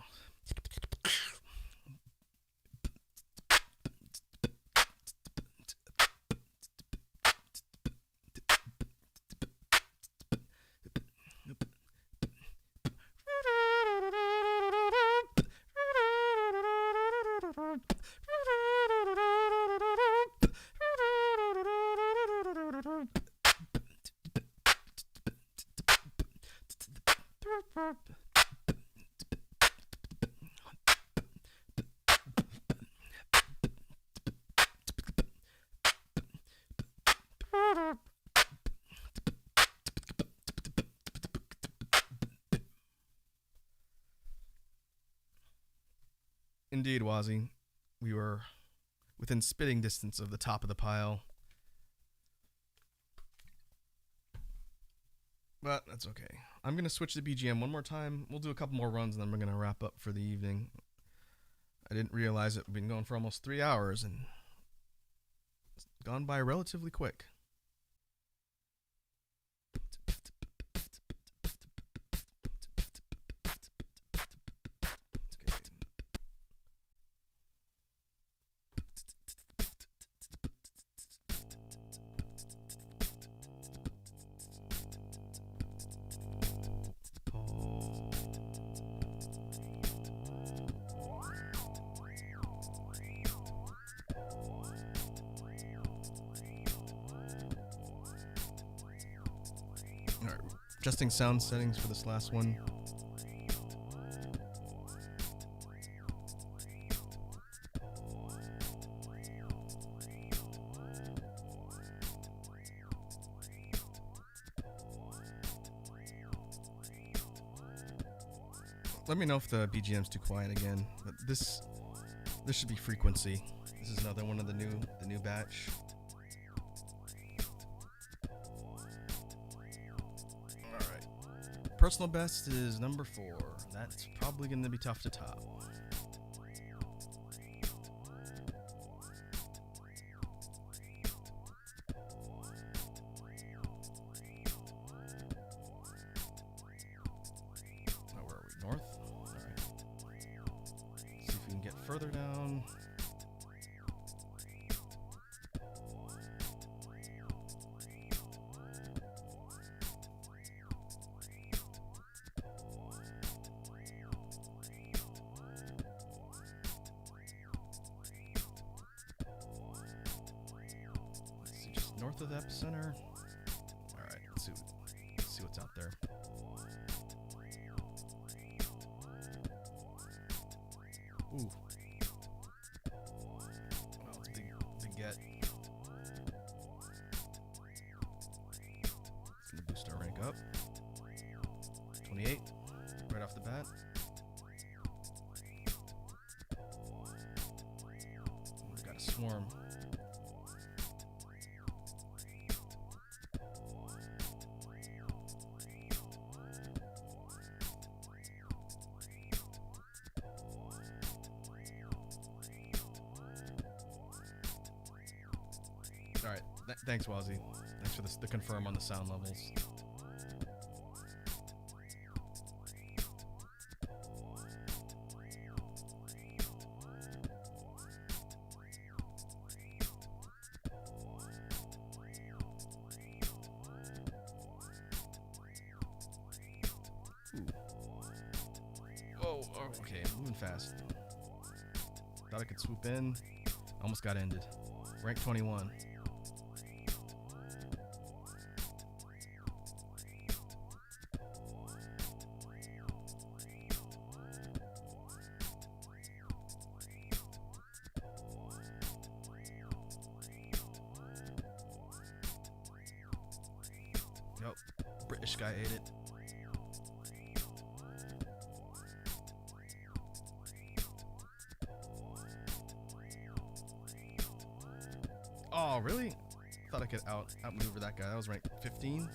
Indeed, Wazzy. We were within spitting distance of the top of the pile. But that's okay. I'm going to switch the BGM one more time. We'll do a couple more runs and then we're going to wrap up for the evening. I didn't realize it. We've been going for almost 3 hours and it's gone by relatively quick. Alright, adjusting sound settings for this last one. Let me know if the BGM's too quiet again, but this should be frequency. This is another one of the new batch. Alright. Personal best is number 4. That's probably gonna be tough to top. Oh, where are we? North? Alright. See if we can get further down. North of the epicenter. Alright, let's see what's out there. Ooh. Wow, it's a big get. It's gonna boost our rank up. 28, right off the bat. We've got a swarm. Alright, thanks Wazzy. Thanks for the confirm on the sound levels. Ooh. Whoa, oh, okay, moving fast. Thought I could swoop in. Almost got ended. Rank 21. Yep, British guy ate it. Oh, really? Thought I could outmaneuver that guy. That was rank 15.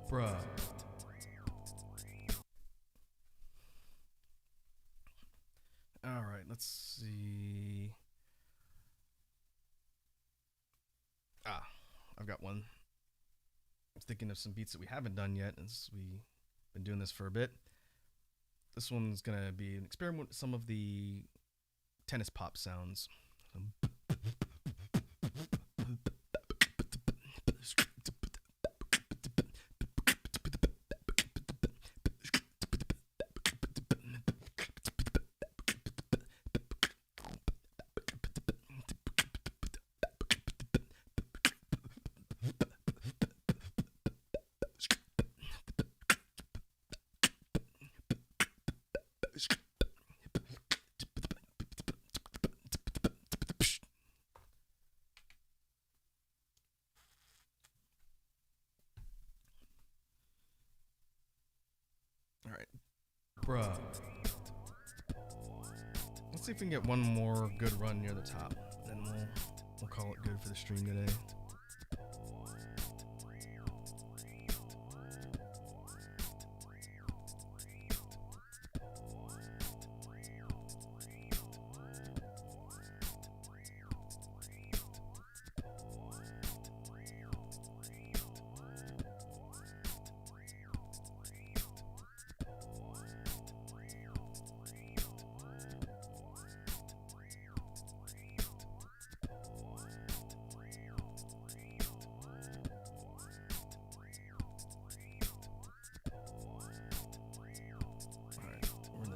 Bruh. Alright, let's see. I've got one. I'm thinking of some beats that we haven't done yet, as we've been doing this for a bit. This one's gonna be an experiment with some of the tennis pop sounds. Alright. Bruh. Let's see if we can get one more good run near the top. Then we'll call it good for the stream today.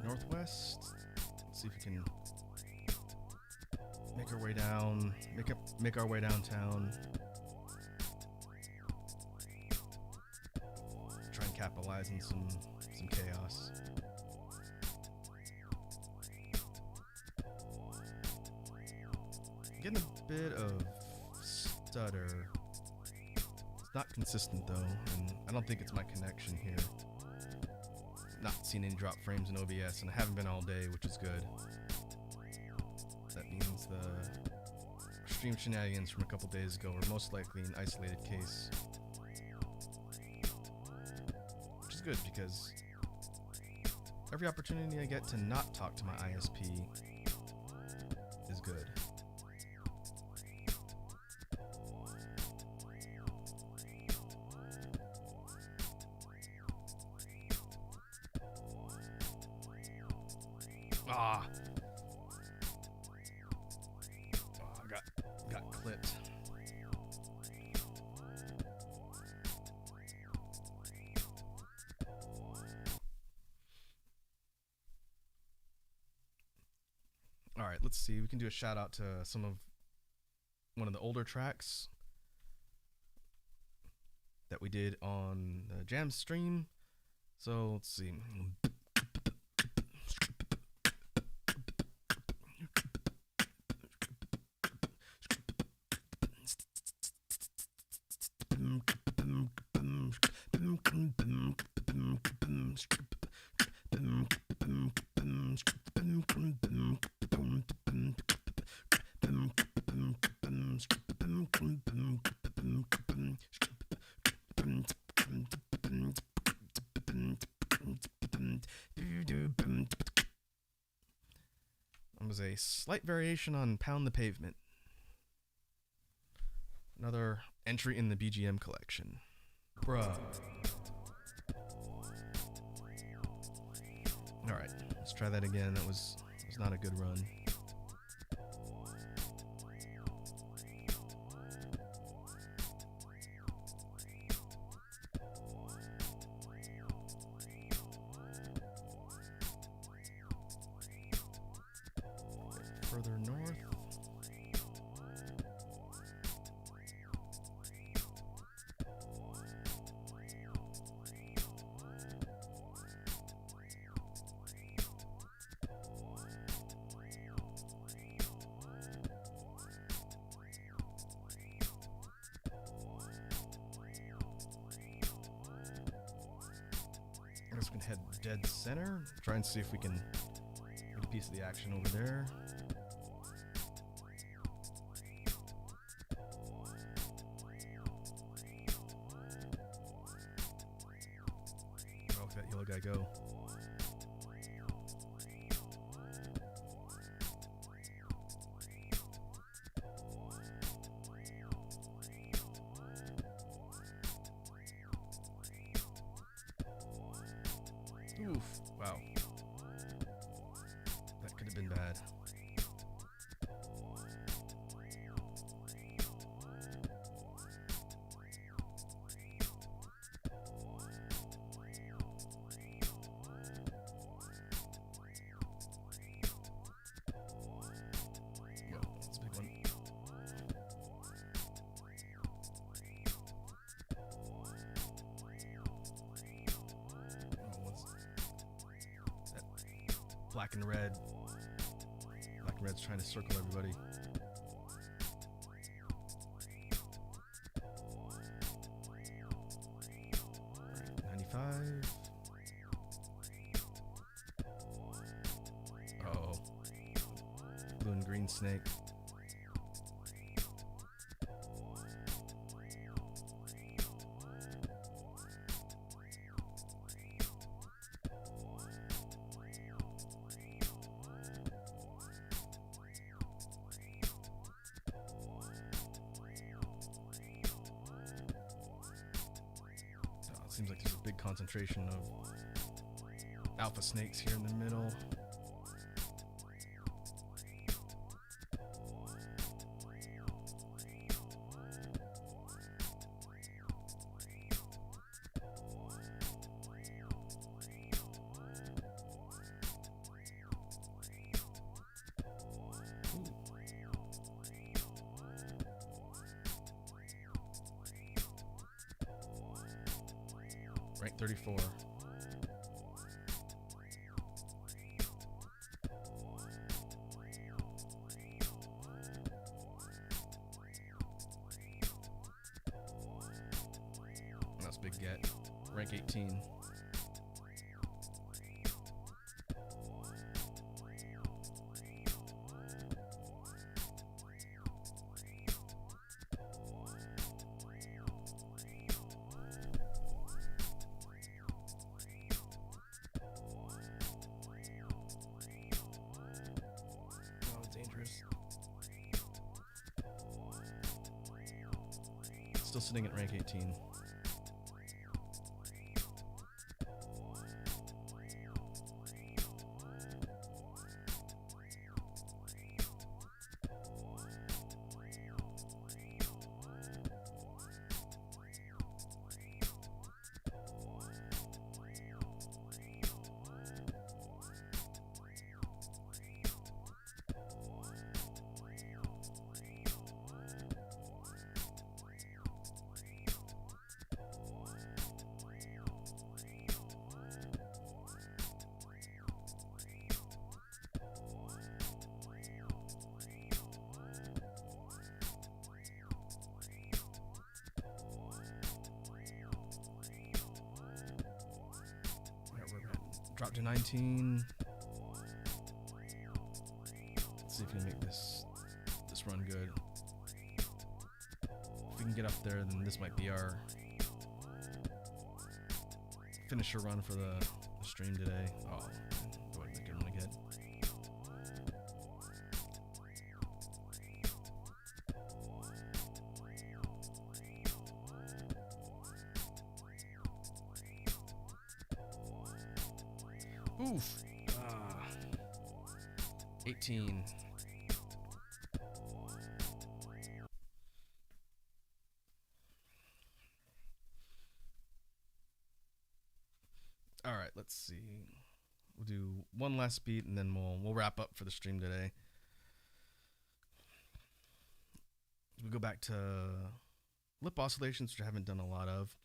Northwest. Let's see if we can make our way down, make our way downtown. capitalize on some chaos. Getting a bit of stutter. It's not consistent though, and I don't think it's my connection here. Not seen any drop frames in OBS, and I haven't been all day, which is good. That means the stream shenanigans from a couple days ago were most likely an isolated case. Which is good because every opportunity I get to not talk to my ISP is good. Ah. Oh, got clipped. All right, let's see. We can do a shout out to one of the older tracks that we did on the Jam stream. So let's see. It was a slight variation on Pound the Pavement. Another entry in the BGM collection. Bruh. Alright, let's try that again. That was not a good run. Further north. I guess we can head dead center. Try and see if we can get a piece of the action over there. Oh, that yellow guy go. Oof, wow. That could have been bad. Whoa, that's a big one. Black and red. Black and red's trying to circle everybody. Right, 95. Oh. Blue and green snake. Seems like there's a big concentration of alpha snakes here in the middle. rank 34. That's big get. Rank 18. Still sitting at rank 18. Drop to 19. Let's see if we can make this run good. If we can get up there, then this might be our finisher run for the stream today. Oh, that would make it really good. Oof. 18. All right, let's see. We'll do one last beat and then we'll wrap up for the stream today. We go back to lip oscillations, which I haven't done a lot of.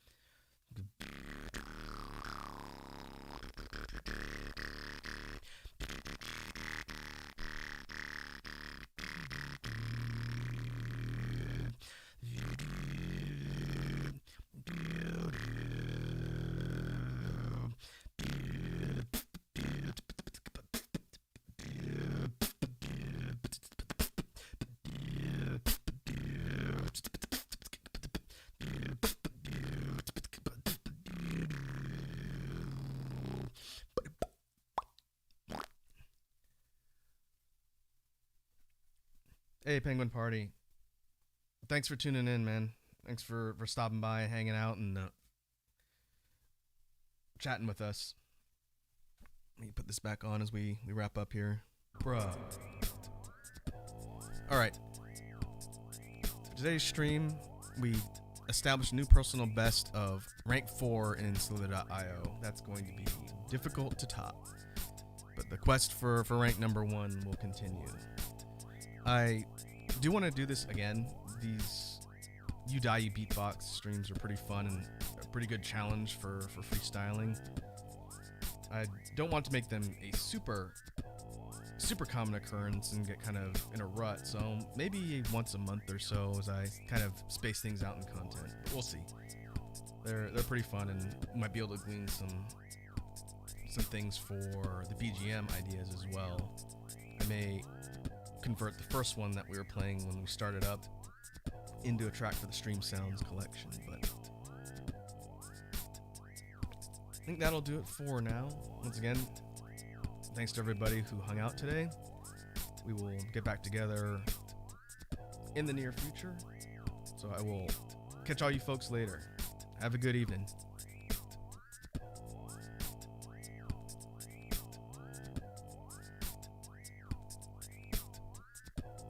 Hey, Penguin Party. Thanks for tuning in, man. Thanks for stopping by, hanging out, and chatting with us. Let me put this back on as we wrap up here. Bruh. Alright. For today's stream, we established a new personal best of rank 4 in Slither.io. That's going to be difficult to top. But the quest for rank number 1 will continue. I do want to do this again. These Die You Beatbox streams are pretty fun and a pretty good challenge for freestyling. I don't want to make them a super common occurrence and get kind of in a rut, so maybe once a month or so as I kind of space things out in content, but we'll see. They're pretty fun and might be able to glean some things for the BGM ideas as well. I may convert the first one that we were playing when we started up into a track for the Stream Sounds collection, but I think that'll do it for now. Once again, thanks to everybody who hung out today. We will get back together in the near future, so I will catch all you folks later. Have a good evening.